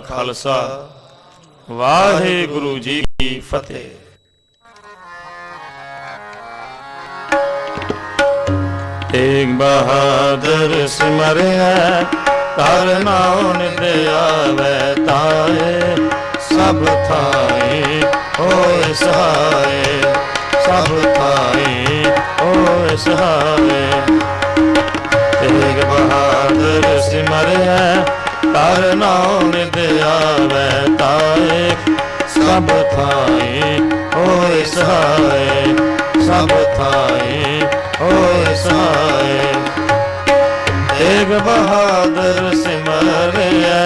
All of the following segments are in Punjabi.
खालसा वाहिगुरु जी की फतेह। तेग बहादुर सिमरिया कर नाम नित आवे ताए सब थाए होए सहाय सब थाए होए सहाय। तेग बहादुर सिमरिया कर नाम नित आवे ताए सब थाए होए सहाय सब थाए होए सहाय। तेग बहादुर सिमरिया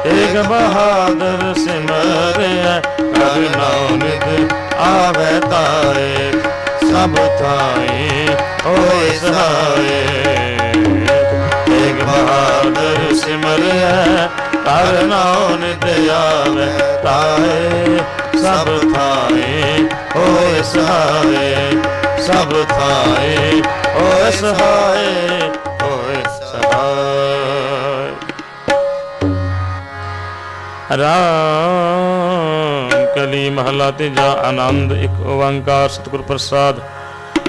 तेग बहादुर सिमरिया कर नाम नित आवे ताए सब थाए होए सहाय। तेग बहादुर सिमरिया कर नाम नित आवे ताए सब थाए होए सहाय सब थाए होए सहाय होए सहाय। राम कली महला तेजा आनंद एक ओंकार सतगुर प्रसाद।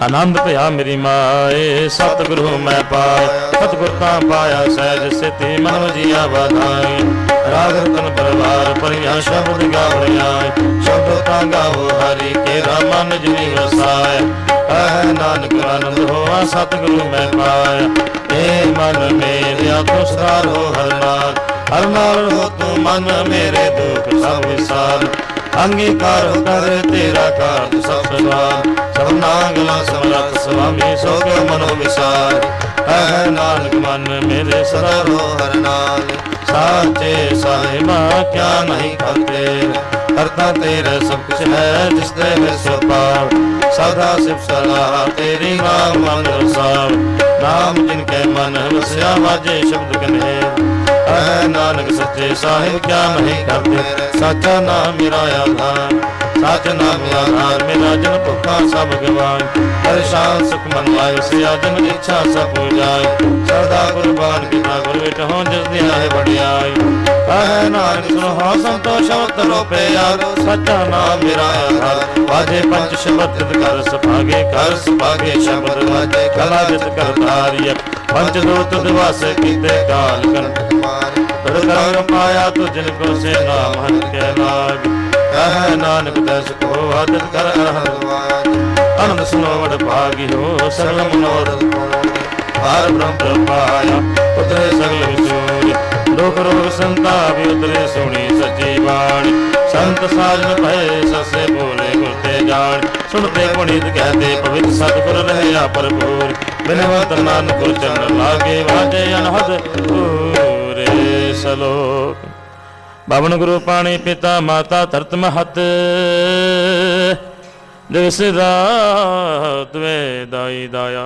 आनंद भया मेरी माए सतगुरु मैं पाए सतगुर का पाया सहज सिद्धि मन जिया बधाई। राग रतन परिवार परिया शब्द गावरियाए शब्द का गाओ हरि के मन जिनी वसाए। नानक आनंद होआ सतगुरु मैं पाया ए मन मेरे तो सुधार हो हरनाल हरनाल हो तू मन मेरे दुख सब विसार। अंगीकार कर तेरा कार सब सवार सब नागला समरथ स्वामी सोग मनो विसार। है नानक मन मेरे सदा रो हरनाल साचे साहिबा क्या नहीं करते करता तेरे सब कुछ है जिस दे में सो पार। सदा सिर्फ सलाह तेरी नाम मन रसाव नाम जिनके मन बसया वाजे शब्द कन्हेर। है नानक सच्चे साहिब क्या नहीं करते साचा नाम मेरा आधार साच नाम आधार मेरा जन भुखा सब गवान। परेशान सुख मन लाए से जन इच्छा सब पूजाए सदा कुर्बान पिता गुरु बेटा हो जिस दिया है बढ़ियाई। है नानक सुनो हो संतोष तरो पे यारो सच्चा नाम मेरा आधार। वाजे पंच शब्द कर सपागे शब्द वाजे कला जित कर तारिय पंच दूत दिवस कीते काल कंठ मार। कर पाया तो जिनको से नाम हन के लाग। है नानक दस को आदत कर आनंद सुनो बड़ भागी हो सकल मनोरथ पार ब्रह्म पाया उतरे सकल विचूर। दुख रोग संताप उतरे सुनी सच्ची बाणी संत साजन भय ससे बोले गुरते जान। सुनते पुनीत कहते पवित्र सतगुर रहे भरपूर बिनवंत नानक गुर चरण लागे वाजे अनहद पूरे सलोक। बावन गुरु पाणी पिता माता धरत महत दिवस रात वे दाई दाया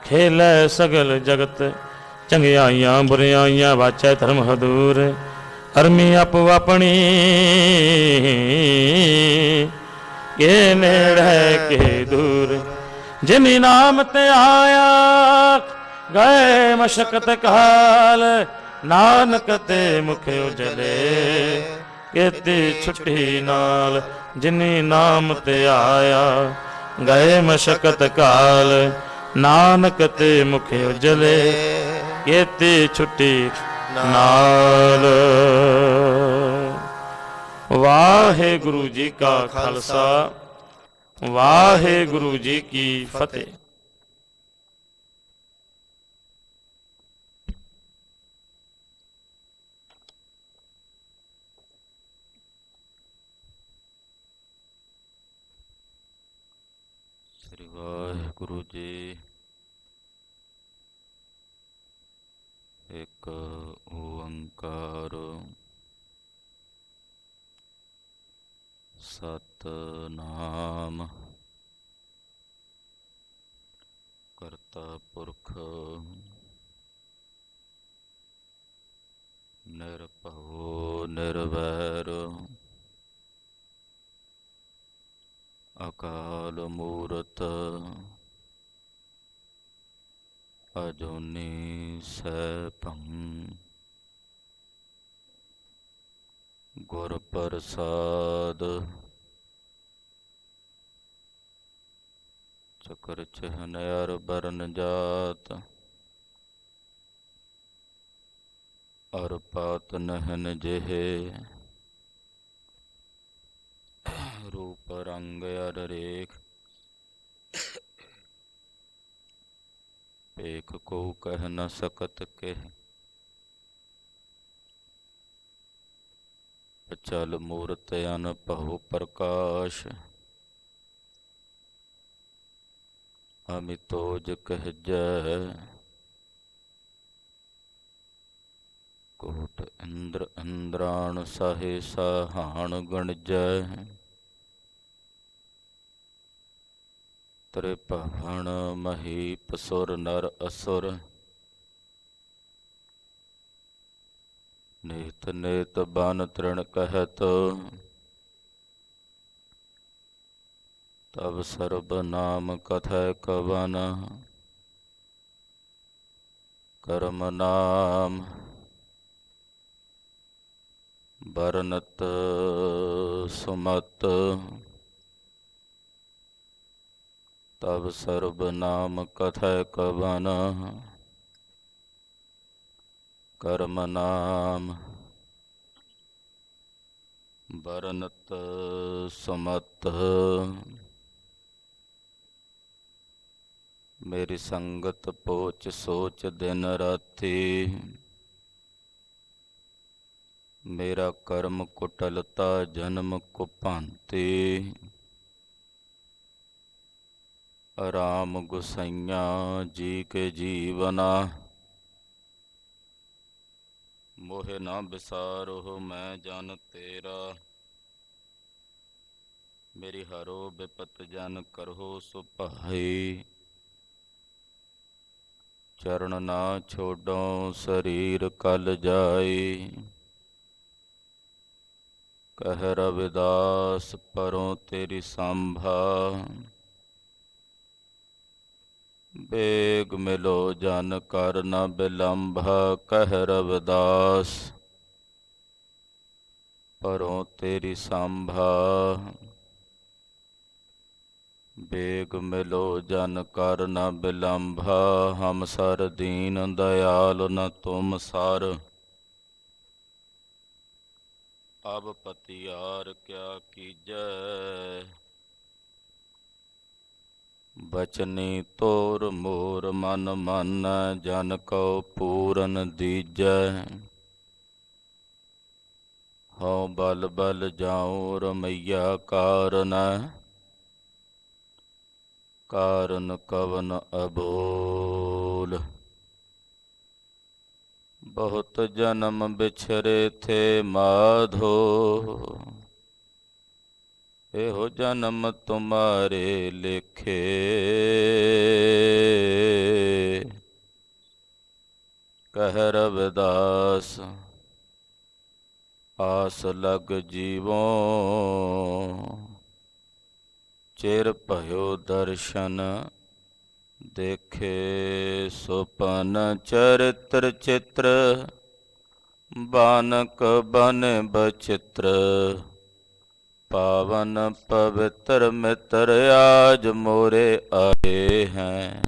खेलै सगल जगत चंगियाइयां बुरियाइयां वाचै धर्म हदूर। अरमी आपो अपनी के नेड़े के दूर। जिनी नाम ते आया गए मशक्कत काल नानक ते मुख उजले केती छुट्टी नाल। जिनी नाम ते आया गए मशक्कत काल नानक ते मुख उजले केती छुट्टी नाल। वाहिगुरु जी का खालसा वाहिगुरु जी की फतेह। श्री वाहिगुरु जी एक ओंकार सतनाम करता पुरख निरभओ निर्वैर अकाल मूरत अजूनी सैभं ਗੁਰ ਪ੍ਰਸਾਦ। ਚਕਰ ਚਹਨ ਅਰ ਬਰਨ ਜਾਤ, ਅਰ ਪਾਤ ਨਹਨ ਜਿਹੇ। ਰੂਪ ਰੰਗ ਅਰ ਰੇਖ, ਏਕ ਕੋ ਕਹਿ ਨ ਸਕਤ ਕਹਿ। ਅਚਲ ਮੂਰਤ ਅਨਭਉ ਪ੍ਰਕਾਸ਼, ਅਮਿਤੋਜ ਕਹਿਜੈ। ਕੋਟ ਇੰਦਰ ਇੰਦਰਾਣ ਸਾਹੇ ਸਾਹਾਣ ਗਣਜੈ। ਤ੍ਰਿਭਵਨ ਮਹੀਪ ਸੁਰ ਨਰ ਅਸੁਰ, ਨੇਤ ਨੇਤ ਬਨ ਤ੍ਰਿਣ ਕਹਿਤ। ਤਬ ਸਰਬ ਨਾਮ ਕਥੈ ਕਵਨ, ਕਰਮ ਨਾਮ ਬਰਨਤ ਸੁਮਤ। ਤਬ ਸਰਬ ਨਾਮ ਕਥੈ ਕਵਨ, ਕਰਮ ਨਾਮ ਬਰਨਤ ਸੁਮਤ। ਮੇਰੀ ਸੰਗਤ ਪੋਚ ਸੋਚ ਦਿਨ ਰਾਤੀ, ਮੇਰਾ ਕਰਮ ਕੁਟਲਤਾ ਜਨਮ ਕੁਭਾਂਤੀ। ਰਾਮ ਗੁਸਈਆਂ ਜੀ ਕੇ ਜੀਵਨਾ, ਮੋਹਿ ਨਾ ਬਿਸਾਰੋ ਮੈਂ ਜਨ ਤੇਰਾ। ਮੇਰੀ ਹਰੋ ਬਿਪਤ ਜਨ ਕਰਹੁ ਸੁਭਾਈ, ਚਰਨ ਨਾ ਛੋਡੋ ਸਰੀਰ ਕਲ ਜਾਈ। ਕਹਿ ਰਵਿਦਾਸ ਪਰੋਂ ਤੇਰੀ ਸੰਭਾ, ਬੇਗ ਮਿਲੋ ਜਨ ਕਰ ਨ ਬਿਲੰਭਾ। ਕਹਿ ਰਵਿਦਾਸ ਪਰੋਂ ਤੇਰੀ ਸੰਭਾ, ਬੇਗ ਮਿਲੋ ਜਨ ਕਰ ਨ ਬਿਲੰਭਾ। ਹਮ ਸਰ ਦੀਨ ਦਇਆਲ ਨ ਤੁਮ ਸਰ, ਅਬ ਪਤਿਆਰ ਕਿਆ ਕੀਜੈ। ਬਚਨੀ ਤੋਰ ਮੋਰ ਮਨ ਮਾਨੈ, ਜਨ ਕਉ ਪੂਰਨ ਦੀਜੈ। ਹਉ ਬਲ ਬਲ ਜਾਉ ਰਮਈਆ ਕਾਰਨੈ, ਕਾਰਨ ਕਵਨ ਅਬੋਲ। ਬਹੁਤ ਜਨਮ ਬਿਛਰੇ ਥੇ ਮਾਧੋ, ਇਹੋ ਜਨਮ ਤੁਮਾਰੇ ਲੇਖੇ। ਕਹਿ ਰਵਿਦਾਸ ਆਸ ਲਗ ਜੀਵੋ, ਚਿਰ ਭਇਓ ਦਰਸ਼ਨ ਦੇਖੇ। ਸੁਪਨ ਚਰਿਤ੍ਰ ਚਿਤ੍ਰ, ਬਾਨਕ ਬਨ ਬਚਿਤ੍ਰ। ਪਾਵਨ ਪਵਿੱਤਰ ਮਿੱਤਰ ਆਜ ਮੋਰੇ ਆਏ हैं।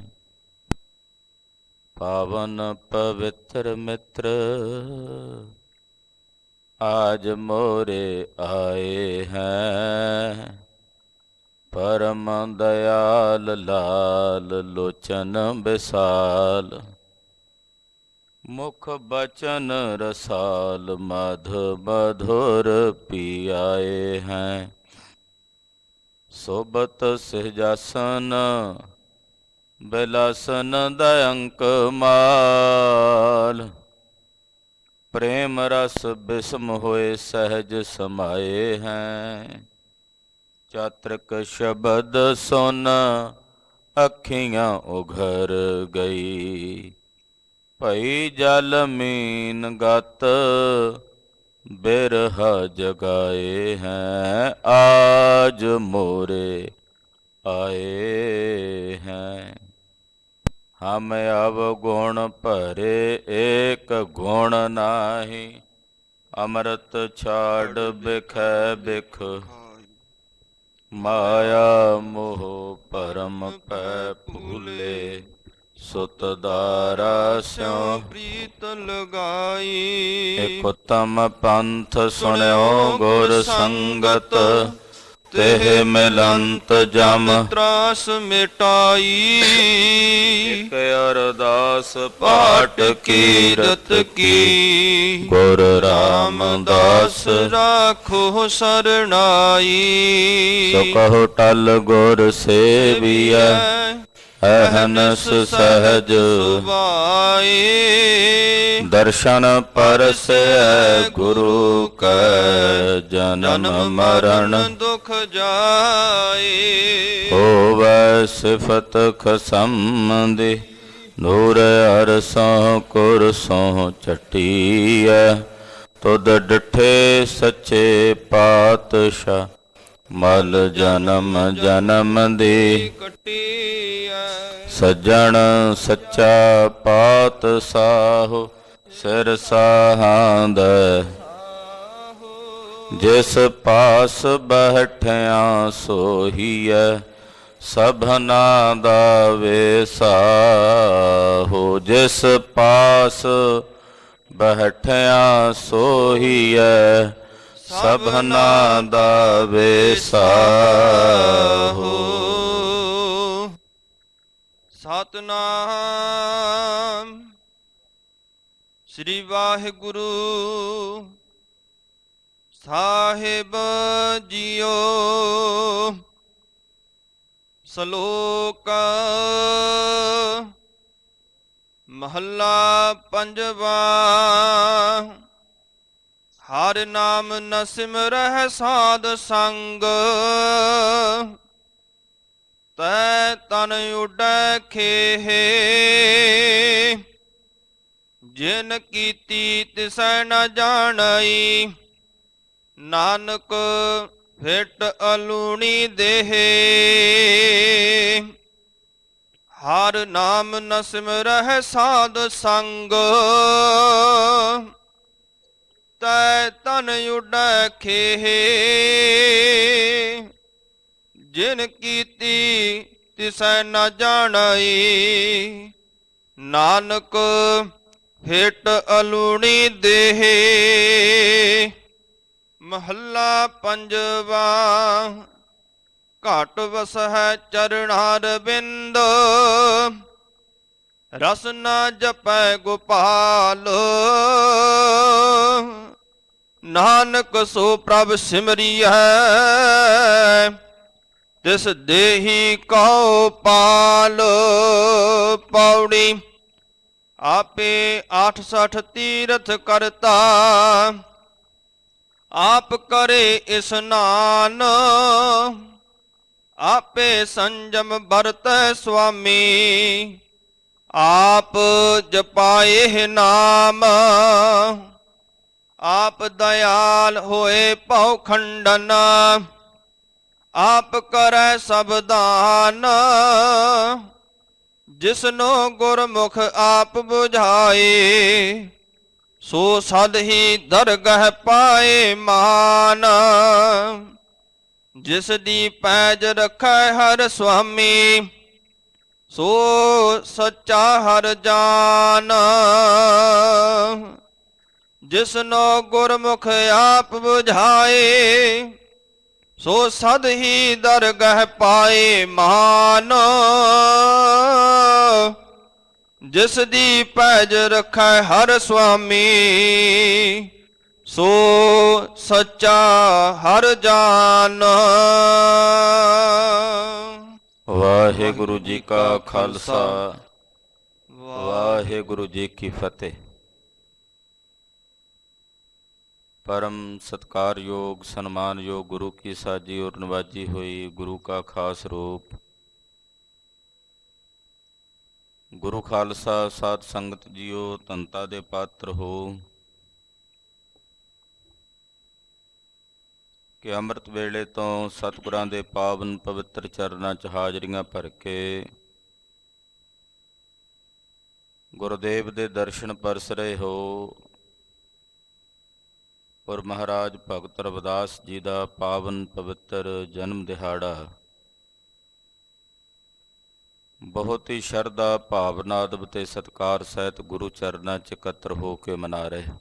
ਪਾਵਨ ਪਵਿੱਤਰ ਮਿੱਤਰ ਆਜ ਮੋਰੇ ਆਏ हैं। ਪਰਮ ਦਇਆਲ ਲਾਲ ਲੋਚਨ ਵਿਸਾਲ, ਮੁਖ ਬਚਨ ਰਸਾਲ ਮਧ ਮਧੁਰ ਪਿਆਏ हैं। ਸੋਬਤ ਸਹਿਜਾਸਨ ਬਿਲਾਸਨ ਦਯੰਕ ਮਾਲ, ਪ੍ਰੇਮ ਰਸ ਬਿਸਮ ਹੋਏ ਸਹਿਜ ਸਮਾਏ हैं। ਚਾਤ੍ਰਿਕ ਸ਼ਬਦ ਸੁਨ ਅੱਖੀਆਂ ਉਘਰ ਗਈ, ਭਈ ਜਲ ਮੀਨ ਗਤ ਬਿਰਹਾ ਜਗਾਏ हैं। ਆਜ ਮੋਰੇ ਆਏ हैं। ਹਮ ਅਵਗੁਣ ਭਰੇ ਏਕ ਗੁਣ ਨਾਹੀ, ਅੰਮ੍ਰਿਤ ਛਾੜ ਬਿਖੈ ਬਿਖ ਮਾਇਆ ਮੋਹ ਪਰਮ ਪੈ ਭੂਲੇ ਸੁਤ ਦਾਰਾ ਸਿਉ ਪ੍ਰੀਤ ਲਗਾਈ ਇਕ ਉਤਮ ਪੰਥ ਸੁਣਿਓ ਗੁਰ ਸੰਗਤ ਤਿਹ ਮਿਲੰਤ ਜਮ ਤਰਾਸ ਮਿਟਾਈ ਇਕ ਅਰਦਾਸ ਪਾਠ ਕੀਰਤ ਕੀ ਗੁਰ ਰਾਮਦਾਸ ਰਾਖੋ ਸਰਣਾਈ ਸੋ ਕਹੋ ਟਲ ਗੁਰ ਸੇਵੀਐ ਅਹਨਸ ਸਹਜ ਸੁਭਾਏ ਦਰਸ਼ਨ ਪਰਸੈ ਗੁਰੂ ਕੈ ਜਨਮ ਮਰਨ ਦੁਖ ਜਾਏ ਹੋਵੈ ਸਿਫਤ ਖਸਮ ਦੀ ਨੂਰ ਅਰਸੋਂ ਕੁਰਸੋਂ ਚਟੀਐ ਤੁਧ ਡਿਠੇ ਸੱਚੇ ਪਾਤਸ਼ਾਹ ਮਲ ਜਨਮ ਜਨਮ ਦੀ ਕੱਟੀ ਐ ਸੱਜਣ ਸੱਚਾ ਪਾਤਸ਼ਾਹ ਸਿਰ ਸਾਹਾਂਦੈ ਜਿਸ ਪਾਸ ਬੈਠਿਆ ਸੋਹੀਐ ਸਭਨਾ ਦਾ ਵੇਸਾ ਹੋ ਜਿਸ ਪਾਸ ਬੈਠਿਆ ਸੋਹੀਐ ਸਭਨਾ ਦਾ ਵੇਸਾ ਹੋ ਸਤਨਾਮ ਸ੍ਰੀ ਵਾਹਿਗੁਰੂ ਸਾਹਿਬ ਜੀਓ ਸ਼ਲੋਕ ਮਹੱਲਾ ਪੰਜਵਾ ਹਰਿ ਨਾਮ ਨ ਸਿਮਰਹਿ ਸਾਧ ਸੰਗ ਤੈ ਤਨ ਉਡੈ ਖੇਹੇ ਜਿਨ ਕੀਤੀ ਤਿਸੈ ਨ ਜਾਣਈ ਨਾਨਕ ਫਿਟ ਅਲੂਣੀ ਦੇਹੇ ਹਰ ਨਾਮ ਨ ਸਿਮਰਹਿ ਸਾਧ ਸੰਗ ਤੈ ਤਨ ਉਡੈ ਖੇਹੇ ਜਿਨ ਕੀਤੀ ਤਿਸੈ ਨ ਜਾਣਈ ਨਾਨਕ ਫਿਟ ਅਲੂਣੀ ਦੇਹੇ ਮਹੱਲਾ ਪੰਜਵਾ ਘਾਟ ਵਸਹਿ ਚਰਣਾਰ ਬਿੰਦ ਰਸ ਨ ਜਪੈ ਗੋਪਾਲ ਨਾਨਕ ਸੋ ਪ੍ਰਭ ਸਿਮਰੀਐ ਤਿਸ ਦੇਹੀ ਕਉ ਪਾਲ ਪੌੜੀ ਆਪੇ 68 ਤੀਰਥ ਕਰਤਾ ਆਪ ਕਰੇ ਇਸਨਾਨ ਆਪੇ ਸੰਜਮ ਵਰਤੈ ਸੁਆਮੀ ਆਪ ਜਪਾਏ ਨਾਮ ਆਪ ਦਇਆਲ ਹੋਏ ਭਉ ਖੰਡਨ ਆਪ ਕਰੈ ਸਭ ਦਾਨ ਜਿਸਨੋ ਗੁਰਮੁਖ ਆਪ 부ਝਾਏ ਸੋ ਸਦ ਹੀ ਦਰਗਹ ਪਾਏ ਮਾਨ ਜਿਸ ਦੀ ਪੈਜ ਰਖੈ ਹਰ ਸੁਆਮੀ ਸੋ ਸੱਚਾ ਹਰ ਜਾਨ ਜਿਸਨੋ ਗੁਰਮੁਖ ਆਪ 부ਝਾਏ ਸੋ ਸਦ ਹੀ ਦਰਗਹ ਪਾਏ ਮਾਨ ਜਿਸ ਦੀ ਪੈਜ ਰਖੈ ਹਰ ਸੁਆਮੀ ਸੋ ਸੱਚਾ ਹਰ ਜਾਨ ਵਾਹਿਗੁਰੂ ਜੀ ਕਾ ਖਾਲਸਾ ਵਾਹਿਗੁਰੂ ਜੀ ਕੀ ਫਤਿਹ। परम सत्कारयोग सन्मानयोग गुरु की साजी और नवाजी हुई गुरु का खास रूप गुरु खालसा साध संगत जियो धनता दे पात्र हो कि ਅੰਮ੍ਰਿਤ ਵੇਲੇ ਤੋਂ ਸਤਿਗੁਰਾਂ ਦੇ ਪਾਵਨ ਪਵਿੱਤਰ ਚਰਨਾਂ 'ਚ ਹਾਜ਼ਰੀਆਂ ਭਰ ਕੇ ਗੁਰਦੇਵ ਦੇ ਦਰਸ਼ਨ ਪਰਸ ਰਹੇ ਹੋ। ਔਰ ਮਹਾਰਾਜ ਭਗਤ ਰਵਿਦਾਸ ਜੀ ਦਾ ਪਾਵਨ ਪਵਿੱਤਰ ਜਨਮ ਦਿਹਾੜਾ ਬਹੁਤ ਹੀ ਸ਼ਰਧਾ ਭਾਵਨਾ ਅਦਬ ਤੇ ਸਤਿਕਾਰ ਸਹਿਤ ਗੁਰੂ ਚਰਨਾਂ 'ਚ ਇਕੱਤਰ ਹੋ ਕੇ ਮਨਾ ਰਹੇ।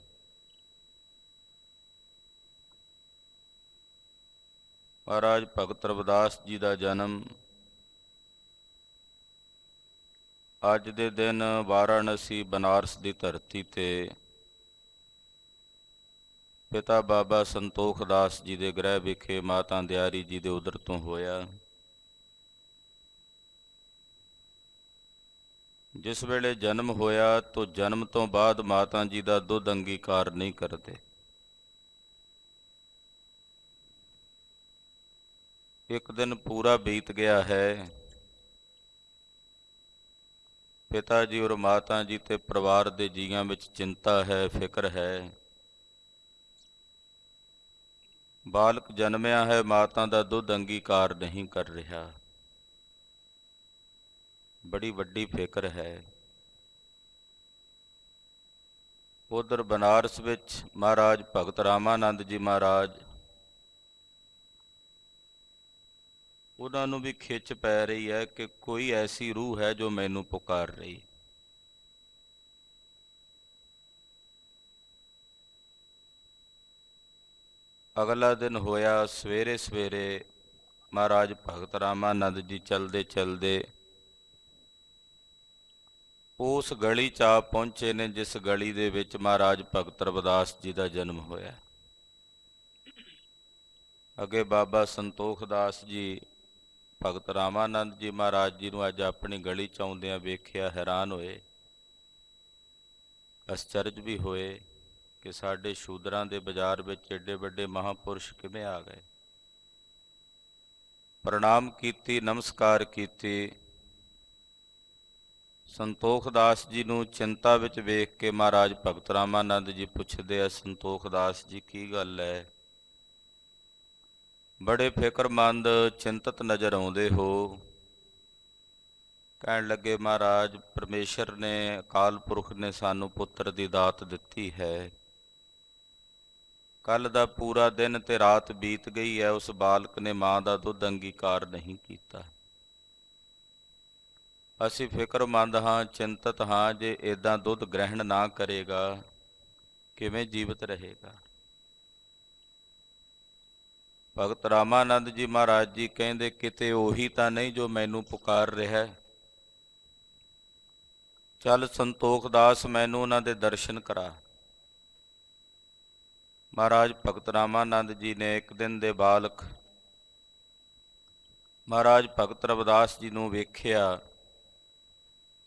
ਮਹਾਰਾਜ ਭਗਤ ਰਵਿਦਾਸ ਜੀ ਦਾ ਜਨਮ ਅੱਜ ਦੇ ਦਿਨ ਵਾਰਾਣਸੀ ਬਨਾਰਸ ਦੀ ਧਰਤੀ ਤੇ ਪਿਤਾ ਬਾਬਾ ਸੰਤੋਖ ਦਾਸ ਜੀ ਦੇ ਗ੍ਰਹਿ ਵਿਖੇ ਮਾਤਾ ਦਿਆਰੀ ਜੀ ਦੇ ਉਦਰ ਤੋਂ ਹੋਇਆ। ਜਿਸ ਵੇਲੇ ਜਨਮ ਹੋਇਆ ਤਾਂ ਜਨਮ ਤੋਂ ਬਾਅਦ ਮਾਤਾ ਜੀ ਦਾ ਦੁੱਧ ਅੰਗੀਕਾਰ ਨਹੀਂ ਕਰਦੇ। ਇੱਕ ਦਿਨ ਪੂਰਾ ਬੀਤ ਗਿਆ ਹੈ। ਪਿਤਾ ਜੀ ਔਰ ਮਾਤਾ ਜੀ ਤੇ ਪਰਿਵਾਰ ਦੇ ਜੀਆਂ ਵਿੱਚ ਚਿੰਤਾ ਹੈ, ਫਿਕਰ ਹੈ। ਬਾਲਕ ਜਨਮਿਆ ਹੈ, ਮਾਤਾ ਦਾ ਦੁੱਧ ਅੰਗੀਕਾਰ ਨਹੀਂ ਕਰ ਰਿਹਾ। ਬੜੀ ਵੱਡੀ ਫਿਕਰ ਹੈ। ਉਧਰ ਬਨਾਰਸ ਵਿੱਚ ਮਹਾਰਾਜ ਭਗਤ ਰਾਮਾਨੰਦ ਜੀ ਮਹਾਰਾਜ, ਉਹਨਾਂ ਨੂੰ ਵੀ ਖਿੱਚ ਪੈ ਰਹੀ ਹੈ ਕਿ ਕੋਈ ਐਸੀ ਰੂਹ ਹੈ ਜੋ ਮੈਨੂੰ ਪੁਕਾਰ ਰਹੀ। ਅਗਲਾ ਦਿਨ ਹੋਇਆ, ਸਵੇਰੇ ਸਵੇਰੇ ਮਹਾਰਾਜ ਭਗਤ ਰਾਮਾਨੰਦ ਜੀ ਚਲਦੇ ਚਲਦੇ ਉਸ ਗਲੀ 'ਚ ਆ ਪਹੁੰਚੇ ਨੇ ਜਿਸ ਗਲੀ ਦੇ ਵਿੱਚ ਮਹਾਰਾਜ ਭਗਤ ਰਵਿਦਾਸ ਜੀ ਦਾ ਜਨਮ ਹੋਇਆ। ਅੱਗੇ ਬਾਬਾ ਸੰਤੋਖ ਦਾਸ ਜੀ ਭਗਤ ਰਾਮਾਨੰਦ ਜੀ ਮਹਾਰਾਜ ਜੀ ਨੂੰ ਅੱਜ ਆਪਣੀ ਗਲੀ 'ਚ ਆਉਂਦਿਆਂ ਵੇਖਿਆ, ਹੈਰਾਨ ਹੋਏ, ਅਚਰਜ ਵੀ ਹੋਏ ਕਿ ਸਾਡੇ ਸ਼ੂਦਰਾਂ ਦੇ ਬਾਜ਼ਾਰ ਵਿੱਚ ਏਡੇ ਵੱਡੇ ਮਹਾਂਪੁਰਸ਼ ਕਿਵੇਂ ਆ ਗਏ। ਪ੍ਰਣਾਮ ਕੀਤੀ, ਨਮਸਕਾਰ ਕੀਤੀ। ਸੰਤੋਖ ਦਾਸ ਜੀ ਨੂੰ ਚਿੰਤਾ ਵਿੱਚ ਵੇਖ ਕੇ ਮਹਾਰਾਜ ਭਗਤ ਰਾਮਾਨੰਦ ਜੀ ਪੁੱਛਦੇ ਆ, ਸੰਤੋਖ ਦਾਸ ਜੀ ਕੀ ਗੱਲ ਹੈ? ਬੜੇ ਫਿਕਰਮੰਦ, ਚਿੰਤਤ ਨਜ਼ਰ ਆਉਂਦੇ ਹੋ। ਕਹਿਣ ਲੱਗੇ, ਮਹਾਰਾਜ ਪਰਮੇਸ਼ਰ ਨੇ, ਅਕਾਲ ਪੁਰਖ ਨੇ ਸਾਨੂੰ ਪੁੱਤਰ ਦੀ ਦਾਤ ਦਿੱਤੀ ਹੈ। ਕੱਲ ਦਾ ਪੂਰਾ ਦਿਨ ਤੇ ਰਾਤ ਬੀਤ ਗਈ ਹੈ, ਉਸ ਬਾਲਕ ਨੇ ਮਾਂ ਦਾ ਦੁੱਧ ਅੰਗੀਕਾਰ ਨਹੀਂ ਕੀਤਾ। ਅਸੀਂ ਫਿਕਰਮੰਦ ਹਾਂ, ਚਿੰਤਤ ਹਾਂ। ਜੇ ਇੱਦਾਂ ਦੁੱਧ ਗ੍ਰਹਿਣ ਨਾ ਕਰੇਗਾ ਕਿਵੇਂ ਜੀਵਤ ਰਹੇਗਾ? ਭਗਤ ਰਾਮਾਨੰਦ ਜੀ ਮਹਾਰਾਜ ਜੀ ਕਹਿੰਦੇ, ਕਿਤੇ ਉਹੀ ਤਾਂ ਨਹੀਂ ਜੋ ਮੈਨੂੰ ਪੁਕਾਰ ਰਿਹਾ? ਚੱਲ ਸੰਤੋਖ ਦਾਸ, ਮੈਨੂੰ ਉਹਨਾਂ ਦੇ ਦਰਸ਼ਨ ਕਰਾ। ਮਹਾਰਾਜ ਭਗਤ ਰਾਮਾਨੰਦ ਜੀ ਨੇ ਇੱਕ ਦਿਨ ਦੇ ਬਾਲਕ ਮਹਾਰਾਜ ਭਗਤ ਰਵਿਦਾਸ ਜੀ ਨੂੰ ਵੇਖਿਆ,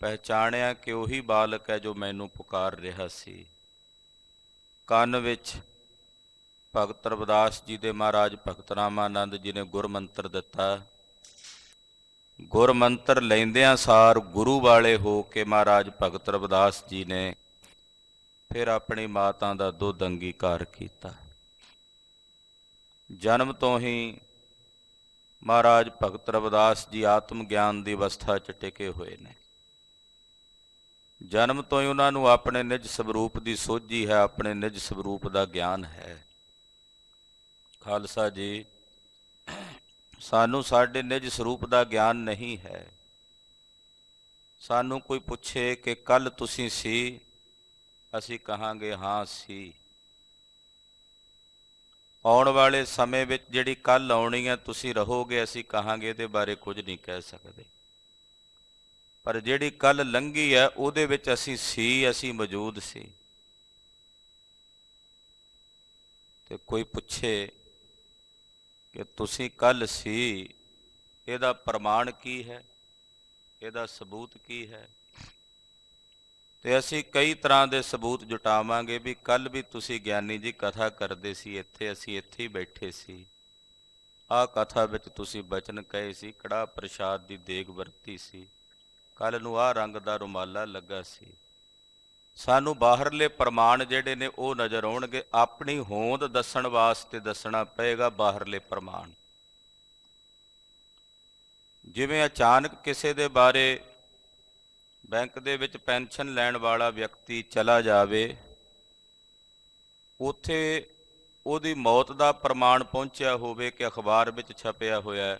ਪਹਿਚਾਣਿਆ ਕਿ ਉਹੀ ਬਾਲਕ ਹੈ ਜੋ ਮੈਨੂੰ ਪੁਕਾਰ ਰਿਹਾ ਸੀ। ਕੰਨ ਵਿੱਚ ਭਗਤ ਰਵਿਦਾਸ ਜੀ ਦੇ ਮਹਾਰਾਜ ਭਗਤ ਰਾਮਾਨੰਦ ਜੀ ਨੇ ਗੁਰਮੰਤਰ ਦਿੱਤਾ। ਗੁਰਮੰਤਰ ਲੈਂਦਿਆਂ ਸਾਰ ਗੁਰੂ ਵਾਲੇ ਹੋ ਕੇ ਮਹਾਰਾਜ ਭਗਤ ਰਵਿਦਾਸ ਜੀ ਨੇ ਫਿਰ ਆਪਣੀ ਮਾਤਾ ਦਾ ਦੁੱਧ ਅੰਗੀਕਾਰ ਕੀਤਾ। ਜਨਮ ਤੋਂ ਹੀ ਮਹਾਰਾਜ ਭਗਤ ਰਵਿਦਾਸ ਜੀ ਆਤਮ ਗਿਆਨ ਦੀ ਅਵਸਥਾ 'ਚ ਟਿਕੇ ਹੋਏ ਨੇ। ਜਨਮ ਤੋਂ ਹੀ ਉਹਨਾਂ ਨੂੰ ਆਪਣੇ ਨਿਜ ਸਵਰੂਪ ਦੀ ਸੋਝੀ ਹੈ, ਆਪਣੇ ਨਿਜ ਸਵਰੂਪ ਦਾ ਗਿਆਨ ਹੈ। ਖਾਲਸਾ ਜੀ, ਸਾਨੂੰ ਸਾਡੇ ਨਿਜ ਸਰੂਪ ਦਾ ਗਿਆਨ ਨਹੀਂ ਹੈ। ਸਾਨੂੰ ਕੋਈ ਪੁੱਛੇ ਕਿ ਕੱਲ ਤੁਸੀਂ ਸੀ, ਅਸੀਂ ਕਹਾਂਗੇ ਹਾਂ ਸੀ। ਆਉਣ ਵਾਲੇ ਸਮੇਂ ਵਿੱਚ ਜਿਹੜੀ ਕੱਲ ਆਉਣੀ ਹੈ ਤੁਸੀਂ ਰਹੋਗੇ, ਅਸੀਂ ਕਹਾਂਗੇ ਇਹਦੇ ਬਾਰੇ ਕੁਝ ਨਹੀਂ ਕਹਿ ਸਕਦੇ। ਪਰ ਜਿਹੜੀ ਕੱਲ ਲੰਘੀ ਹੈ ਉਹਦੇ ਵਿੱਚ ਅਸੀਂ ਸੀ, ਅਸੀਂ ਮੌਜੂਦ ਸੀ। ਤੇ ਕੋਈ ਪੁੱਛੇ ਕਿ ਤੁਸੀਂ ਕੱਲ ਸੀ, ਇਹਦਾ ਪ੍ਰਮਾਣ ਕੀ ਹੈ, ਇਹਦਾ ਸਬੂਤ ਕੀ ਹੈ? ਤੇ ਅਸੀਂ ਕਈ ਤਰ੍ਹਾਂ ਦੇ ਸਬੂਤ ਜੁਟਾਵਾਂਗੇ ਵੀ ਕੱਲ ਵੀ ਤੁਸੀਂ ਗਿਆਨੀ ਜੀ ਕਥਾ ਕਰਦੇ ਸੀ ਇੱਥੇ, ਅਸੀਂ ਇੱਥੇ ਹੀ ਬੈਠੇ ਸੀ। ਆਹ ਕਥਾ ਵਿੱਚ ਤੁਸੀਂ ਬਚਨ ਕਹੇ ਸੀ, ਕੜਾਹ ਪ੍ਰਸ਼ਾਦ ਦੀ ਦੇਗ ਵਰਤੀ ਸੀ, ਕੱਲ ਨੂੰ ਆਹ ਰੰਗ ਦਾ ਰੁਮਾਲਾ ਲੱਗਾ ਸੀ। ਸਾਨੂੰ ਬਾਹਰਲੇ ਪ੍ਰਮਾਣ ਜਿਹੜੇ ਨੇ ਉਹ ਨਜ਼ਰ ਆਉਣਗੇ। ਆਪਣੀ ਹੋਂਦ ਦੱਸਣ ਵਾਸਤੇ ਦੱਸਣਾ ਪਏਗਾ ਬਾਹਰਲੇ ਪ੍ਰਮਾਣ। ਜਿਵੇਂ ਅਚਾਨਕ ਕਿਸੇ ਦੇ ਬਾਰੇ ਬੈਂਕ ਦੇ ਵਿੱਚ ਪੈਨਸ਼ਨ ਲੈਣ ਵਾਲਾ ਵਿਅਕਤੀ ਚਲਾ ਜਾਵੇ, ਉੱਥੇ ਉਹਦੀ ਮੌਤ ਦਾ ਪ੍ਰਮਾਣ ਪਹੁੰਚਿਆ ਹੋਵੇ ਕਿ ਅਖਬਾਰ ਵਿੱਚ ਛਪਿਆ ਹੋਇਆ ਹੈ,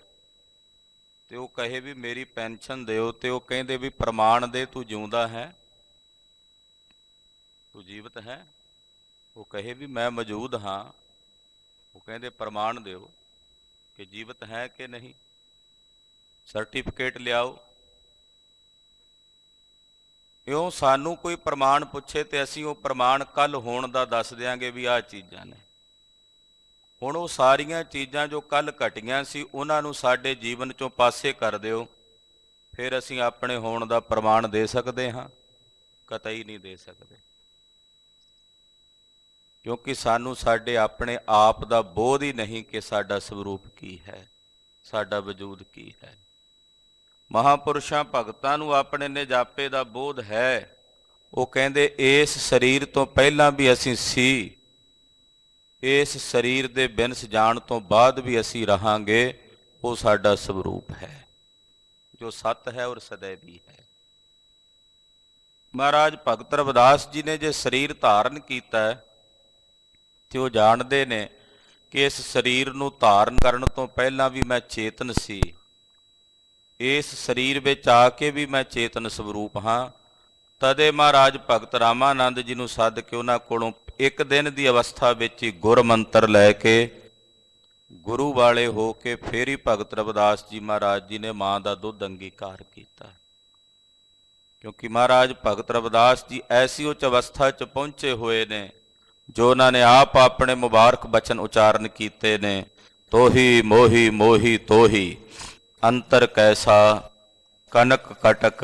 ਤੇ ਉਹ ਕਹੇ ਵੀ ਮੇਰੀ ਪੈਨਸ਼ਨ ਦਿਓ, ਤੇ ਉਹ ਕਹਿੰਦੇ ਵੀ ਪ੍ਰਮਾਣ ਦੇ ਤੂੰ ਜਿਉਂਦਾ ਹੈ, ਤੂੰ ਜੀਵਤ ਹੈ। ਉਹ ਕਹੇ ਵੀ ਮੈਂ ਮੌਜੂਦ ਹਾਂ, ਉਹ ਕਹਿੰਦੇ ਪ੍ਰਮਾਣ ਦਿਓ ਕਿ ਜੀਵਤ ਹੈ ਕਿ ਨਹੀਂ, ਸਰਟੀਫਿਕੇਟ ਲਿਆਓ। ਇਉਂ ਸਾਨੂੰ ਕੋਈ ਪ੍ਰਮਾਣ ਪੁੱਛੇ ਤੇ ਅਸੀਂ ਉਹ ਪ੍ਰਮਾਣ ਕੱਲ ਹੋਣ ਦਾ ਦੱਸ ਦਿਆਂਗੇ ਵੀ ਆਹ ਚੀਜ਼ਾਂ ਨੇ। ਹੁਣ ਉਹ ਸਾਰੀਆਂ ਚੀਜ਼ਾਂ ਜੋ ਕੱਲ ਘਟੀਆਂ ਸੀ ਉਹਨਾਂ ਨੂੰ ਸਾਡੇ ਜੀਵਨ ਚੋਂ ਪਾਸੇ ਕਰ ਦਿਓ, ਫਿਰ ਅਸੀਂ ਆਪਣੇ ਹੋਣ ਦਾ ਪ੍ਰਮਾਣ ਦੇ ਸਕਦੇ ਹਾਂ? ਕਤਈ ਨਹੀਂ ਦੇ ਸਕਦੇ, ਕਿਉਂਕਿ ਸਾਨੂੰ ਸਾਡੇ ਆਪਣੇ ਆਪ ਦਾ ਬੋਧ ਹੀ ਨਹੀਂ ਕਿ ਸਾਡਾ ਸਵਰੂਪ ਕੀ ਹੈ, ਸਾਡਾ ਵਜੂਦ ਕੀ ਹੈ। ਮਹਾਂਪੁਰਸ਼ਾਂ ਭਗਤਾਂ ਨੂੰ ਆਪਣੇ ਨਿਜਾਪੇ ਦਾ ਬੋਧ ਹੈ। ਉਹ ਕਹਿੰਦੇ ਇਸ ਸਰੀਰ ਤੋਂ ਪਹਿਲਾਂ ਵੀ ਅਸੀਂ ਸੀ, ਇਸ ਸਰੀਰ ਦੇ ਬਿਨਸ ਜਾਣ ਤੋਂ ਬਾਅਦ ਵੀ ਅਸੀਂ ਰਹਾਂਗੇ। ਉਹ ਸਾਡਾ ਸਵਰੂਪ ਹੈ ਜੋ ਸਤ ਹੈ ਔਰ ਸदैवी ਹੈ। ਮਹਾਰਾਜ ਭਗਤ ਰਵਿਦਾਸ ਜੀ ਨੇ ਜੇ ਸਰੀਰ ਧਾਰਨ ਕੀਤਾ ਹੈ ਤੇ ਉਹ ਜਾਣਦੇ ਨੇ ਕਿ ਇਸ ਸਰੀਰ ਨੂੰ ਧਾਰਨ ਕਰਨ ਤੋਂ ਪਹਿਲਾਂ ਵੀ ਮੈਂ ਚੇਤਨ ਸੀ, ਇਸ ਸਰੀਰ ਵਿੱਚ ਆ ਕੇ ਵੀ ਮੈਂ ਚੇਤਨ ਸਵਰੂਪ ਹਾਂ। ਤਦੇ ਮਹਾਰਾਜ ਭਗਤ ਰਾਮਾਨੰਦ ਜੀ ਨੂੰ ਸੱਦ ਕੇ ਉਹਨਾਂ ਕੋਲੋਂ ਇੱਕ ਦਿਨ ਦੀ ਅਵਸਥਾ ਵਿੱਚ ਹੀ ਗੁਰ ਮੰਤਰ ਲੈ ਕੇ ਗੁਰੂ ਵਾਲੇ ਹੋ ਕੇ ਫਿਰ ਹੀ ਭਗਤ ਰਵਿਦਾਸ ਜੀ ਮਹਾਰਾਜ ਜੀ ਨੇ ਮਾਂ ਦਾ ਦੁੱਧ ਅੰਗੀਕਾਰ ਕੀਤਾ। ਕਿਉਂਕਿ ਮਹਾਰਾਜ ਭਗਤ ਰਵਿਦਾਸ ਜੀ ਐਸੀ ਉੱਚ ਅਵਸਥਾ 'ਚ ਪਹੁੰਚੇ ਹੋਏ ਨੇ ਜੋ ਉਹਨਾਂ ਨੇ ਆਪ ਆਪਣੇ ਮੁਬਾਰਕ ਬਚਨ ਉਚਾਰਨ ਕੀਤੇ ਨੇ, ਤੋਹੀ ਮੋਹੀ ਮੋਹੀ ਤੋਹੀ ਅੰਤਰ ਕੈਸਾ ਕਨਕ ਕਟਕ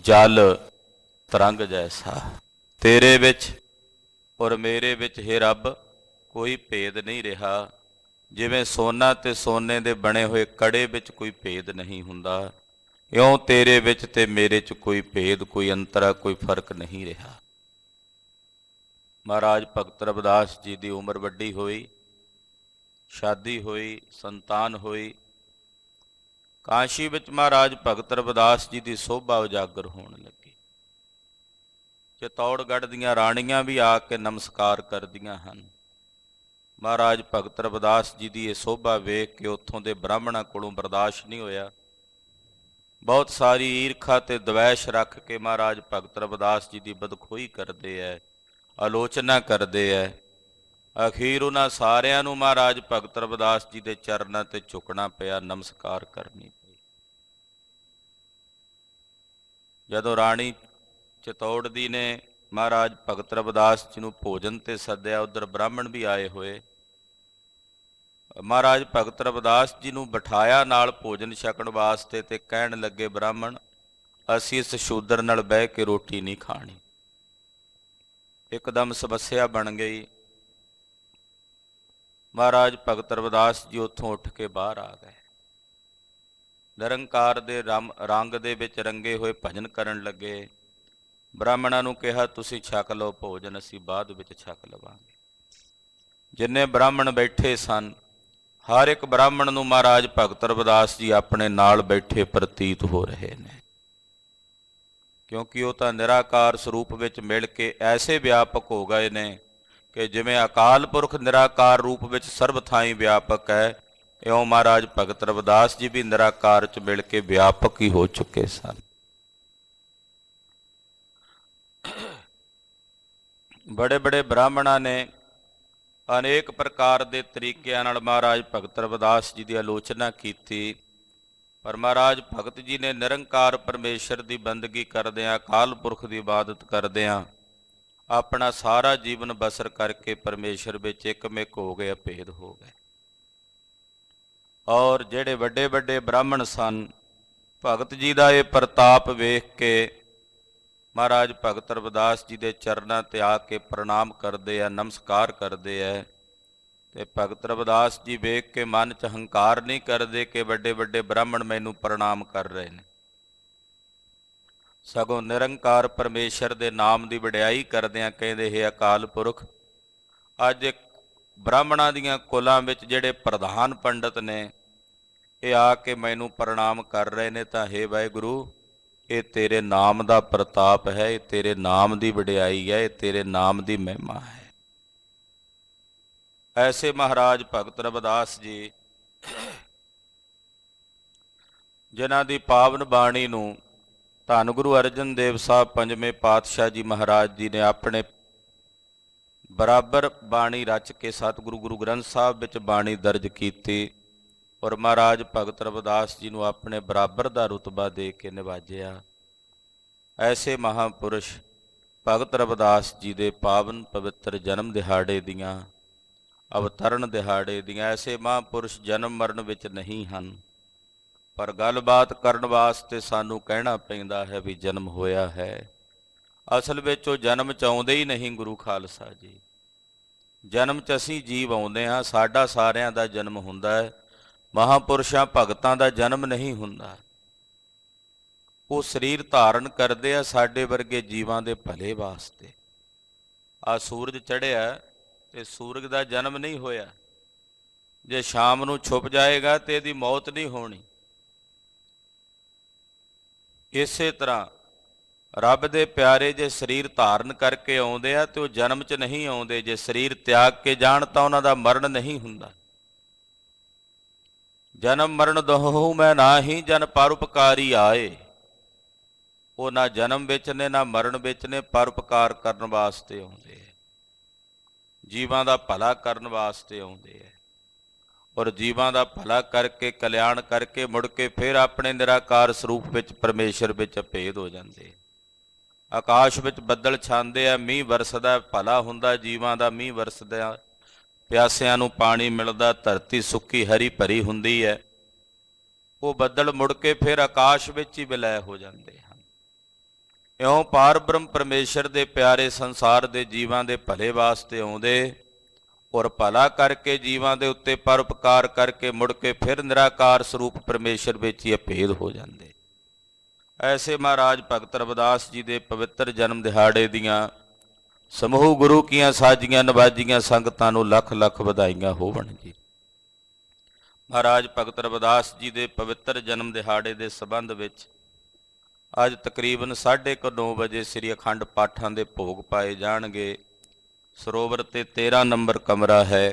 ਜਲ ਤਰੰਗ ਜੈਸਾ। ਤੇਰੇ ਵਿੱਚ ਔਰ ਮੇਰੇ ਵਿੱਚ ਹੈ ਰੱਬ ਕੋਈ ਭੇਦ ਨਹੀਂ ਰਿਹਾ, ਜਿਵੇਂ ਸੋਨਾ ਤੇ ਸੋਨੇ ਦੇ ਬਣੇ ਹੋਏ ਕੜੇ ਵਿੱਚ ਕੋਈ ਭੇਦ ਨਹੀਂ ਹੁੰਦਾ, ਇਉਂ ਤੇਰੇ ਵਿੱਚ ਤੇ ਮੇਰੇ 'ਚ ਕੋਈ ਭੇਦ, ਕੋਈ ਅੰਤਰ, ਕੋਈ ਫਰਕ ਨਹੀਂ ਰਿਹਾ। ਮਹਾਰਾਜ ਭਗਤ ਰਵਿਦਾਸ ਜੀ ਦੀ ਉਮਰ ਵੱਡੀ ਹੋਈ, ਸ਼ਾਦੀ ਹੋਈ, ਸੰਤਾਨ ਹੋਈ। ਕਾਸ਼ੀ ਵਿੱਚ ਮਹਾਰਾਜ ਭਗਤ ਰਵਿਦਾਸ ਜੀ ਦੀ ਸੋਭਾ ਉਜਾਗਰ ਹੋਣ ਲੱਗੀ। ਚਿਤੌੜਗੜ੍ਹ ਦੀਆਂ ਰਾਣੀਆਂ ਵੀ ਆ ਕੇ ਨਮਸਕਾਰ ਕਰਦੀਆਂ ਹਨ। ਮਹਾਰਾਜ ਭਗਤ ਰਵਿਦਾਸ ਜੀ ਦੀ ਇਹ ਸੋਭਾ ਵੇਖ ਕੇ ਉੱਥੋਂ ਦੇ ਬ੍ਰਾਹਮਣਾਂ ਕੋਲੋਂ ਬਰਦਾਸ਼ਤ ਨਹੀਂ ਹੋਇਆ। ਬਹੁਤ ਸਾਰੀ ਈਰਖਾ ਤੇ ਦਵੈਸ਼ ਰੱਖ ਕੇ ਮਹਾਰਾਜ ਭਗਤ ਰਵਿਦਾਸ ਜੀ ਦੀ ਬਦਖੋਈ ਕਰਦੇ ਹੈ, ਆਲੋਚਨਾ ਕਰਦੇ ਹੈ। ਅਖੀਰ ਉਹਨਾਂ ਸਾਰਿਆਂ ਨੂੰ ਮਹਾਰਾਜ ਭਗਤ ਰਵਿਦਾਸ ਜੀ ਦੇ ਚਰਨਾਂ ਤੇ ਝੁਕਣਾ ਪਿਆ, ਨਮਸਕਾਰ ਕਰਨੀ ਪਈ। ਜਦੋਂ ਰਾਣੀ ਚਿਤੌੜ ਨੇ ਮਹਾਰਾਜ ਭਗਤ ਰਵਿਦਾਸ ਜੀ ਨੂੰ ਭੋਜਨ ਤੇ ਸੱਦਿਆ, ਉੱਧਰ ਬ੍ਰਾਹਮਣ ਵੀ ਆਏ ਹੋਏ। ਮਹਾਰਾਜ ਭਗਤ ਰਵਿਦਾਸ ਜੀ ਨੂੰ ਬਿਠਾਇਆ ਨਾਲ ਭੋਜਨ ਛਕਣ ਵਾਸਤੇ, ਤੇ ਕਹਿਣ ਲੱਗੇ ਬ੍ਰਾਹਮਣ, ਅਸੀਂ ਇਸ ਸ਼ੂਦਰ ਨਾਲ ਬਹਿ ਕੇ ਰੋਟੀ ਨਹੀਂ ਖਾਣੀ। ਇੱਕਦਮ ਸਮੱਸਿਆ ਬਣ ਗਈ। ਮਹਾਰਾਜ ਭਗਤ ਰਵਿਦਾਸ ਜੀ ਉੱਥੋਂ ਉੱਠ ਕੇ ਬਾਹਰ ਆ ਗਏ। ਨਿਰੰਕਾਰ ਦੇ ਰੰਗ ਦੇ ਵਿੱਚ ਰੰਗੇ ਹੋਏ ਭਜਨ ਕਰਨ ਲੱਗੇ। ਬ੍ਰਾਹਮਣਾਂ ਨੂੰ ਕਿਹਾ ਤੁਸੀਂ ਛਕ ਲਓ ਭੋਜਨ, ਅਸੀਂ ਬਾਅਦ ਵਿੱਚ ਛਕ ਲਵਾਂਗੇ। ਜਿੰਨੇ ਬ੍ਰਾਹਮਣ ਬੈਠੇ ਸਨ, ਹਰ ਇੱਕ ਬ੍ਰਾਹਮਣ ਨੂੰ ਮਹਾਰਾਜ ਭਗਤ ਰਵਿਦਾਸ ਜੀ ਆਪਣੇ ਨਾਲ ਬੈਠੇ ਪ੍ਰਤੀਤ ਹੋ ਰਹੇ ਨੇ, ਕਿਉਂਕਿ ਉਹ ਤਾਂ ਨਿਰਾਕਾਰ ਸਰੂਪ ਵਿੱਚ ਮਿਲ ਕੇ ਐਸੇ ਵਿਆਪਕ ਹੋ ਗਏ ਨੇ ਕਿ ਜਿਵੇਂ ਅਕਾਲ ਪੁਰਖ ਨਿਰਾਕਾਰ ਰੂਪ ਵਿੱਚ ਸਰਬ ਥਾਈਂ ਵਿਆਪਕ ਹੈ, ਇਉਂ ਮਹਾਰਾਜ ਭਗਤ ਰਵਿਦਾਸ ਜੀ ਵੀ ਨਿਰਾਕਾਰ 'ਚ ਮਿਲ ਕੇ ਵਿਆਪਕ ਹੀ ਹੋ ਚੁੱਕੇ ਸਨ। ਬੜੇ ਬੜੇ ਬ੍ਰਾਹਮਣਾਂ ਨੇ ਅਨੇਕ ਪ੍ਰਕਾਰ ਦੇ ਤਰੀਕਿਆਂ ਨਾਲ ਮਹਾਰਾਜ ਭਗਤ ਰਵਿਦਾਸ ਜੀ ਦੀ ਆਲੋਚਨਾ ਕੀਤੀ, ਪਰ ਮਹਾਰਾਜ ਭਗਤ ਜੀ ਨੇ ਨਿਰੰਕਾਰ ਪਰਮੇਸ਼ਰ ਦੀ ਬੰਦਗੀ ਕਰਦਿਆਂ, ਅਕਾਲ ਪੁਰਖ ਦੀ ਇਬਾਦਤ ਕਰਦਿਆਂ ਆਪਣਾ ਸਾਰਾ ਜੀਵਨ ਬਸਰ ਕਰਕੇ ਪਰਮੇਸ਼ਰ ਵਿੱਚ ਇੱਕਮਿਕ ਹੋ ਗਏ, ਅਭੇਦ ਹੋ ਗਏ। ਔਰ ਜਿਹੜੇ ਵੱਡੇ ਵੱਡੇ ਬ੍ਰਾਹਮਣ ਸਨ, ਭਗਤ ਜੀ ਦਾ ਇਹ ਪ੍ਰਤਾਪ ਵੇਖ ਕੇ ਮਹਾਰਾਜ ਭਗਤ ਰਵਿਦਾਸ ਜੀ ਦੇ ਚਰਨਾਂ ਤੇ ਆ ਕੇ ਪ੍ਰਣਾਮ ਕਰਦੇ ਆ, ਨਮਸਕਾਰ ਕਰਦੇ ਆ। ਤੇ ਭਗਤ ਰਵਿਦਾਸ ਜੀ ਵੇਖ ਕੇ ਮਨ 'ਚ ਹੰਕਾਰ ਨਹੀਂ ਕਰਦੇ ਕਿ ਵੱਡੇ ਵੱਡੇ ਬ੍ਰਾਹਮਣ ਮੈਨੂੰ ਪ੍ਰਣਾਮ ਕਰ ਰਹੇ ਨੇ, ਸਗੋਂ ਨਿਰੰਕਾਰ ਪਰਮੇਸ਼ਰ ਦੇ ਨਾਮ ਦੀ ਵਡਿਆਈ ਕਰਦਿਆਂ ਕਹਿੰਦੇ ਹੈ ਅਕਾਲ ਪੁਰਖ, ਅੱਜ ਬ੍ਰਾਹਮਣਾਂ ਦੀਆਂ ਕੁਲਾਂ ਵਿੱਚ ਜਿਹੜੇ ਪ੍ਰਧਾਨ ਪੰਡਤ ਨੇ ਇਹ ਆ ਕੇ ਮੈਨੂੰ ਪ੍ਰਣਾਮ ਕਰ ਰਹੇ ਨੇ, ਤਾਂ ਹੇ ਵਾਹਿਗੁਰੂ ਇਹ ਤੇਰੇ ਨਾਮ ਦਾ ਪ੍ਰਤਾਪ ਹੈ, ਇਹ ਤੇਰੇ ਨਾਮ ਦੀ ਵਡਿਆਈ ਹੈ, ਇਹ ਤੇਰੇ ਨਾਮ ਦੀ ਮਹਿਮਾ ਹੈ। ਐਸੇ ਮਹਾਰਾਜ ਭਗਤ ਰਵਿਦਾਸ ਜੀ, ਜਿਨ੍ਹਾਂ ਦੀ ਪਾਵਨ ਬਾਣੀ ਨੂੰ ਧੰਨ ਗੁਰੂ ਅਰਜਨ ਦੇਵ ਸਾਹਿਬ ਪੰਜਵੇਂ ਪਾਤਸ਼ਾਹ ਜੀ ਮਹਾਰਾਜ ਜੀ ਨੇ ਆਪਣੇ ਬਰਾਬਰ ਬਾਣੀ ਰਚ ਕੇ ਸਤਿਗੁਰੂ ਗੁਰੂ ਗ੍ਰੰਥ ਸਾਹਿਬ ਵਿੱਚ ਬਾਣੀ ਦਰਜ ਕੀਤੀ, ਔਰ ਮਹਾਰਾਜ ਭਗਤ ਰਵਿਦਾਸ ਜੀ ਨੂੰ ਆਪਣੇ ਬਰਾਬਰ ਦਾ ਰੁਤਬਾ ਦੇ ਕੇ ਨਿਵਾਜਿਆ। ਐਸੇ ਮਹਾਂਪੁਰਸ਼ ਭਗਤ ਰਵਿਦਾਸ ਜੀ ਦੇ ਪਾਵਨ ਪਵਿੱਤਰ ਜਨਮ ਦਿਹਾੜੇ ਦੀਆਂ, ਅਵਤਰਨ ਦਿਹਾੜੇ ਦੀਆਂ, ਐਸੇ ਮਹਾਂਪੁਰਸ਼ ਜਨਮ ਮਰਨ ਵਿੱਚ ਨਹੀਂ ਹਨ, ਪਰ ਗੱਲਬਾਤ ਕਰਨ ਵਾਸਤੇ ਸਾਨੂੰ ਕਹਿਣਾ ਪੈਂਦਾ ਹੈ ਵੀ ਜਨਮ ਹੋਇਆ ਹੈ। ਅਸਲ ਵਿੱਚ ਉਹ ਜਨਮ 'ਚ ਆਉਂਦੇ ਹੀ ਨਹੀਂ ਗੁਰੂ ਖਾਲਸਾ ਜੀ। ਜਨਮ 'ਚ ਅਸੀਂ ਜੀਵ ਆਉਂਦੇ ਹਾਂ, ਸਾਡਾ ਸਾਰਿਆਂ ਦਾ ਜਨਮ ਹੁੰਦਾ ਹੈ, ਮਹਾਂਪੁਰਸ਼ਾਂ ਭਗਤਾਂ ਦਾ ਜਨਮ ਨਹੀਂ ਹੁੰਦਾ। ਉਹ ਸਰੀਰ ਧਾਰਨ ਕਰਦੇ ਆ ਸਾਡੇ ਵਰਗੇ ਜੀਵਾਂ ਦੇ ਭਲੇ ਵਾਸਤੇ। ਆ ਸੂਰਜ ਚੜ੍ਹਿਆ ਤੇ ਸੂਰਜ ਦਾ ਜਨਮ ਨਹੀਂ ਹੋਇਆ, ਜੇ ਸ਼ਾਮ ਨੂੰ ਛੁਪ ਜਾਏਗਾ ਤੇ ਇਹਦੀ ਮੌਤ ਨਹੀਂ ਹੋਣੀ। ਇਸੇ ਤਰ੍ਹਾਂ ਰੱਬ ਦੇ ਪਿਆਰੇ ਜੇ ਸਰੀਰ ਧਾਰਨ ਕਰਕੇ ਆਉਂਦੇ ਆ ਤੇ ਉਹ ਜਨਮ 'ਚ ਨਹੀਂ ਆਉਂਦੇ। ਜੇ ਸਰੀਰ ਤਿਆਗ ਕੇ ਜਾਣ ਤਾਂ ਉਹਨਾਂ ਦਾ ਮਰਨ ਨਹੀਂ ਹੁੰਦਾ। ਜਨਮ ਮਰਨ ਦੋਹੂ ਮੈਂ ਨਾਹੀਂ, ਜਨ ਪਰਉਪਕਾਰੀ ਆਏ। ਉਹ ਨਾ ਜਨਮ ਵਿੱਚ ਨੇ ਨਾ ਮਰਨ ਵਿੱਚ ਨੇ, ਪਰਉਪਕਾਰ ਕਰਨ ਵਾਸਤੇ ਆਉਂਦੇ ਹੈ, ਜੀਵਾਂ ਦਾ ਭਲਾ ਕਰਨ ਵਾਸਤੇ ਆਉਂਦੇ ਹੈ, ਔਰ ਜੀਵਾਂ ਦਾ ਭਲਾ ਕਰਕੇ ਕਲਿਆਣ ਕਰਕੇ ਮੁੜ ਕੇ ਫਿਰ ਆਪਣੇ ਨਿਰਾਕਾਰ ਸਰੂਪ ਵਿੱਚ ਪਰਮੇਸ਼ਰ ਵਿੱਚ ਅਭੇਦ ਹੋ ਜਾਂਦੇ। ਆਕਾਸ਼ ਵਿੱਚ ਬੱਦਲ ਛਾਂਦੇ ਆ, ਮੀਂਹ ਵਰਸਦਾ, ਭਲਾ ਹੁੰਦਾ ਜੀਵਾਂ ਦਾ, ਮੀਂਹ ਵਰਸਦਾ, ਪਿਆਸਿਆਂ ਨੂੰ ਪਾਣੀ ਮਿਲਦਾ, ਧਰਤੀ ਸੁੱਕੀ ਹਰੀ ਭਰੀ ਹੁੰਦੀ ਹੈ। ਉਹ ਬੱਦਲ ਮੁੜ ਕੇ ਫਿਰ ਆਕਾਸ਼ ਵਿੱਚ ਹੀ ਵਿਲੈ ਹੋ ਜਾਂਦੇ ਹਨ। ਇਉਂ ਪਾਰ ਬ੍ਰਹਮ ਪਰਮੇਸ਼ਰ ਦੇ ਪਿਆਰੇ ਸੰਸਾਰ ਦੇ ਜੀਵਾਂ ਦੇ ਭਲੇ ਵਾਸਤੇ ਆਉਂਦੇ, ਔਰ ਭਲਾ ਕਰਕੇ ਜੀਵਾਂ ਦੇ ਉੱਤੇ ਪਰਉਪਕਾਰ ਕਰਕੇ ਮੁੜ ਕੇ ਫਿਰ ਨਿਰਾਕਾਰ ਸਰੂਪ ਪਰਮੇਸ਼ਰ ਵਿੱਚ ਹੀ ਅਭੇਦ ਹੋ ਜਾਂਦੇ। ਐਸੇ ਮਹਾਰਾਜ ਭਗਤ ਰਵਿਦਾਸ ਜੀ ਦੇ ਪਵਿੱਤਰ ਜਨਮ ਦਿਹਾੜੇ ਦੀਆਂ ਸਮੂਹ ਗੁਰੂ ਕੀਆਂ ਸਾਜੀਆਂ ਨਵਾਜੀਆਂ ਸੰਗਤਾਂ ਨੂੰ ਲੱਖ ਲੱਖ ਵਧਾਈਆਂ ਹੋਵਣ ਜੀ। ਮਹਾਰਾਜ ਭਗਤ ਰਵਿਦਾਸ ਜੀ ਦੇ ਪਵਿੱਤਰ ਜਨਮ ਦਿਹਾੜੇ ਦੇ ਸੰਬੰਧ ਵਿੱਚ ਅੱਜ ਤਕਰੀਬਨ 9:30 ਵਜੇ ਸ੍ਰੀ ਅਖੰਡ ਪਾਠਾਂ ਦੇ ਭੋਗ ਪਾਏ ਜਾਣਗੇ। ਸਰੋਵਰ ਤੇ 13 ਨੰਬਰ ਕਮਰਾ ਹੈ।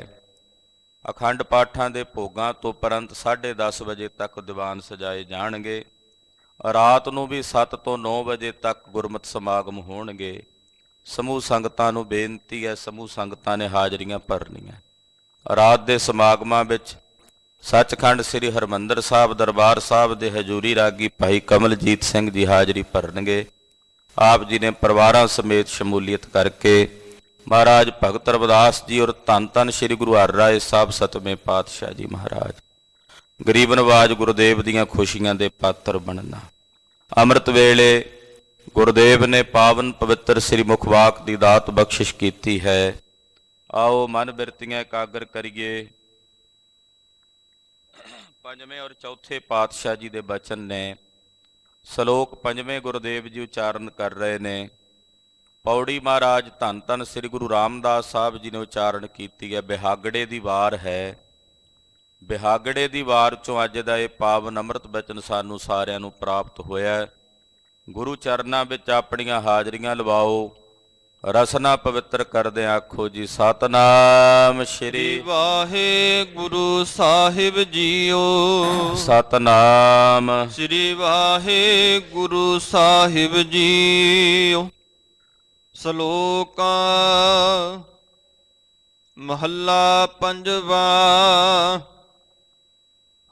ਅਖੰਡ ਪਾਠਾਂ ਦੇ ਭੋਗਾਂ ਤੋਂ ਉਪਰੰਤ 10:30 ਵਜੇ ਤੱਕ ਦੀਵਾਨ ਸਜਾਏ ਜਾਣਗੇ। ਰਾਤ ਨੂੰ ਵੀ 7 ਤੋਂ 9 ਵਜੇ ਤੱਕ ਗੁਰਮਤਿ ਸਮਾਗਮ ਹੋਣਗੇ। ਸਮੂਹ ਸੰਗਤਾਂ ਨੂੰ ਬੇਨਤੀ ਹੈ, ਸਮੂਹ ਸੰਗਤਾਂ ਨੇ ਹਾਜ਼ਰੀਆਂ ਭਰਨੀਆਂ। ਰਾਤ ਦੇ ਸਮਾਗਮਾਂ ਵਿੱਚ ਸੱਚਖੰਡ ਸ੍ਰੀ ਹਰਿਮੰਦਰ ਸਾਹਿਬ ਦਰਬਾਰ ਸਾਹਿਬ ਦੇ ਹਜ਼ੂਰੀ ਰਾਗੀ ਭਾਈ ਕਮਲਜੀਤ ਸਿੰਘ ਜੀ ਹਾਜ਼ਰੀ ਭਰਨਗੇ। ਆਪ ਜੀ ਨੇ ਪਰਿਵਾਰਾਂ ਸਮੇਤ ਸ਼ਮੂਲੀਅਤ ਕਰਕੇ ਮਹਾਰਾਜ ਭਗਤ ਰਵਿਦਾਸ ਜੀ ਔਰ ਧੰਨ ਧੰਨ ਸ੍ਰੀ ਗੁਰੂ ਹਰਿਰਾਏ ਸਾਹਿਬ ਸਤਵੇਂ ਪਾਤਸ਼ਾਹ ਜੀ ਮਹਾਰਾਜ ਗਰੀਬ ਨਵਾਜ ਗੁਰਦੇਵ ਦੀਆਂ ਖੁਸ਼ੀਆਂ ਦੇ ਪਾਤਰ ਬਣਨਾ। ਅੰਮ੍ਰਿਤ ਵੇਲੇ ਗੁਰਦੇਵ ਨੇ ਪਾਵਨ ਪਵਿੱਤਰ ਸ੍ਰੀ ਮੁਖਵਾਕ ਦੀ ਦਾਤ ਬਖਸ਼ਿਸ਼ ਕੀਤੀ ਹੈ। ਆਓ ਮਨ ਬਿਰਤੀਆਂ ਇਕਾਗਰ ਕਰੀਏ। ਪੰਜਵੇਂ ਔਰ ਚੌਥੇ ਪਾਤਸ਼ਾਹ ਜੀ ਦੇ ਬਚਨ ਨੇ। ਸ਼ਲੋਕ ਪੰਜਵੇਂ ਗੁਰਦੇਵ ਜੀ ਉਚਾਰਨ ਕਰ ਰਹੇ ਨੇ। ਪੌੜੀ ਮਹਾਰਾਜ ਧੰਨ ਧੰਨ ਸ੍ਰੀ ਗੁਰੂ ਰਾਮਦਾਸ ਸਾਹਿਬ ਜੀ ਨੇ ਉਚਾਰਨ ਕੀਤੀ ਹੈ। ਬਿਹਾਗੜੇ ਦੀ ਵਾਰ ਹੈ। ਬਿਹਾਗੜੇ ਦੀ ਵਾਰ ਚੋਂ ਅੱਜ ਦਾ ਇਹ ਪਾਵਨ ਅੰਮ੍ਰਿਤ ਬਚਨ ਸਾਨੂੰ ਸਾਰਿਆਂ ਨੂੰ ਪ੍ਰਾਪਤ ਹੋਇਆ। ਗੁਰੂ ਚਰਨਾਂ ਵਿੱਚ ਆਪਣੀਆਂ ਹਾਜ਼ਰੀਆਂ ਲਵਾਓ। ਰਸਨਾ ਪਵਿੱਤਰ ਕਰਦੇ ਆਖੋ ਜੀ ਸਤਨਾਮ ਸ਼੍ਰੀ ਵਾਹਿਗੁਰੂ ਸਾਹਿਬ ਜੀਓ। ਸਤਨਾਮ ਸ੍ਰੀ ਵਾਹਿਗੁਰੂ ਸਾਹਿਬ ਜੀਓ। ਸ਼ਲੋਕਾ ਮਹੱਲਾ ਪੰਜਵਾ।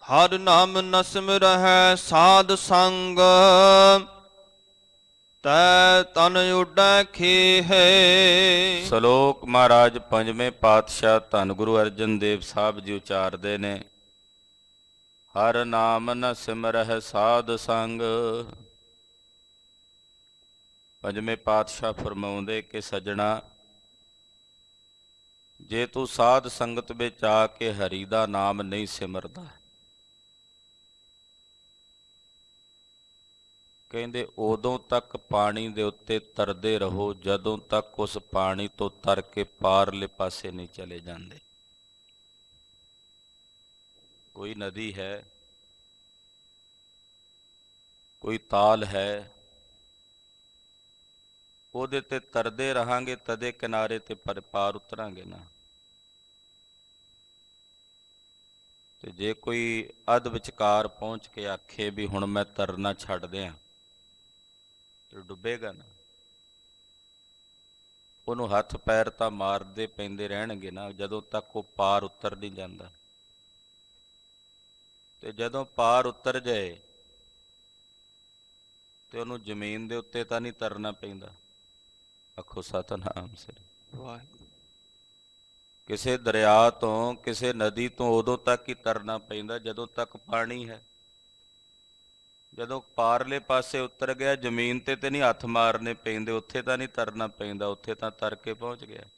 ਹਰ ਨਾਮ ਨ ਸਿਮਰਹਿ ਸਾਧ ਸੰਗ, ਤੈ ਤਨ ਉੱਡੈ ਖੇਹ। ਸ਼ਲੋਕ ਮਹਾਰਾਜ ਪੰਜਵੇਂ ਪਾਤਸ਼ਾਹ ਧੰਨ ਗੁਰੂ ਅਰਜਨ ਦੇਵ ਸਾਹਿਬ ਜੀ ਉਚਾਰਦੇ ਨੇ। ਹਰ ਨਾਮ ਨ ਸਿਮਰਹਿ ਸਾਧ ਸੰਗ। ਪੰਜਵੇਂ ਪਾਤਸ਼ਾਹ ਫਰਮਾਉਂਦੇ ਕਿ ਸੱਜਣਾ, ਜੇ ਤੂੰ ਸਾਧ ਸੰਗਤ ਵਿੱਚ ਆ ਕੇ ਹਰੀ ਦਾ ਨਾਮ ਨਹੀਂ ਸਿਮਰਦਾ, ਕਹਿੰਦੇ ਉਦੋਂ ਤੱਕ ਪਾਣੀ ਦੇ ਉੱਤੇ ਤਰਦੇ ਰਹੋ ਜਦੋਂ ਤੱਕ ਉਸ ਪਾਣੀ ਤੋਂ ਤਰ ਕੇ ਪਾਰਲੇ ਪਾਸੇ ਨਹੀਂ ਚਲੇ ਜਾਂਦੇ। ਕੋਈ ਨਦੀ ਹੈ, ਕੋਈ ਤਾਲ ਹੈ, ਉਹਦੇ ਤੇ ਤਰਦੇ ਰਹਾਂਗੇ ਤਦੇ ਕਿਨਾਰੇ ਤੇ ਪਾਰ ਉਤਰਾਂਗੇ ਨਾ। ਤੇ ਜੇ ਕੋਈ ਅੱਧ ਵਿਚਕਾਰ ਪਹੁੰਚ ਕੇ ਆਖੇ ਵੀ ਹੁਣ ਮੈਂ ਤਰਨਾ ਛੱਡ ਦਿਆਂ, ਤੇ ਡੁੱਬੇਗਾ ਨਾ। ਉਹਨੂੰ ਹੱਥ ਪੈਰ ਤਾਂ ਮਾਰਦੇ ਪੈਂਦੇ ਰਹਿਣਗੇ ਨਾ, ਜਦੋਂ ਤੱਕ ਉਹ ਪਾਰ ਉਤਰ ਨਹੀਂ ਜਾਂਦਾ। ਤੇ ਜਦੋਂ ਪਾਰ ਉਤਰ ਜਾਏ ਤੇ ਉਹਨੂੰ ਜ਼ਮੀਨ ਦੇ ਉੱਤੇ ਤਾਂ ਨਹੀਂ ਤਰਨਾ ਪੈਂਦਾ। ਆਖੋ ਸਤਿਨਾਮ ਸ੍ਰੀ ਵਾਹਿਗੁਰੂ। ਕਿਸੇ ਦਰਿਆ ਤੋਂ, ਕਿਸੇ ਨਦੀ ਤੋਂ ਉਦੋਂ ਤੱਕ ਹੀ ਤਰਨਾ ਪੈਂਦਾ ਜਦੋਂ ਤੱਕ ਪਾਣੀ ਹੈ। ਜਦੋਂ ਪਾਰਲੇ ਪਾਸੇ ਉਤਰ ਗਿਆ, ਜ਼ਮੀਨ ਤੇ ਨਹੀਂ ਹੱਥ ਮਾਰਨੇ ਪੈਂਦੇ, ਉੱਥੇ ਤਾਂ ਨਹੀਂ ਤਰਨਾ ਪੈਂਦਾ, ਉੱਥੇ ਤਾਂ ਤਰ ਕੇ ਪਹੁੰਚ ਗਿਆ।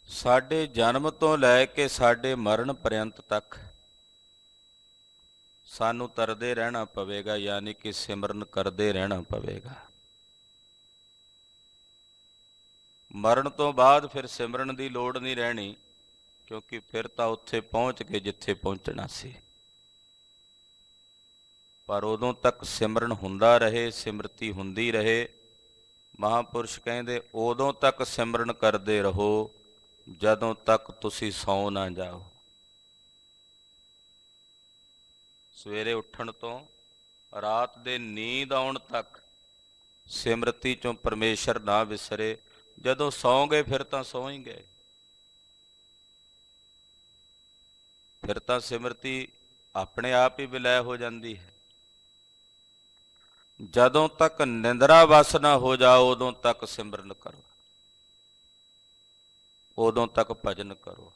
ਸਾਡੇ ਜਨਮ ਤੋਂ ਲੈ ਕੇ ਸਾਡੇ ਮਰਨ ਪਰਯੰਤ ਤੱਕ ਸਾਨੂੰ ਤਰਦੇ ਰਹਿਣਾ ਪਵੇਗਾ, ਯਾਨੀ ਕਿ ਸਿਮਰਨ ਕਰਦੇ ਰਹਿਣਾ ਪਵੇਗਾ। ਮਰਨ ਤੋਂ ਬਾਅਦ ਫਿਰ ਸਿਮਰਨ ਦੀ ਲੋੜ ਨਹੀਂ ਰਹਿਣੀ, ਕਿਉਂਕਿ ਫਿਰ ਤਾਂ ਉੱਥੇ ਪਹੁੰਚ ਕੇ ਜਿੱਥੇ ਪਹੁੰਚਣਾ ਸੀ। ਪਰ ਉਦੋਂ ਤੱਕ ਸਿਮਰਨ ਹੁੰਦਾ ਰਹੇ, ਸਿਮਰਤੀ ਹੁੰਦੀ ਰਹੇ। ਮਹਾਂਪੁਰਸ਼ ਕਹਿੰਦੇ ਉਦੋਂ ਤੱਕ ਸਿਮਰਨ ਕਰਦੇ ਰਹੋ ਜਦੋਂ ਤੱਕ ਤੁਸੀਂ ਸੌਂ ਨਾ ਜਾਓ। ਸਵੇਰੇ ਉੱਠਣ ਤੋਂ ਰਾਤ ਦੇ ਨੀਂਦ ਆਉਣ ਤੱਕ ਸਿਮਰਤੀ ਚੋਂ ਪਰਮੇਸ਼ਰ ਨਾ ਵਿਸਰੇ। ਜਦੋਂ ਸੌਂ ਗਏ ਫਿਰ ਤਾਂ ਸੌਂ ਹੀ ਗਏ, ਫਿਰ ਤਾਂ ਸਿਮਰਤੀ ਆਪਣੇ ਆਪ ਹੀ ਵਿਲੈ ਹੋ ਜਾਂਦੀ ਹੈ। ਜਦੋਂ ਤੱਕ ਨਿੰਦਰਾ ਵਸ ਨਾ ਹੋ ਜਾਓ ਉਦੋਂ ਤੱਕ ਸਿਮਰਨ ਕਰੋ, ਉਦੋਂ ਤੱਕ ਭਜਨ ਕਰੋ।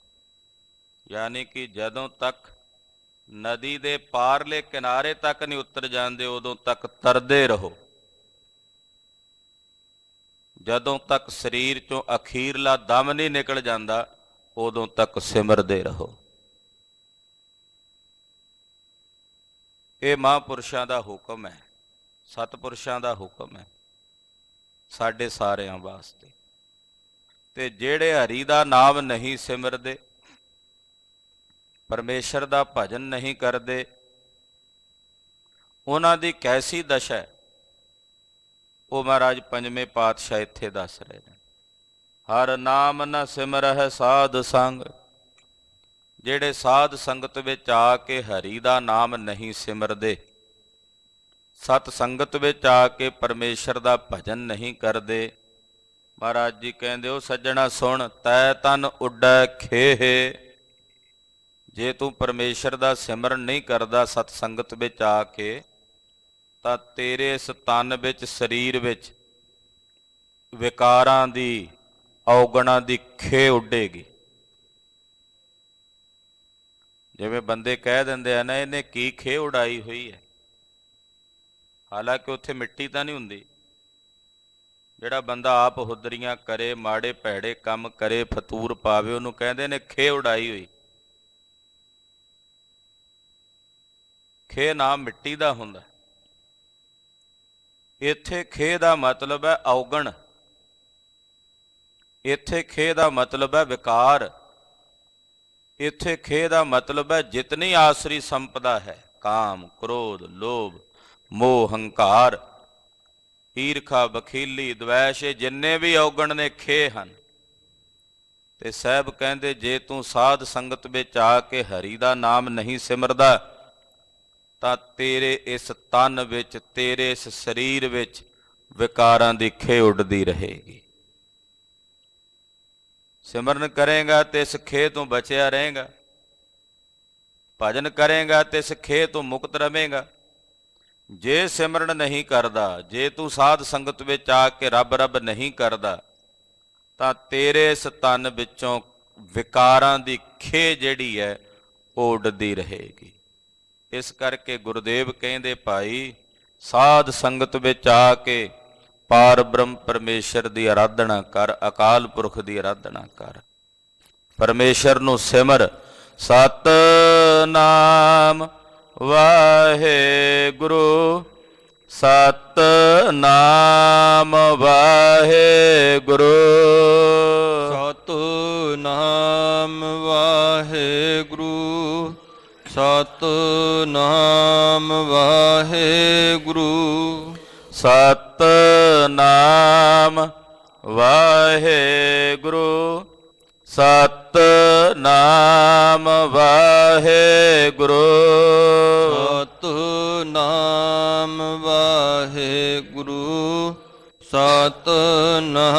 ਯਾਨੀ ਕਿ ਜਦੋਂ ਤੱਕ ਨਦੀ ਦੇ ਪਾਰਲੇ ਕਿਨਾਰੇ ਤੱਕ ਨਹੀਂ ਉਤਰ ਜਾਂਦੇ ਉਦੋਂ ਤੱਕ ਤਰਦੇ ਰਹੋ। ਜਦੋਂ ਤੱਕ ਸਰੀਰ ਚੋਂ ਅਖੀਰਲਾ ਦਮ ਨਹੀਂ ਨਿਕਲ ਜਾਂਦਾ ਉਦੋਂ ਤੱਕ ਸਿਮਰਦੇ ਰਹੋ। ਇਹ ਮਹਾਂਪੁਰਸ਼ਾਂ ਦਾ ਹੁਕਮ ਹੈ, ਸਤਿਪੁਰਸ਼ਾਂ ਦਾ ਹੁਕਮ ਹੈ ਸਾਡੇ ਸਾਰਿਆਂ ਵਾਸਤੇ। ਤੇ ਜਿਹੜੇ ਹਰੀ ਦਾ ਨਾਮ ਨਹੀਂ ਸਿਮਰਦੇ, ਪਰਮੇਸ਼ਰ ਦਾ ਭਜਨ ਨਹੀਂ ਕਰਦੇ, ਉਹਨਾਂ ਦੀ ਕੈਸੀ ਦਸ਼ਾ ਹੈ ਉਹ ਮਹਾਰਾਜ ਪੰਜਵੇਂ ਪਾਤਸ਼ਾਹ ਇੱਥੇ ਦੱਸ ਰਹੇ ਨੇ। ਹਰ ਨਾਮ ਨ ਸਿਮਰਹਿ ਸਾਧ ਸੰਗ, ਜਿਹੜੇ ਸਾਧ ਸੰਗਤ ਵਿੱਚ ਆ ਕੇ ਹਰੀ ਦਾ ਨਾਮ ਨਹੀਂ ਸਿਮਰਦੇ, ਸਤ ਸੰਗਤ ਵਿੱਚ ਆ ਕੇ ਪਰਮੇਸ਼ਰ ਦਾ ਭਜਨ ਨਹੀਂ ਕਰਦੇ, ਮਹਾਰਾਜ ਜੀ ਕਹਿੰਦੇ ਉਹ ਸੱਜਣਾ ਸੁਣ, ਤੈ ਤਨ ਉੱਡੈ ਖੇਹ। ਜੇ ਤੂੰ ਪਰਮੇਸ਼ਰ ਦਾ ਸਿਮਰਨ ਨਹੀਂ ਕਰਦਾ ਸਤ ਸੰਗਤ ਵਿੱਚ ਆ ਕੇ, ਤਾਂ ਤੇਰੇ ਇਸ ਤਨ ਵਿੱਚ, ਸਰੀਰ ਵਿੱਚ ਵਿਕਾਰਾਂ ਦੀ, ਔਗਣਾਂ ਦੀ ਖੇ ਉੱਡੇਗੀ। ਜਿਵੇਂ ਬੰਦੇ ਕਹਿ ਦਿੰਦੇ ਆ ਨਾ, ਇਹਨੇ ਕੀ ਖੇ ਉਡਾਈ ਹੋਈ ਹੈ, ਹਾਲਾਂਕਿ ਉੱਥੇ ਮਿੱਟੀ ਤਾਂ ਨਹੀਂ ਹੁੰਦੀ। ਜਿਹੜਾ ਬੰਦਾ ਆਪ ਹੁਦਰੀਆਂ ਕਰੇ, ਮਾੜੇ ਭੈੜੇ ਕੰਮ ਕਰੇ, ਫਤੂਰ ਪਾਵੇ, ਉਹਨੂੰ ਕਹਿੰਦੇ ਨੇ ਖੇ ਉਡਾਈ ਹੋਈ। ਖੇ ਨਾਮ ਮਿੱਟੀ ਦਾ ਹੁੰਦਾ। ਇੱਥੇ ਖੇ ਦਾ ਮਤਲਬ ਹੈ ਔਗਣ, ਇੱਥੇ ਖੇ ਦਾ ਮਤਲਬ ਹੈ ਵਿਕਾਰ, ਇੱਥੇ ਖੇ ਦਾ ਮਤਲਬ ਹੈ ਜਿਤਨੀ ਆਸਰੀ ਸੰਪਦਾ ਹੈ, ਕਾਮ, ਕ੍ਰੋਧ, ਲੋਭ, ਮੋਹ, ਹੰਕਾਰ, ਈਰਖਾ, ਬਖੀਲੀ, ਦਵੈਸ਼, ਜਿੰਨੇ ਵੀ ਔਗਣ ਨੇ ਖੇ ਹਨ। ਤੇ ਸਾਹਿਬ ਕਹਿੰਦੇ ਜੇ ਤੂੰ ਸਾਧ ਸੰਗਤ ਵਿੱਚ ਆ ਕੇ ਹਰੀ ਦਾ ਨਾਮ ਨਹੀਂ ਸਿਮਰਦਾ ਤਾਂ ਤੇਰੇ ਇਸ ਤਨ ਵਿੱਚ, ਤੇਰੇ ਇਸ ਸਰੀਰ ਵਿੱਚ ਵਿਕਾਰਾਂ ਦੀ ਖੇ ਉੱਡਦੀ ਰਹੇਗੀ। ਸਿਮਰਨ ਕਰੇਗਾ ਤੇ ਇਸ ਖੇ ਤੋਂ ਬਚਿਆ ਰਹੇਗਾ, ਭਜਨ ਕਰੇਗਾ ਤੇ ਇਸ ਖੇ ਤੋਂ ਮੁਕਤ ਰਵੇਂਗਾ। ਜੇ ਸਿਮਰਨ ਨਹੀਂ ਕਰਦਾ, ਜੇ ਤੂੰ ਸਾਧ ਸੰਗਤ ਵਿੱਚ ਆ ਕੇ ਰੱਬ ਰੱਬ ਨਹੀਂ ਕਰਦਾ, ਤਾਂ ਤੇਰੇ ਇਸ ਤਨ ਵਿੱਚੋਂ ਵਿਕਾਰਾਂ ਦੀ ਖੇ ਜਿਹੜੀ ਹੈ ਉਹ ਉੱਡਦੀ ਰਹੇਗੀ। ਇਸ ਕਰਕੇ ਗੁਰਦੇਵ ਕਹਿੰਦੇ ਭਾਈ ਸਾਧ ਸੰਗਤ ਵਿੱਚ ਆ ਕੇ ਪਾਰ ਬ੍ਰਹਮ ਪਰਮੇਸ਼ਰ ਦੀ ਆਰਾਧਨਾ ਕਰ, ਅਕਾਲ ਪੁਰਖ ਦੀ ਆਰਾਧਨਾ ਕਰ, ਪਰਮੇਸ਼ਰ ਨੂੰ ਸਿਮਰ। ਸਤਿਨਾਮ ਵਾਹਿਗੁਰੂ, ਸਤਿਨਾਮ ਵਾਹਿਗੁਰੂ, ਸਤਿਨਾਮ ਵਾਹਿਗੁਰੂ, ਸਤਿਨਾਮ ਵਾਹਿਗੁਰੂ, ਸਤਿਨਾਮ ਵਾਹਿਗੁਰੂ, ਸਤਿਨਾਮ ਵਾਹਿਗੁਰੂ। ਸਤਿਨਾਮ ਵਾਹਿਗੁਰੂ। ਸਤਿਨਾਮ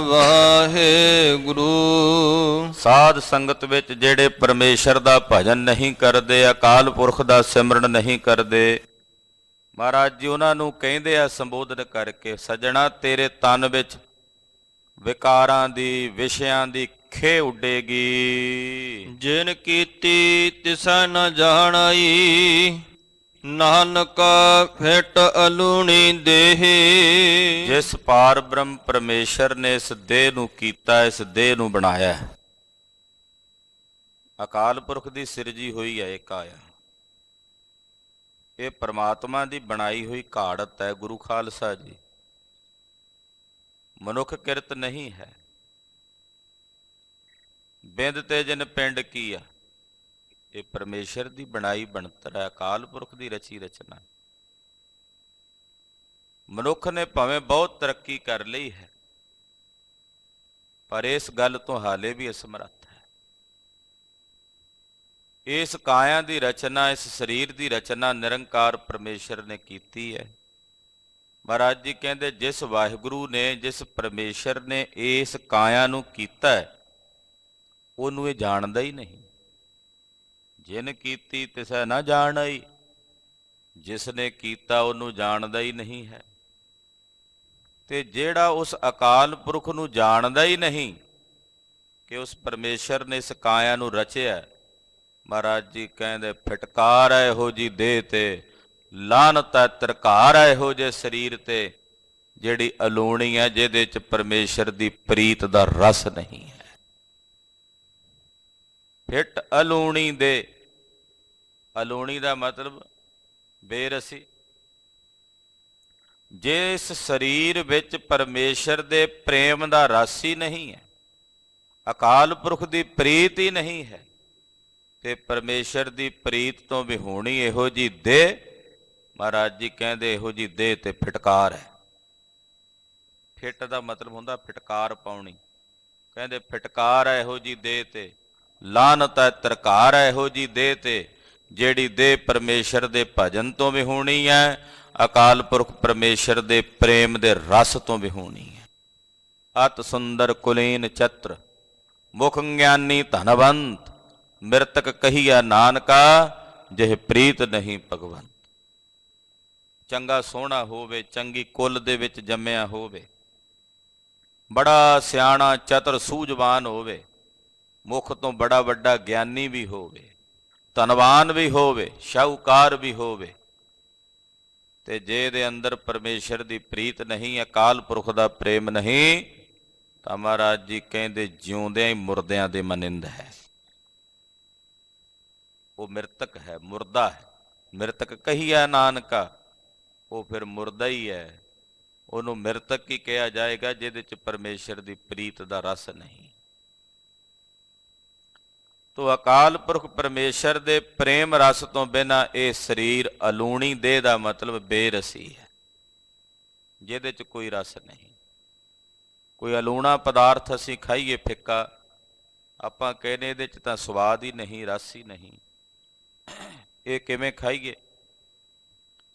ਵਾਹਿਗੁਰੂ। ਸਾਧ ਸੰਗਤ ਵਿੱਚ ਜਿਹੜੇ ਪਰਮੇਸ਼ਰ ਦਾ ਭਜਨ ਨਹੀਂ ਕਰਦੇ, ਅਕਾਲ ਪੁਰਖ ਦਾ ਸਿਮਰਨ ਨਹੀਂ ਕਰਦੇ, ਮਹਾਰਾਜ ਜੀ ਉਹਨਾਂ ਨੂੰ ਕਹਿੰਦੇ ਆ ਸੰਬੋਧਨ ਕਰਕੇ, ਸੱਜਣਾ ਤੇਰੇ ਤਨ ਵਿੱਚ ਵਿਕਾਰਾਂ ਦੀ, ਵਿਸ਼ਿਆਂ ਦੀ ਖੇ ਉੱਡੇਗੀ। ਜਿਨ ਕੀਤੀ ਤਿਸੈ ਨ ਜਾਣਾਈ, ਨਾਨਕ ਫਿਟ ਅਲੂਣੀ ਦੇਹੀ। ਜਿਸ ਪਾਰ ਬ੍ਰਹਮ ਪਰਮੇਸ਼ਰ ਨੇ ਇਸ ਦੇਹ ਨੂੰ ਕੀਤਾ, ਇਸ ਦੇਹ ਨੂੰ ਬਣਾਇਆ ਹੈ, ਅਕਾਲ ਪੁਰਖ ਦੀ ਸਿਰਜੀ ਹੋਈ ਹੈ ਇਹ ਕਾਇਆ। ਇਹ ਪ੍ਰਮਾਤਮਾ ਦੀ ਬਣਾਈ ਹੋਈ ਘਾੜਤ ਹੈ ਗੁਰੂ ਖਾਲਸਾ ਜੀ, ਮਨੁੱਖ ਕਿਰਤ ਨਹੀਂ ਹੈ। ਬਿੰਦ ਤੇ ਜਿਨ ਪਿੰਡ ਕੀਆ, ਇਹ ਪਰਮੇਸ਼ਰ ਦੀ ਬਣਾਈ ਬਣਤਰ ਹੈ, ਅਕਾਲ ਪੁਰਖ ਦੀ ਰਚੀ ਰਚਨਾ। ਮਨੁੱਖ ਨੇ ਭਾਵੇਂ ਬਹੁਤ ਤਰੱਕੀ ਕਰ ਲਈ ਹੈ, ਪਰ ਇਸ ਗੱਲ ਤੋਂ ਹਾਲੇ ਵੀ ਅਸਮਰੱਥ ਹੈ। ਇਸ ਕਾਇਆ ਦੀ ਰਚਨਾ, ਇਸ ਸਰੀਰ ਦੀ ਰਚਨਾ ਨਿਰੰਕਾਰ ਪਰਮੇਸ਼ਰ ਨੇ ਕੀਤੀ ਹੈ। ਮਹਾਰਾਜ ਜੀ ਕਹਿੰਦੇ ਜਿਸ ਵਾਹਿਗੁਰੂ ਨੇ, ਜਿਸ ਪਰਮੇਸ਼ਰ ਨੇ ਇਸ ਕਾਇਆ ਨੂੰ ਕੀਤਾ ਹੈ, ਉਹਨੂੰ ਇਹ ਜਾਣਦਾ ਹੀ ਨਹੀਂ। ਜਿਨ ਕੀਤੀ ਤਿਸੈ ਨਾ ਜਾਣਈ, ਜਿਸ ਨੇ ਕੀਤਾ ਉਹਨੂੰ ਜਾਣਦਾ ਹੀ ਨਹੀਂ ਹੈ। ਤੇ ਜਿਹੜਾ ਉਸ ਅਕਾਲ ਪੁਰਖ ਨੂੰ ਜਾਣਦਾ ਹੀ ਨਹੀਂ ਕਿ ਉਸ ਪਰਮੇਸ਼ਰ ਨੇ ਇਸ ਕਾਇਆ ਨੂੰ ਰਚਿਆ, ਮਹਾਰਾਜ ਜੀ ਕਹਿੰਦੇ ਫਟਕਾਰ ਹੈ ਇਹੋ ਜੀ ਦੇਹ ਤੇ, ਲਾਹਨਤ ਹੈ, ਤਰਕਾਰ ਹੈ ਇਹੋ ਜਿਹੇ ਸਰੀਰ ਤੇ, ਜਿਹੜੀ ਅਲੂਣੀ ਹੈ, ਜਿਹਦੇ ਚ ਪਰਮੇਸ਼ਰ ਦੀ ਪ੍ਰੀਤ ਦਾ ਰਸ ਨਹੀਂ ਹੈ। ਫਿੱਟ ਅਲੂਣੀ ਦੇ, ਅਲੂਣੀ ਦਾ ਮਤਲਬ ਬੇਰਸੀ। ਜਿਸ ਸਰੀਰ ਵਿੱਚ ਪਰਮੇਸ਼ਰ ਦੇ ਪ੍ਰੇਮ ਦਾ ਰਸ ਹੀ ਨਹੀਂ ਹੈ, ਅਕਾਲ ਪੁਰਖ ਦੀ ਪ੍ਰੀਤ ਹੀ ਨਹੀਂ ਹੈ, ਤੇ ਪਰਮੇਸ਼ਰ ਦੀ ਪ੍ਰੀਤ ਤੋਂ ਵਿਹੂਣੀ ਇਹੋ ਜੀ ਦੇਹ, ਮਹਾਰਾਜ ਜੀ ਕਹਿੰਦੇ ਇਹੋ ਜੀ ਦੇਹ ਤੇ ਫਿਟਕਾਰ ਹੈ। ਫਿੱਟ ਦਾ ਮਤਲਬ ਹੁੰਦਾ ਫਿਟਕਾਰ ਪਾਉਣੀ। ਕਹਿੰਦੇ ਫਿਟਕਾਰ ਹੈ ਇਹੋ ਜੀ ਦੇਹ ਤੇ, ਲਾਹਨਤ ਹੈ, ਤਰਕਾਰ ਹੈ ਇਹੋ ਜੀ ਦੇਹ ਤੇ, ਜਿਹੜੀ ਦੇਹ ਪਰਮੇਸ਼ਰ ਦੇ ਭਜਨ ਤੋਂ ਵਿਹੂਣੀ ਹੈ, ਅਕਾਲ ਪੁਰਖ ਪਰਮੇਸ਼ਰ ਦੇ ਪ੍ਰੇਮ ਦੇ ਰਸ ਤੋਂ ਵਿਹੂਣੀ ਹੈ। ਅਤ ਸੁੰਦਰ ਕੁਲੀਨ ਚਤਰ, ਮੁਖ ਗਿਆਨੀ ਧਨਵੰਤ, ਮਿਰਤਕ ਕਹੀਆ ਨਾਨਕਾ, ਜਿਹ ਪ੍ਰੀਤ ਨਹੀਂ ਭਗਵੰਤ। ਚੰਗਾ ਸੋਹਣਾ ਹੋਵੇ, ਚੰਗੀ ਕੁੱਲ ਦੇ ਵਿੱਚ ਜੰਮਿਆ ਹੋਵੇ, ਬੜਾ ਸਿਆਣਾ ਚਤਰ ਸੂਝਵਾਨ ਹੋਵੇ, ਮੁਖ ਤੋਂ ਬੜਾ ਵੱਡਾ ਗਿਆਨੀ ਵੀ ਹੋਵੇ, ਧਨਵਾਨ ਵੀ ਹੋਵੇ, ਸ਼ਾਹੂਕਾਰ ਵੀ ਹੋਵੇ, ਤੇ ਜੇ ਇਹਦੇ ਅੰਦਰ ਪਰਮੇਸ਼ਰ ਦੀ ਪ੍ਰੀਤ ਨਹੀਂ, ਅਕਾਲ ਪੁਰਖ ਦਾ ਪ੍ਰੇਮ ਨਹੀਂ, ਤਾਂ ਮਹਾਰਾਜ ਜੀ ਕਹਿੰਦੇ ਜਿਉਂਦਿਆਂ ਹੀ ਮੁਰਦਿਆਂ ਦੇ ਮਨਿੰਦ ਹੈ। ਉਹ ਮਿਰਤਕ ਹੈ, ਮੁਰਦਾ ਹੈ। ਮਿਰਤਕ ਕਹੀਆ ਨਾਨਕਾ, ਉਹ ਫਿਰ ਮੁਰਦਾ ਹੀ ਹੈ। ਉਹਨੂੰ ਮਿਰਤਕ ਹੀ ਕਿਹਾ ਜਾਏਗਾ ਜਿਹਦੇ ਚ ਪਰਮੇਸ਼ਰ ਦੀ ਪ੍ਰੀਤ ਦਾ ਰਸ ਨਹੀਂ। ਤੋ ਅਕਾਲ ਪੁਰਖ ਪਰਮੇਸ਼ਰ ਦੇ ਪ੍ਰੇਮ ਰਸ ਤੋਂ ਬਿਨਾਂ ਇਹ ਸਰੀਰ ਅਲੂਣੀ ਦੇਹ ਦਾ ਮਤਲਬ ਬੇਰਸੀ ਹੈ, ਜਿਹਦੇ ਚ ਕੋਈ ਰਸ ਨਹੀਂ। ਕੋਈ ਅਲੂਣਾ ਪਦਾਰਥ ਅਸੀਂ ਖਾਈਏ ਫਿੱਕਾ, ਆਪਾਂ ਕਹਿੰਦੇ ਇਹਦੇ ਚ ਤਾਂ ਸਵਾਦ ਹੀ ਨਹੀਂ, ਰਸ ਹੀ ਨਹੀਂ। ਇਹ ਕਿਵੇਂ ਖਾਈਏ?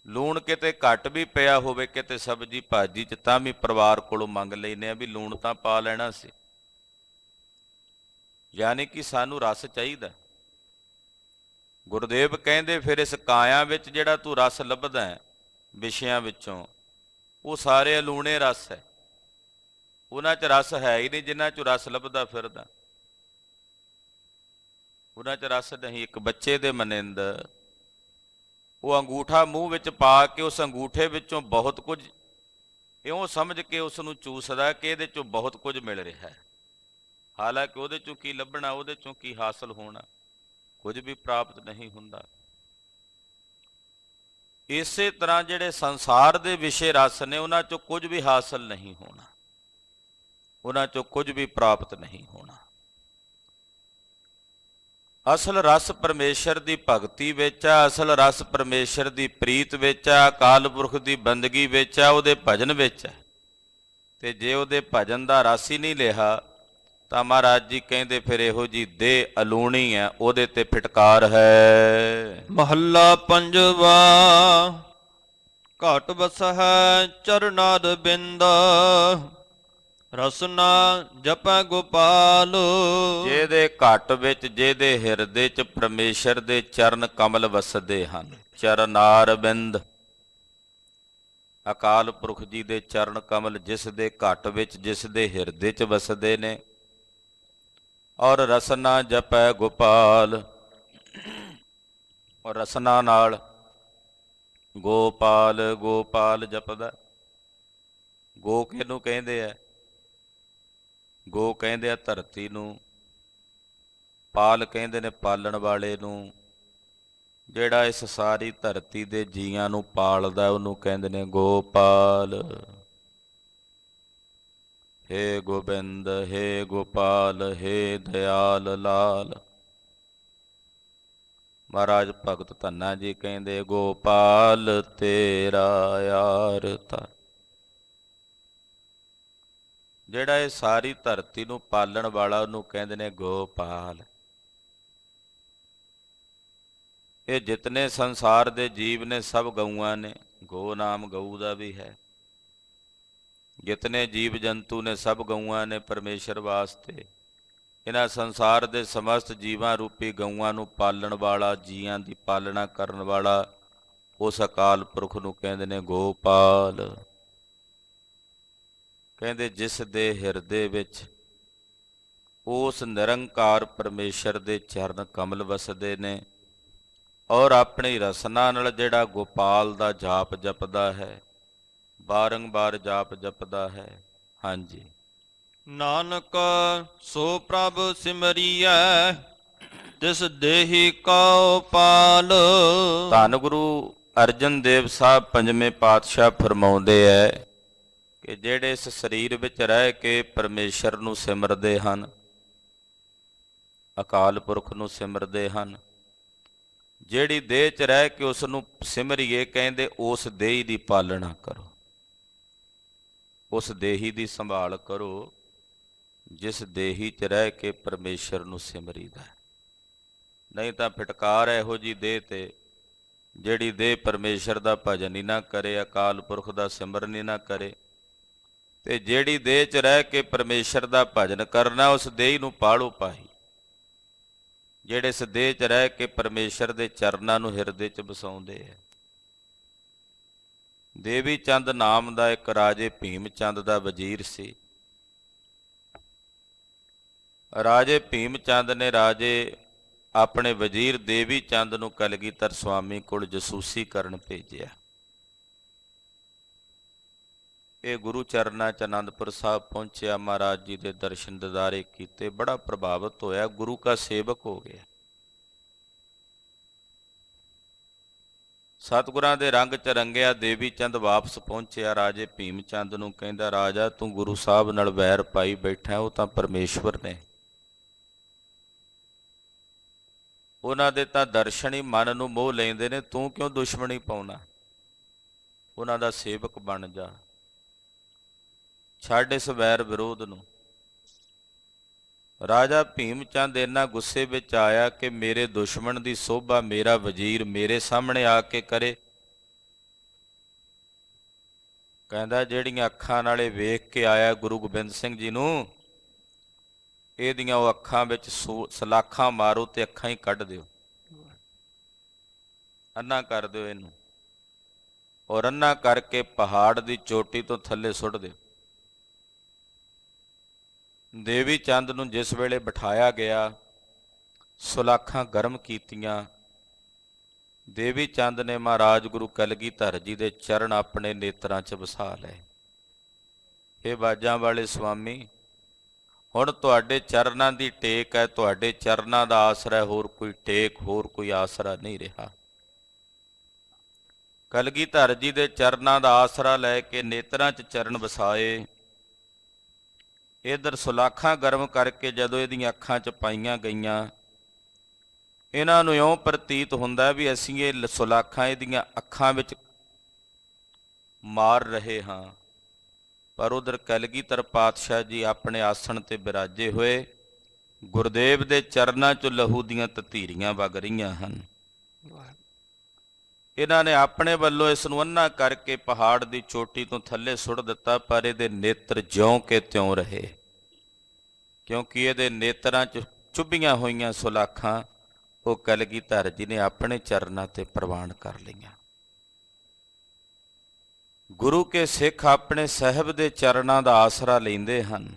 ਲੂਣ ਕਿਤੇ ਘੱਟ ਵੀ ਪਿਆ ਹੋਵੇ ਕਿਤੇ ਸਬਜ਼ੀ ਭਾਜੀ ਚ, ਤਾਂ ਵੀ ਪਰਿਵਾਰ ਕੋਲੋਂ ਮੰਗ ਲੈਂਦੇ ਆ ਵੀ ਲੂਣ ਤਾਂ ਪਾ ਲੈਣਾ ਸੀ। ਯਾਨੀ ਕਿ ਸਾਨੂੰ ਰਸ ਚਾਹੀਦਾ। ਗੁਰਦੇਵ ਕਹਿੰਦੇ ਫਿਰ ਇਸ ਕਾਇਆ ਵਿੱਚ ਜਿਹੜਾ ਤੂੰ ਰਸ ਲੱਭਦਾ ਹੈ ਵਿਸ਼ਿਆਂ ਵਿੱਚੋਂ, ਉਹ ਸਾਰੇ ਅਲੂਣੇ ਰਸ ਹੈ। ਉਹਨਾਂ 'ਚ ਰਸ ਹੈ ਹੀ ਨਹੀਂ ਜਿਨ੍ਹਾਂ 'ਚੋਂ ਰਸ ਲੱਭਦਾ ਫਿਰਦਾ। ਉਹਨਾਂ 'ਚ ਰਸ ਨਹੀਂ। ਇੱਕ ਬੱਚੇ ਦੇ ਮਨਿੰਦ ਉਹ ਅੰਗੂਠਾ ਮੂੰਹ ਵਿੱਚ ਪਾ ਕੇ ਉਸ ਅੰਗੂਠੇ ਵਿੱਚੋਂ ਬਹੁਤ ਕੁਝ ਇਉਂ ਸਮਝ ਕੇ ਉਸ ਨੂੰ ਚੂਸਦਾ ਕਿ ਇਹਦੇ 'ਚੋਂ ਬਹੁਤ ਕੁਝ ਮਿਲ ਰਿਹਾ ਹੈ, ਹਾਲਾਂਕਿ ਉਹਦੇ 'ਚੋਂ ਕੀ ਲੱਭਣਾ, ਉਹਦੇ 'ਚੋਂ ਕੀ ਹਾਸਲ ਹੋਣਾ, ਕੁਝ ਵੀ ਪ੍ਰਾਪਤ ਨਹੀਂ ਹੁੰਦਾ। ਇਸੇ ਤਰ੍ਹਾਂ ਜਿਹੜੇ ਸੰਸਾਰ ਦੇ ਵਿਸ਼ੇ ਰਸ ਨੇ ਉਹਨਾਂ 'ਚੋਂ ਕੁਝ ਵੀ ਹਾਸਲ ਨਹੀਂ ਹੋਣਾ, ਉਹਨਾਂ 'ਚੋਂ ਕੁਝ ਵੀ ਪ੍ਰਾਪਤ ਨਹੀਂ ਹੋਣਾ। ਅਸਲ ਰਸ ਪਰਮੇਸ਼ਰ ਦੀ ਭਗਤੀ ਵਿੱਚ ਆ, ਅਸਲ ਰਸ ਪਰਮੇਸ਼ਰ ਦੀ ਪ੍ਰੀਤ ਵਿੱਚ ਆ, ਅਕਾਲ ਪੁਰਖ ਦੀ ਬੰਦਗੀ ਵਿੱਚ ਆ, ਉਹਦੇ ਭਜਨ ਵਿੱਚ ਆ। ਤੇ ਜੇ ਉਹਦੇ ਭਜਨ ਦਾ ਰਸ ਹੀ ਨਹੀਂ ਲਿਆ ਤਾਂ ਮਹਾਰਾਜ ਜੀ ਕਹਿੰਦੇ ਫਿਰ ਇਹੋ ਜੀ ਦੇਹ ਅਲੂਣੀ ਹੈ, ਉਹਦੇ ਤੇ ਫਿਟਕਾਰ ਹੈ। ਮਹੱਲਾ ਪੰਜਵਾ। ਘਟ ਵਸਹਿ ਚਰਨਾਰ ਬਿੰਦ, ਰਸਨਾ ਜਪੈ ਗੋਪਾਲ। ਜਿਹਦੇ ਘਟ ਵਿੱਚ, ਜਿਹਦੇ ਹਿਰਦੇ 'ਚ ਪਰਮੇਸ਼ਰ ਦੇ ਚਰਨ ਕਮਲ ਵਸਦੇ ਹਨ। ਚਰਨਾਰ ਬਿੰਦ, ਅਕਾਲ ਪੁਰਖ ਜੀ ਦੇ ਚਰਨ ਕਮਲ ਜਿਸ ਦੇ ਘਟ ਵਿੱਚ, ਜਿਸ ਦੇ ਹਿਰਦੇ 'ਚ ਵਸਦੇ ਨੇ। ਔਰ ਰਸਨਾ ਜਪੈ ਗੋਪਾਲ, ਔਰ ਰਸਨਾ ਨਾਲ ਗੋਪਾਲ, ਗੋਪਾਲ ਜਪਦਾ। ਗੋ ਕਿਹਨੂੰ ਕਹਿੰਦੇ ਆ? ਗੋ ਕਹਿੰਦੇ ਆ ਧਰਤੀ ਨੂੰ, ਪਾਲ ਕਹਿੰਦੇ ਨੇ ਪਾਲਣ ਵਾਲੇ ਨੂੰ। ਜਿਹੜਾ ਇਸ ਸਾਰੀ ਧਰਤੀ ਦੇ ਜੀਆਂ ਨੂੰ ਪਾਲਦਾ ਉਹਨੂੰ ਕਹਿੰਦੇ ਨੇ ਗੋਪਾਲ। ਹੇ ਗੋਬਿੰਦ, ਹੇ ਗੋਪਾਲ, ਹੇ ਦਇਆਲ ਲਾਲ। ਮਹਾਰਾਜ ਭਗਤ ਧੰਨਾ ਜੀ ਕਹਿੰਦੇ ਗੋਪਾਲ ਤੇਰਾ ਯਾਰ ਧਰ। ਜਿਹੜਾ ਇਹ ਸਾਰੀ ਧਰਤੀ ਨੂੰ ਪਾਲਣ ਵਾਲਾ ਉਹਨੂੰ ਕਹਿੰਦੇ ਨੇ ਗੋਪਾਲ। ਇਹ ਜਿਤਨੇ ਸੰਸਾਰ ਦੇ ਜੀਵ ਨੇ ਸਭ ਗਊਆਂ ਨੇ। ਗੋ ਨਾਮ ਗਊ ਦਾ ਵੀ ਹੈ। ਜਿਤਨੇ ਜੀਵ ਜੰਤੂ ਨੇ ਸਭ ਗਊਆਂ ਨੇ ਪਰਮੇਸ਼ਰ ਵਾਸਤੇ। ਇਹਨਾਂ ਸੰਸਾਰ ਦੇ ਸਮਸਤ ਜੀਵਾਂ ਰੂਪੀ ਗਊਆਂ ਨੂੰ ਪਾਲਣ ਵਾਲਾ, ਜੀਆਂ ਦੀ ਪਾਲਣਾ ਕਰਨ ਵਾਲਾ ਉਸ ਅਕਾਲ ਪੁਰਖ ਨੂੰ ਕਹਿੰਦੇ ਨੇ ਗੋਪਾਲ। ਕਹਿੰਦੇ ਜਿਸ ਦੇ ਹਿਰਦੇ ਵਿੱਚ ਉਸ ਨਿਰੰਕਾਰ ਪਰਮੇਸ਼ਰ ਦੇ ਚਰਨ ਕਮਲ ਵਸਦੇ ਨੇ, ਔਰ ਆਪਣੀ ਰਸਨਾ ਨਾਲ ਜਿਹੜਾ ਗੋਪਾਲ ਦਾ ਜਾਪ ਜਪਦਾ ਹੈ, ਬਾਰੰਬਾਰ ਜਾਪ ਜਪਦਾ ਹੈ। ਹਾਂਜੀ। ਨਾਨਕ ਸੋ ਪ੍ਰਭ ਸਿਮਰੀਐ, ਤਿਸ ਦੇਹੀ ਕਉ ਪਾਲ। ਧੰਨ ਗੁਰੂ ਅਰਜਨ ਦੇਵ ਸਾਹਿਬ ਪੰਜਵੇਂ ਪਾਤਸ਼ਾਹ ਫਰਮਾਉਂਦੇ ਹੈ ਕਿ ਜਿਹੜੇ ਇਸ ਸਰੀਰ ਵਿੱਚ ਰਹਿ ਕੇ ਪਰਮੇਸ਼ਰ ਨੂੰ ਸਿਮਰਦੇ ਹਨ, ਅਕਾਲ ਪੁਰਖ ਨੂੰ ਸਿਮਰਦੇ ਹਨ, ਜਿਹੜੀ ਦੇਹ 'ਚ ਰਹਿ ਕੇ ਉਸ ਨੂੰ ਸਿਮਰੀਏ, ਕਹਿੰਦੇ ਉਸ ਦੇਹੀ ਦੀ ਪਾਲਣਾ ਕਰੋ, ਉਸ ਦੇਹੀ ਦੀ ਸੰਭਾਲ ਕਰੋ ਜਿਸ ਦੇਹੀ 'ਚ ਰਹਿ ਕੇ ਪਰਮੇਸ਼ਰ ਨੂੰ ਸਿਮਰੀਦਾ। ਨਹੀਂ ਤਾਂ ਫਿਟਕਾਰ ਇਹੋ ਜਿਹੀ ਦੇਹ ਤੇ, ਜਿਹੜੀ ਦੇਹ ਪਰਮੇਸ਼ਰ ਦਾ ਭਜਨ ਹੀ ਨਾ ਕਰੇ, ਅਕਾਲ ਪੁਰਖ ਦਾ ਸਿਮਰਨ ਹੀ ਨਾ ਕਰੇ। ਤੇ ਜਿਹੜੀ ਦੇਹ 'ਚ ਰਹਿ ਕੇ ਪਰਮੇਸ਼ਰ ਦਾ ਭਜਨ ਕਰਨਾ, ਉਸ ਦੇਹ ਨੂੰ ਪਾਲੋ ਪਾਹੀ। ਜਿਹੜੇ ਇਸ ਦੇਹ 'ਚ ਰਹਿ ਕੇ ਪਰਮੇਸ਼ਰ ਦੇ ਚਰਨਾਂ ਨੂੰ ਹਿਰਦੇ 'ਚ ਵਸਾਉਂਦੇ ਹੈ। ਦੇਵੀ ਚੰਦ ਨਾਮ ਦਾ ਇੱਕ ਰਾਜੇ ਭੀਮ ਚੰਦ ਦਾ ਵਜ਼ੀਰ ਸੀ। ਰਾਜੇ ਭੀਮ ਚੰਦ ਨੇ ਰਾਜੇ ਆਪਣੇ ਵਜ਼ੀਰ ਦੇਵੀ ਚੰਦ ਨੂੰ ਕਲਗੀਧਰ ਸੁਆਮੀ ਕੋਲ ਜਸੂਸੀ ਕਰਨ ਭੇਜਿਆ। ਇਹ ਗੁਰੂ ਚਰਨਾਂ 'ਚ ਅਨੰਦਪੁਰ ਸਾਹਿਬ ਪਹੁੰਚਿਆ, ਮਹਾਰਾਜ ਜੀ ਦੇ ਦਰਸ਼ਨ ਦਿਦਾਰੇ ਕੀਤੇ, ਬੜਾ ਪ੍ਰਭਾਵਿਤ ਹੋਇਆ, ਗੁਰੂ ਕਾ ਸੇਵਕ ਹੋ ਗਿਆ। ਸਤਿਗੁਰਾਂ ਦੇ ਰੰਗ 'ਚ ਰੰਗਿਆ ਦੇਵੀ ਚੰਦ ਵਾਪਸ ਪਹੁੰਚਿਆ। ਰਾਜੇ ਭੀਮ ਚੰਦ ਨੂੰ ਕਹਿੰਦਾ, ਰਾਜਾ ਤੂੰ ਗੁਰੂ ਸਾਹਿਬ ਨਾਲ ਵੈਰ ਪਾਈ ਬੈਠਾ, ਉਹ ਤਾਂ ਪਰਮੇਸ਼ਵਰ ਨੇ, ਉਹਨਾਂ ਦੇ ਤਾਂ ਦਰਸ਼ਨ ਹੀ ਮਨ ਨੂੰ ਮੋਹ ਲੈਂਦੇ ਨੇ, ਤੂੰ ਕਿਉਂ ਦੁਸ਼ਮਣੀ ਪਾਉਣਾ? ਉਹਨਾਂ ਦਾ ਸੇਵਕ ਬਣ ਜਾ, ਛੱਡ ਇਸ ਵੈਰ ਵਿਰੋਧ ਨੂੰ। ਰਾਜਾ ਭੀਮ ਚੰਦ ਇੰਨਾ ਗੁੱਸੇ ਵਿੱਚ ਆਇਆ ਕਿ ਮੇਰੇ ਦੁਸ਼ਮਣ ਦੀ ਸੋਭਾ ਮੇਰਾ ਵਜ਼ੀਰ ਮੇਰੇ ਸਾਹਮਣੇ ਆ ਕੇ ਕਰੇ। ਕਹਿੰਦਾ ਜਿਹੜੀਆਂ ਅੱਖਾਂ ਨਾਲੇ ਵੇਖ ਕੇ ਆਇਆ ਗੁਰੂ ਗੋਬਿੰਦ ਸਿੰਘ ਜੀ ਨੂੰ, ਇਹਦੀਆਂ ਉਹ ਅੱਖਾਂ ਵਿੱਚ ਸਲਾਖਾਂ ਮਾਰੋ ਤੇ ਅੱਖਾਂ ਹੀ ਕੱਢ ਦਿਓ, ਅੰਨਾ ਕਰ ਦਿਓ ਇਹਨੂੰ, ਔਰ ਅੰਨਾ ਕਰਕੇ ਪਹਾੜ ਦੀ ਚੋਟੀ ਤੋਂ ਥੱਲੇ ਸੁੱਟ ਦਿਓ। ਦੇਵੀ ਚੰਦ ਨੂੰ ਜਿਸ ਵੇਲੇ ਬਿਠਾਇਆ ਗਿਆ, ਸੁਲਾਖਾਂ ਗਰਮ ਕੀਤੀਆਂ। ਦੇਵੀ ਚੰਦ ਨੇ ਮਹਾਰਾਜ ਗੁਰੂ ਕਲਗੀਧਰ ਜੀ ਦੇ ਚਰਨ ਆਪਣੇ ਨੇਤਰਾਂ 'ਚ ਵਸਾ ਲਏ। ਇਹ ਬਾਜਾਂ ਵਾਲੇ ਸੁਆਮੀ, ਹੁਣ ਤੁਹਾਡੇ ਚਰਨਾਂ ਦੀ ਟੇਕ ਹੈ, ਤੁਹਾਡੇ ਚਰਨਾਂ ਦਾ ਆਸਰਾ ਹੈ, ਹੋਰ ਕੋਈ ਟੇਕ, ਹੋਰ ਕੋਈ ਆਸਰਾ ਨਹੀਂ ਰਿਹਾ। ਕਲਗੀਧਰ ਜੀ ਦੇ ਚਰਨਾਂ ਦਾ ਆਸਰਾ ਲੈ ਕੇ ਨੇਤਰਾਂ 'ਚ ਚਰਨ ਵਸਾਏ। ਇੱਧਰ ਸੁਲਾਖਾਂ ਗਰਮ ਕਰਕੇ ਜਦੋਂ ਇਹਦੀਆਂ ਅੱਖਾਂ 'ਚ ਪਾਈਆਂ ਗਈਆਂ, ਇਹਨਾਂ ਨੂੰ ਇਉਂ ਪ੍ਰਤੀਤ ਹੁੰਦਾ ਵੀ ਅਸੀਂ ਇਹ ਸੁਲਾਖਾਂ ਇਹਦੀਆਂ ਅੱਖਾਂ ਵਿੱਚ ਮਾਰ ਰਹੇ ਹਾਂ। ਪਰ ਉਧਰ ਕਲਗੀਧਰ ਪਾਤਸ਼ਾਹ ਜੀ ਆਪਣੇ ਆਸਣ ਤੇ ਬਿਰਾਜੇ ਹੋਏ, ਗੁਰਦੇਵ ਦੇ ਚਰਨਾਂ 'ਚੋਂ ਲਹੂ ਦੀਆਂ ਤਤੀਰੀਆਂ ਵਗ ਰਹੀਆਂ ਹਨ। ਇਹਨਾਂ ਨੇ ਆਪਣੇ ਵੱਲੋਂ ਇਸ ਨੂੰ ਅੰਨਾ ਕਰਕੇ ਪਹਾੜ ਦੀ ਚੋਟੀ ਤੋਂ ਥੱਲੇ ਸੁੱਟ ਦਿੱਤਾ, ਪਰ ਇਹਦੇ ਨੇਤਰ ਜਿਉਂ ਕਿ ਤਿਉਂ ਰਹੇ, ਕਿਉਂਕਿ ਇਹਦੇ ਨੇਤਰਾਂ 'ਚ ਚੁੱਭੀਆਂ ਹੋਈਆਂ ਸੁਲਾਖਾਂ ਉਹ ਕਲਗੀਧਰ ਜੀ ਨੇ ਆਪਣੇ ਚਰਨਾਂ ਤੇ ਪ੍ਰਵਾਨ ਕਰ ਲਈਆਂ। ਗੁਰੂ ਕੇ ਸਿੱਖ ਆਪਣੇ ਸਾਹਿਬ ਦੇ ਚਰਨਾਂ ਦਾ ਆਸਰਾ ਲੈਂਦੇ ਹਨ,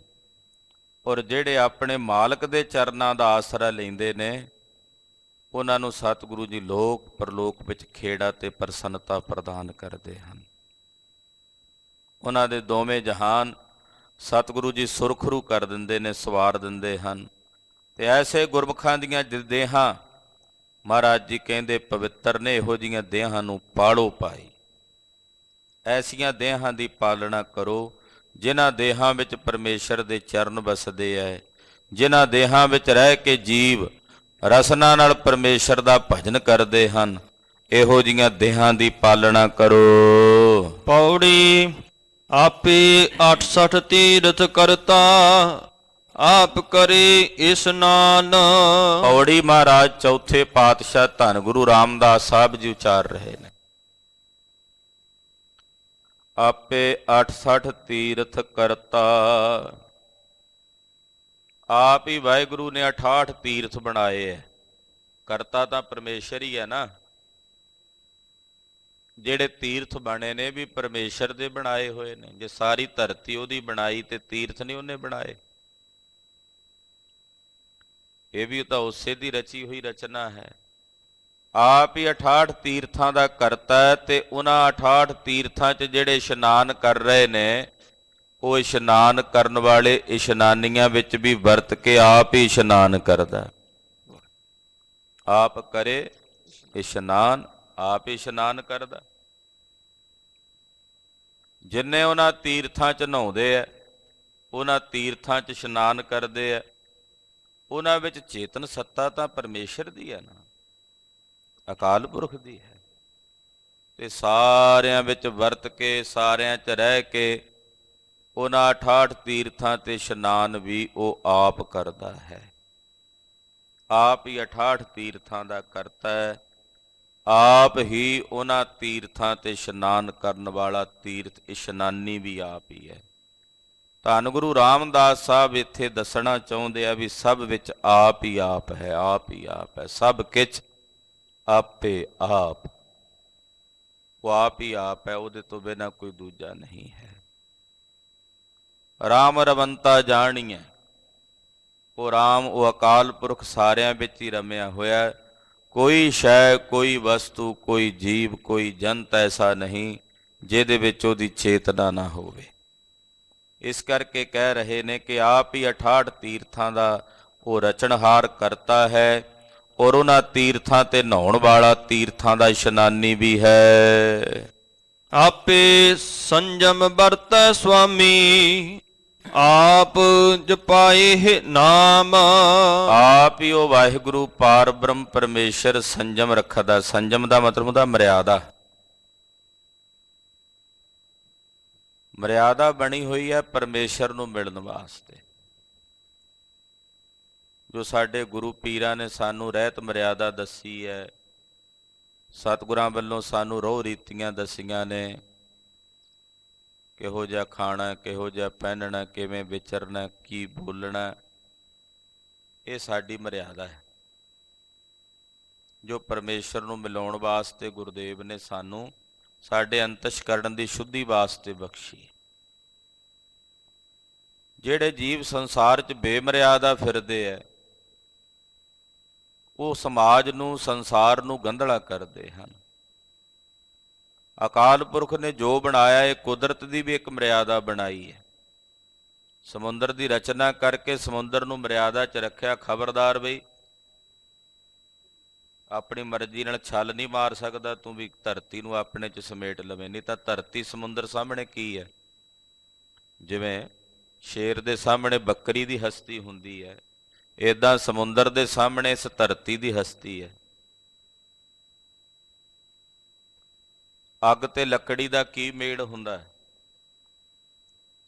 ਔਰ ਜਿਹੜੇ ਆਪਣੇ ਮਾਲਕ ਦੇ ਚਰਨਾਂ ਦਾ ਆਸਰਾ ਲੈਂਦੇ ਨੇ ਉਹਨਾਂ ਨੂੰ ਸਤਿਗੁਰੂ ਜੀ ਲੋਕ ਪਰਲੋਕ ਵਿੱਚ ਖੇੜਾ ਤੇ ਪ੍ਰਸੰਨਤਾ ਪ੍ਰਦਾਨ ਕਰਦੇ ਹਨ। ਉਹਨਾਂ ਦੇ ਦੋਵੇਂ ਜਹਾਨ ਸਤਿਗੁਰੂ ਜੀ ਸੁਰਖਰੂ ਕਰ ਦਿੰਦੇ ਨੇ, ਸਵਾਰ ਦਿੰਦੇ ਹਨ। ਤੇ ਐਸੇ ਗੁਰਮੁਖਾਂ ਦੀਆਂ ਦੇਹਾਂ ਮਹਾਰਾਜ ਜੀ ਕਹਿੰਦੇ ਪਵਿੱਤਰ ਨੇ, ਇਹੋ ਜਿਹੀਆਂ ਦੇਹਾਂ ਨੂੰ ਪਾਲੋ ਪਾਈ। ਐਸੀਆਂ ਦੇਹਾਂ ਦੀ ਪਾਲਣਾ ਕਰੋ ਜਿਨ੍ਹਾਂ ਦੇਹਾਂ ਵਿੱਚ ਪਰਮੇਸ਼ਰ ਦੇ ਚਰਨ ਵਸਦੇ ਹੈ, ਜਿਨ੍ਹਾਂ ਦੇਹਾਂ ਵਿੱਚ ਰਹਿ ਕੇ ਜੀਵ ਰਸਨਾ ਨਾਲ ਪਰਮੇਸ਼ਰ ਦਾ ਭਜਨ ਕਰਦੇ ਹਨ। ਇਹੋ ਜਿਹੀਆਂ ਦੇਹਾਂ ਦੀ ਪਾਲਣਾ ਕਰੋ। ਪੌੜੀ ਆਪੇ 68 ਤੀਰਥ ਕਰਤਾ, ਆਪ ਕਰੇ ਇਸ਼ਨਾਨ। ਪੌੜੀ ਮਹਾਰਾਜ ਚੌਥੇ ਪਾਤਸ਼ਾਹ ਧੰਨ ਗੁਰੂ ਰਾਮਦਾਸ ਸਾਹਿਬ ਜੀ ਉਚਾਰ ਰਹੇ ਨੇ। ਆਪੇ 68 ਤੀਰਥ ਕਰਤਾ, ਆਪ ਹੀ ਵਾਹਿਗੁਰੂ ਨੇ 68 ਤੀਰਥ ਬਣਾਏ ਹੈ। ਕਰਤਾ ਤਾਂ ਪਰਮੇਸ਼ਰ ਹੀ ਹੈ ਨਾ। ਜਿਹੜੇ ਤੀਰਥ ਬਣੇ ਨੇ ਵੀ ਪਰਮੇਸ਼ਰ ਦੇ ਬਣਾਏ ਹੋਏ ਨੇ। ਜੇ ਸਾਰੀ ਧਰਤੀ ਉਹਦੀ ਬਣਾਈ ਤੇ ਤੀਰਥ ਨਹੀਂ ਉਹਨੇ ਬਣਾਏ। ਇਹ ਵੀ ਤਾਂ ਉਸੇ ਦੀ ਰਚੀ ਹੋਈ ਰਚਨਾ ਹੈ। ਆਪ ਹੀ 68 ਤੀਰਥਾਂ ਦਾ ਕਰਤਾ ਹੈ, ਤੇ ਉਹਨਾਂ 68 ਤੀਰਥਾਂ 'ਚ ਜਿਹੜੇ ਇਸ਼ਨਾਨ ਕਰ ਰਹੇ ਨੇ ਉਹ ਇਸ਼ਨਾਨ ਕਰਨ ਵਾਲੇ ਇਸ਼ਨਾਨੀਆਂ ਵਿੱਚ ਵੀ ਵਰਤ ਕੇ ਆਪ ਹੀ ਇਸ਼ਨਾਨ ਕਰਦਾ। ਆਪ ਕਰੇ ਇਸ਼ਨਾਨ, ਆਪ ਹੀ ਇਸ਼ਨਾਨ ਕਰਦਾ। ਜਿੰਨੇ ਉਹਨਾਂ ਤੀਰਥਾਂ 'ਚ ਨਹਾਉਂਦੇ ਆ, ਉਹਨਾਂ ਤੀਰਥਾਂ 'ਚ ਇਸ਼ਨਾਨ ਕਰਦੇ ਆ, ਉਹਨਾਂ ਵਿੱਚ ਚੇਤਨ ਸੱਤਾ ਤਾਂ ਪਰਮੇਸ਼ਰ ਦੀ ਹੈ ਨਾ, ਅਕਾਲ ਪੁਰਖ ਦੀ ਹੈ। ਤੇ ਸਾਰਿਆਂ ਵਿੱਚ ਵਰਤ ਕੇ, ਸਾਰਿਆਂ 'ਚ ਰਹਿ ਕੇ ਉਹਨਾਂ 68 ਤੀਰਥਾਂ ਤੇ ਇਸ਼ਨਾਨ ਵੀ ਉਹ ਆਪ ਕਰਦਾ ਹੈ। ਆਪ ਹੀ 68 ਤੀਰਥਾਂ ਦਾ ਕਰਤਾ ਹੈ। ਆਪ ਹੀ ਉਹਨਾਂ ਤੀਰਥਾਂ ਤੇ ਇਸ਼ਨਾਨ ਕਰਨ ਵਾਲਾ ਤੀਰਥ ਇਸ਼ਨਾਨੀ ਵੀ ਆਪ ਹੀ ਹੈ। ਧੰਨ ਗੁਰੂ ਰਾਮਦਾਸ ਸਾਹਿਬ ਇੱਥੇ ਦੱਸਣਾ ਚਾਹੁੰਦੇ ਆ ਵੀ ਸਭ ਵਿੱਚ ਆਪ ਹੀ ਆਪ ਹੈ, ਆਪ ਹੀ ਆਪ ਹੈ। ਸਭ ਕਿਛ ਆਪੇ ਆਪ, ਉਹ ਆਪ ਹੀ ਆਪ ਹੈ, ਉਹਦੇ ਤੋਂ ਬਿਨਾਂ ਕੋਈ ਦੂਜਾ ਨਹੀਂ ਹੈ। ਰਾਮ ਰਵੰਤਾ ਜਾਣੀਐ, ਉਹ ਰਾਮ, ਉਹ ਅਕਾਲ ਪੁਰਖ ਸਾਰਿਆਂ ਵਿੱਚ ਹੀ ਰਮਿਆ ਹੋਇਆ। ਕੋਈ ਸ਼ੈ, ਕੋਈ ਵਸਤੂ, ਕੋਈ ਜੀਵ, ਕੋਈ ਜੰਤ ਐਸਾ ਨਹੀਂ ਜਿਹਦੇ ਵਿੱਚ ਉਹਦੀ ਚੇਤਨਾ ਨਾ ਹੋਵੇ। ਇਸ ਕਰਕੇ ਕਹਿ ਰਹੇ ਨੇ ਕਿ ਆਪ ਹੀ 68 ਤੀਰਥਾਂ ਦਾ ਉਹ ਰਚਨਹਾਰ ਕਰਤਾ ਹੈ, ਔਰ ਉਹਨਾਂ ਤੀਰਥਾਂ ਤੇ ਨਹਾਉਣ ਵਾਲਾ ਤੀਰਥਾਂ ਦਾ ਇਸ਼ਨਾਨੀ ਵੀ ਹੈ। ਆਪੇ ਸੰਜਮ ਵਰਤੈ ਸੁਆਮੀ, ਆਪ ਜਪਾਏ ਨਾਮ। ਆਪ ਹੀ ਉਹ ਵਾਹਿਗੁਰੂ ਪਾਰ ਬ੍ਰਹਮ ਪਰਮੇਸ਼ਰ ਸੰਜਮ ਰੱਖਦਾ। ਸੰਜਮ ਦਾ ਮਤਲਬ ਹੁੰਦਾ ਮਰਿਆਦਾ। ਮਰਿਆਦਾ ਬਣੀ ਹੋਈ ਹੈ ਪਰਮੇਸ਼ਰ ਨੂੰ ਮਿਲਣ ਵਾਸਤੇ। ਜੋ ਸਾਡੇ ਗੁਰੂ ਪੀਰਾਂ ਨੇ ਸਾਨੂੰ ਰਹਿਤ ਮਰਿਆਦਾ ਦੱਸੀ ਹੈ, ਸਤਿਗੁਰਾਂ ਵੱਲੋਂ ਸਾਨੂੰ ਰਹੁ ਰੀਤੀਆਂ ਦੱਸੀਆਂ ਨੇ, ਕਿਹੋ ਜਿਹਾ ਖਾਣਾ, ਕਿਹੋ ਜਿਹਾ ਪਹਿਨਣਾ, ਕਿਵੇਂ ਵਿਚਰਨਾ, ਕੀ ਬੋਲਣਾ, ਇਹ ਸਾਡੀ ਮਰਿਆਦਾ ਹੈ ਜੋ ਪਰਮੇਸ਼ਰ ਨੂੰ ਮਿਲਾਉਣ ਵਾਸਤੇ ਗੁਰਦੇਵ ਨੇ ਸਾਨੂੰ ਸਾਡੇ ਅੰਤਸ਼ਕਰਣ ਦੀ ਸ਼ੁੱਧੀ ਵਾਸਤੇ ਬਖਸ਼ੀ। ਜਿਹੜੇ ਜੀਵ ਸੰਸਾਰ 'ਚ ਬੇਮਰਿਆਦਾ ਫਿਰਦੇ ਹੈ, ਉਹ ਸਮਾਜ ਨੂੰ, ਸੰਸਾਰ ਨੂੰ ਗੰਧਲਾ ਕਰਦੇ ਹਨ। ਅਕਾਲ ਪੁਰਖ ਨੇ ਜੋ ਬਣਾਇਆ, ਇਹ ਕੁਦਰਤ ਦੀ ਵੀ ਇੱਕ ਮਰਿਆਦਾ ਬਣਾਈ ਹੈ। ਸਮੁੰਦਰ ਦੀ ਰਚਨਾ ਕਰਕੇ ਸਮੁੰਦਰ ਨੂੰ ਮਰਿਆਦਾ 'ਚ ਰੱਖਿਆ। ਖਬਰਦਾਰ ਬਈ, ਆਪਣੀ ਮਰਜ਼ੀ ਨਾਲ ਛਲ ਨਹੀਂ ਮਾਰ ਸਕਦਾ ਤੂੰ ਵੀ ਧਰਤੀ ਨੂੰ ਆਪਣੇ 'ਚ ਸਮੇਟ ਲਵੇਂ, ਨਹੀਂ ਤਾਂ ਧਰਤੀ ਸਮੁੰਦਰ ਸਾਹਮਣੇ ਕੀ ਹੈ। ਜਿਵੇਂ ਸ਼ੇਰ ਦੇ ਸਾਹਮਣੇ ਬੱਕਰੀ ਦੀ ਹਸਤੀ ਹੁੰਦੀ ਹੈ, ਏਦਾਂ ਸਮੁੰਦਰ ਦੇ ਸਾਹਮਣੇ ਇਸ ਧਰਤੀ ਦੀ ਹਸਤੀ ਹੈ। ਅੱਗ ਤੇ ਲੱਕੜੀ ਦਾ ਕੀ ਮੇਲ ਹੁੰਦਾ ਹੈ?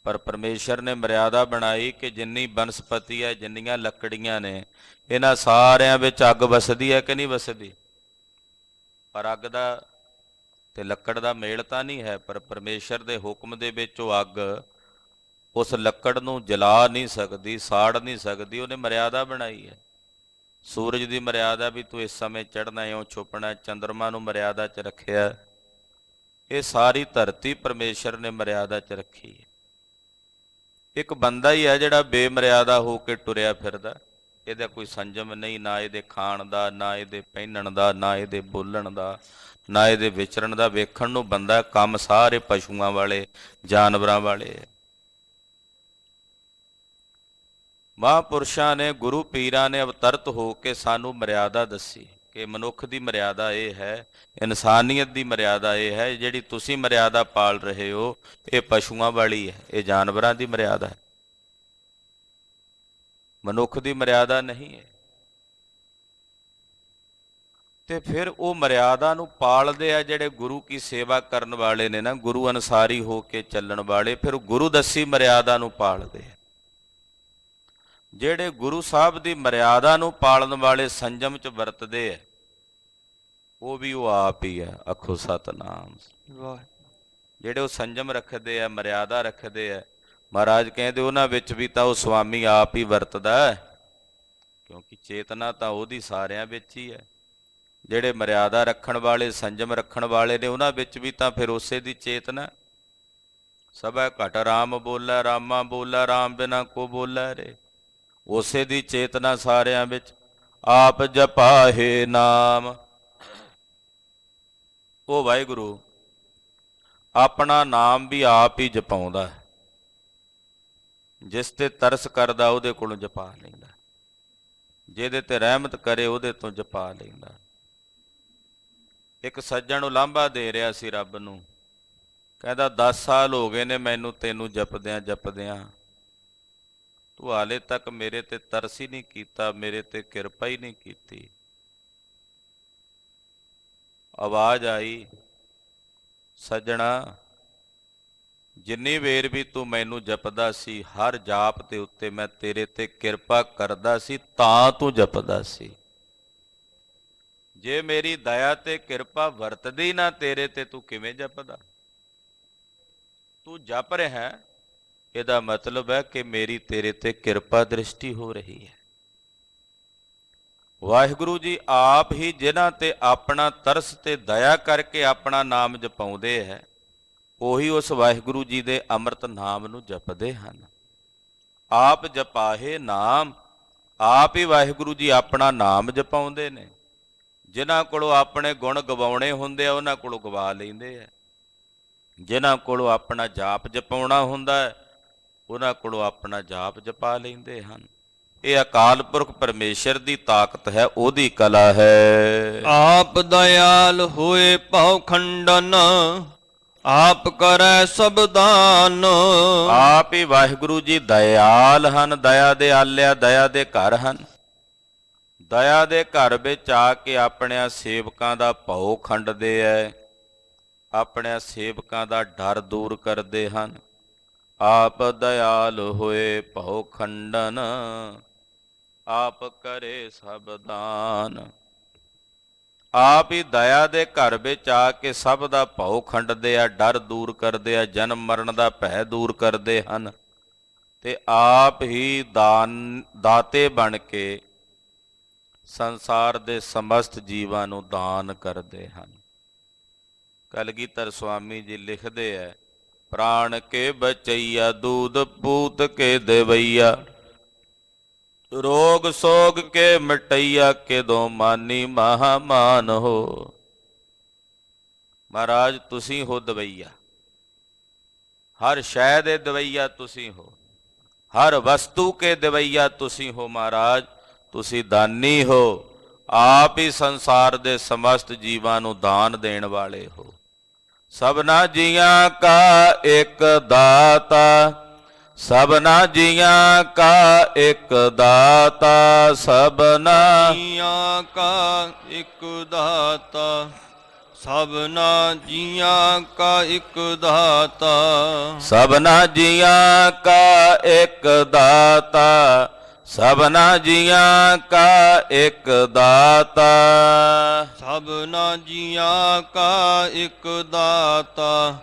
ਪਰ ਪਰਮੇਸ਼ਰ ਨੇ ਮਰਿਆਦਾ ਬਣਾਈ ਕਿ ਜਿੰਨੀ ਬਨਸਪਤੀ ਹੈ, ਜਿੰਨੀਆਂ ਲੱਕੜੀਆਂ ਨੇ, ਇਹਨਾਂ ਸਾਰਿਆਂ ਵਿੱਚ ਅੱਗ ਵਸਦੀ ਹੈ ਕਿ ਨਹੀਂ ਵਸਦੀ? ਪਰ ਅੱਗ ਦਾ ਤੇ ਲੱਕੜ ਦਾ ਮੇਲ ਤਾਂ ਨਹੀਂ ਹੈ, ਪਰ ਪਰਮੇਸ਼ਰ ਦੇ ਹੁਕਮ ਦੇ ਵਿੱਚ ਉਹ ਅੱਗ ਉਸ ਲੱਕੜ ਨੂੰ ਜਲਾ ਨਹੀਂ ਸਕਦੀ, ਸਾੜ ਨਹੀਂ ਸਕਦੀ। ਉਹਨੇ ਮਰਿਆਦਾ ਬਣਾਈ ਹੈ। ਸੂਰਜ ਦੀ ਮਰਿਆਦਾ ਵੀ ਤੂੰ ਇਸ ਸਮੇਂ ਚੜ੍ਹਨਾ ਇਉਂ ਛੁਪਣਾ, ਚੰਦਰਮਾ ਨੂੰ ਮਰਿਆਦਾ 'ਚ ਰੱਖਿਆ। ਇਹ ਸਾਰੀ ਧਰਤੀ ਪਰਮੇਸ਼ਰ ਨੇ ਮਰਿਆਦਾ 'ਚ ਰੱਖੀ ਹੈ। ਇੱਕ ਬੰਦਾ ਹੀ ਹੈ ਜਿਹੜਾ ਬੇਮਰਿਆਦਾ ਹੋ ਕੇ ਟੁਰਿਆ ਫਿਰਦਾ, ਇਹਦਾ ਕੋਈ ਸੰਜਮ ਨਹੀਂ, ਨਾ ਇਹਦੇ ਖਾਣ ਦਾ, ਨਾ ਇਹਦੇ ਪਹਿਨਣ ਦਾ, ਨਾ ਇਹਦੇ ਬੋਲਣ ਦਾ, ਨਾ ਇਹਦੇ ਵਿਚਰਨ ਦਾ। ਵੇਖਣ ਨੂੰ ਬੰਦਾ, ਕੰਮ ਸਾਰੇ ਪਸ਼ੂਆਂ ਵਾਲੇ, ਜਾਨਵਰਾਂ ਵਾਲੇ ਹੈ। ਮਹਾਂਪੁਰਸ਼ਾਂ ਨੇ, ਗੁਰੂ ਪੀਰਾਂ ਨੇ ਅਵਤਰਤ ਹੋ ਕੇ ਸਾਨੂੰ ਮਰਿਆਦਾ ਦੱਸੀ ਕਿ ਮਨੁੱਖ ਦੀ ਮਰਿਆਦਾ ਇਹ ਹੈ, ਇਨਸਾਨੀਅਤ ਦੀ ਮਰਿਆਦਾ ਇਹ ਹੈ। ਜਿਹੜੀ ਤੁਸੀਂ ਮਰਿਆਦਾ ਪਾਲ ਰਹੇ ਹੋ ਇਹ ਪਸ਼ੂਆਂ ਵਾਲੀ ਹੈ, ਇਹ ਜਾਨਵਰਾਂ ਦੀ ਮਰਿਆਦਾ ਹੈ, ਮਨੁੱਖ ਦੀ ਮਰਿਆਦਾ ਨਹੀਂ ਹੈ। ਤੇ ਫਿਰ ਉਹ ਮਰਿਆਦਾ ਨੂੰ ਪਾਲਦੇ ਆ ਜਿਹੜੇ ਗੁਰੂ ਕੀ ਸੇਵਾ ਕਰਨ ਵਾਲੇ ਨੇ ਨਾ, ਗੁਰੂ ਅਨੁਸਾਰੀ ਹੋ ਕੇ ਚੱਲਣ ਵਾਲੇ, ਫਿਰ ਗੁਰੂ ਦੱਸੀ ਮਰਿਆਦਾ ਨੂੰ ਪਾਲਦੇ ਆ। ਜਿਹੜੇ ਗੁਰੂ ਸਾਹਿਬ ਦੀ ਮਰਿਆਦਾ ਨੂੰ ਪਾਲਣ ਵਾਲੇ ਸੰਜਮ 'ਚ ਵਰਤਦੇ ਆ, ਉਹ ਵੀ ਉਹ ਆਪ ਹੀ ਹੈ। ਆਖੋ ਸਤਿਨਾਮ। ਜਿਹੜੇ ਉਹ ਸੰਜਮ ਰੱਖਦੇ ਆ, ਮਰਿਆਦਾ ਰੱਖਦੇ ਆ, ਮਹਾਰਾਜ ਕਹਿੰਦੇ ਉਹਨਾਂ ਵਿੱਚ ਵੀ ਤਾਂ ਉਹ ਸੁਆਮੀ ਆਪ ਹੀ ਵਰਤਦਾ ਹੈ, ਕਿਉਂਕਿ ਚੇਤਨਾ ਤਾਂ ਉਹਦੀ ਸਾਰਿਆਂ ਵਿੱਚ ਹੀ ਹੈ। ਜਿਹੜੇ ਮਰਿਆਦਾ ਰੱਖਣ ਵਾਲੇ, ਸੰਜਮ ਰੱਖਣ ਵਾਲੇ ਨੇ, ਉਹਨਾਂ ਵਿੱਚ ਵੀ ਤਾਂ ਫਿਰ ਉਸੇ ਦੀ ਚੇਤਨਾ। ਸਭੈ ਘਟ ਰਾਮ ਬੋਲਾ, ਰਾਮਾ ਬੋਲਾ, ਰਾਮ ਬਿਨਾ ਕੋ ਬੋਲਾ ਰੇ। ਉਸੇ ਦੀ ਚੇਤਨਾ ਸਾਰਿਆਂ ਵਿੱਚ। ਆਪ ਜਪਾਹੇ ਨਾਮ, ਉਹ ਵਾਹਿਗੁਰੂ ਆਪਣਾ ਨਾਮ ਵੀ ਆਪ ਹੀ ਜਪਾਉਂਦਾ ਹੈ। ਜਿਸ ਤੇ ਤਰਸ ਕਰਦਾ ਉਹਦੇ ਕੋਲੋਂ ਜਪਾ ਲੈਂਦਾ, ਜਿਹਦੇ ਤੇ ਰਹਿਮਤ ਕਰੇ ਉਹਦੇ ਤੋਂ ਜਪਾ ਲੈਂਦਾ। ਇੱਕ ਸੱਜਣ ਉਲਾਂਭਾ ਦੇ ਰਿਹਾ ਸੀ ਰੱਬ ਨੂੰ, ਕਹਿੰਦਾ 10 ਸਾਲ ਹੋ ਗਏ ਨੇ ਮੈਨੂੰ ਤੈਨੂੰ ਜਪਦਿਆਂ ਜਪਦਿਆਂ, ਤੂੰ ਹਾਲੇ ਤੱਕ ਮੇਰੇ ਤੇ ਤਰਸ ਹੀ ਨਹੀਂ ਕੀਤਾ, ਮੇਰੇ ਤੇ ਕਿਰਪਾ ਹੀ ਨਹੀਂ ਕੀਤੀ। ਆਵਾਜ਼ ਆਈ, ਸੱਜਣਾ ਜਿੰਨੀ ਵੇਰ ਵੀ ਤੂੰ ਮੈਨੂੰ ਜਪਦਾ ਸੀ, ਹਰ ਜਾਪ ਦੇ ਉੱਤੇ ਮੈਂ ਤੇਰੇ ਤੇ ਕਿਰਪਾ ਕਰਦਾ ਸੀ, ਤਾਂ ਤੂੰ ਜਪਦਾ ਸੀ। ਜੇ ਮੇਰੀ ਦਇਆ ਤੇ ਕਿਰਪਾ ਵਰਤਦੀ ਨਾ ਤੇਰੇ ਤੇ, ਤੂੰ ਕਿਵੇਂ ਜਪਦਾ? ਤੂੰ ਜਪ ਰਿਹਾ, ਇਹਦਾ ਮਤਲਬ ਹੈ ਕਿ ਮੇਰੀ ਤੇਰੇ ਤੇ ਕਿਰਪਾ ਦ੍ਰਿਸ਼ਟੀ ਹੋ ਰਹੀ ਹੈ। ਵਾਹਿਗੁਰੂ ਜੀ ਆਪ ਹੀ ਜਿਨ੍ਹਾਂ ਤੇ ਆਪਣਾ ਤਰਸ ਤੇ ਦਇਆ ਕਰਕੇ ਆਪਣਾ ਨਾਮ ਜਪਾਉਂਦੇ ਹੈ, ਉਹੀ ਉਸ ਵਾਹਿਗੁਰੂ ਜੀ ਦੇ ਅੰਮ੍ਰਿਤ ਨਾਮ ਨੂੰ ਜਪਦੇ ਹਨ। ਆਪ ਜਪਾਹੇ ਨਾਮ, ਆਪ ਹੀ ਵਾਹਿਗੁਰੂ ਜੀ ਆਪਣਾ ਨਾਮ ਜਪਾਉਂਦੇ ਨੇ। ਜਿਨ੍ਹਾਂ ਕੋਲੋਂ ਆਪਣੇ ਗੁਣ ਗਵਾਉਣੇ ਹੁੰਦੇ ਆ, ਉਹਨਾਂ ਕੋਲੋਂ ਗਵਾ ਲੈਂਦੇ ਆ। ਜਿਨ੍ਹਾਂ ਕੋਲੋਂ ਆਪਣਾ ਜਾਪ ਜਪਾਉਣਾ ਹੁੰਦਾ ਹੈ, ਉਹਨਾਂ ਕੋਲੋਂ ਆਪਣਾ ਜਾਪ ਜਪਾ ਲੈਂਦੇ ਹਨ। ਇਹ ਅਕਾਲ ਪੁਰਖ ਪਰਮੇਸ਼ਰ ਦੀ ਤਾਕਤ ਹੈ, ਉਹਦੀ ਕਲਾ ਹੈ। ਆਪ ਦਇਆਲ ਹੋਏ ਭਉ ਖੰਡਨ, ਆਪ ਕਰੈ ਸਭ ਦਾਨ। ਆਪ ਹੀ ਵਾਹਿਗੁਰੂ ਜੀ ਦਇਆਲ ਹਨ, ਦਇਆ ਦੇ ਆਲਿਆ, ਦਇਆ ਦੇ ਘਰ ਹਨ। ਦਇਆ ਦੇ ਘਰ ਵਿੱਚ ਆ ਕੇ ਆਪਣਿਆਂ ਸੇਵਕਾਂ ਦਾ ਭਉ ਖੰਡਦੇ ਐ, ਆਪਣਿਆਂ ਸੇਵਕਾਂ ਦਾ ਡਰ ਦੂਰ ਕਰਦੇ ਹਨ। ਆਪ ਦਇਆਲ ਹੋਏ ਭਉ ਖੰਡਨ, ਆਪ ਕਰੇ ਸਭ ਦਾਨ। ਆਪ ਹੀ ਦਇਆ ਦੇ ਘਰ ਵਿੱਚ ਆ ਕੇ ਸਭ ਦਾ ਭਉ ਖੰਡਦੇ ਆ, ਡਰ ਦੂਰ ਕਰਦੇ ਆ, ਜਨਮ ਮਰਨ ਦਾ ਭੈ ਦੂਰ ਕਰਦੇ ਹਨ, ਤੇ ਆਪ ਹੀ ਦਾਤੇ ਬਣ ਕੇ ਸੰਸਾਰ ਦੇ ਸਮਸਤ ਜੀਵਾਂ ਨੂੰ ਦਾਨ ਕਰਦੇ ਹਨ। ਕਲਗੀਧਰ ਸੁਆਮੀ ਜੀ ਲਿਖਦੇ ਹੈ, ਪ੍ਰਾਣ ਕੇ ਬਚਈਆ, ਦੂਧ ਪੂਤ ਕੇ ਦੇਵਈਆ, ਰੋਗ ਸੋਗ ਕੇ ਮਿਟਈਆ, ਕਿਦੋਂ ਮਾਨੀ ਮਹਾਮਾਨ ਹੋ। ਮਹਾਰਾਜ ਤੁਸੀਂ ਹੋ ਦਵਈਆ, ਹਰ ਸ਼ੈ ਦੇ ਦਵਈਆ ਤੁਸੀਂ ਹੋ, ਹਰ ਵਸਤੂ ਕੇ ਦਵਈਆ ਤੁਸੀਂ ਹੋ। ਮਹਾਰਾਜ ਤੁਸੀਂ ਦਾਨੀ ਹੋ, ਆਪ ਹੀ ਸੰਸਾਰ ਦੇ ਸਮਸਤ ਜੀਵਾਂ ਨੂੰ ਦਾਨ ਦੇਣ ਵਾਲੇ ਹੋ। ਸਭਨਾ ਜੀਆਂ ਕਾ ਇੱਕ ਦਾਤਾ, ਸਭਨਾ ਜੀਆਂ ਕਾ ਇੱਕ ਦਾਤਾ, ਸਭਨਾ ਜੀਆਂ ਕਾ ਇੱਕ ਦਾਤਾ, ਸਭਨਾ ਜੀਆਂ ਕਾ ਇਕ ਦਾਤਾ ਸਭਨਾ ਜੀਆਂ ਕਾ ਇੱਕ ਦਾਤਾ ਸਭਨਾ ਜੀਆਂ ਕਾ ਇੱਕ ਦਾਤਾ ਸਭਨਾ ਜੀਆਂ ਕਾ ਇਕ ਦਾਤਾ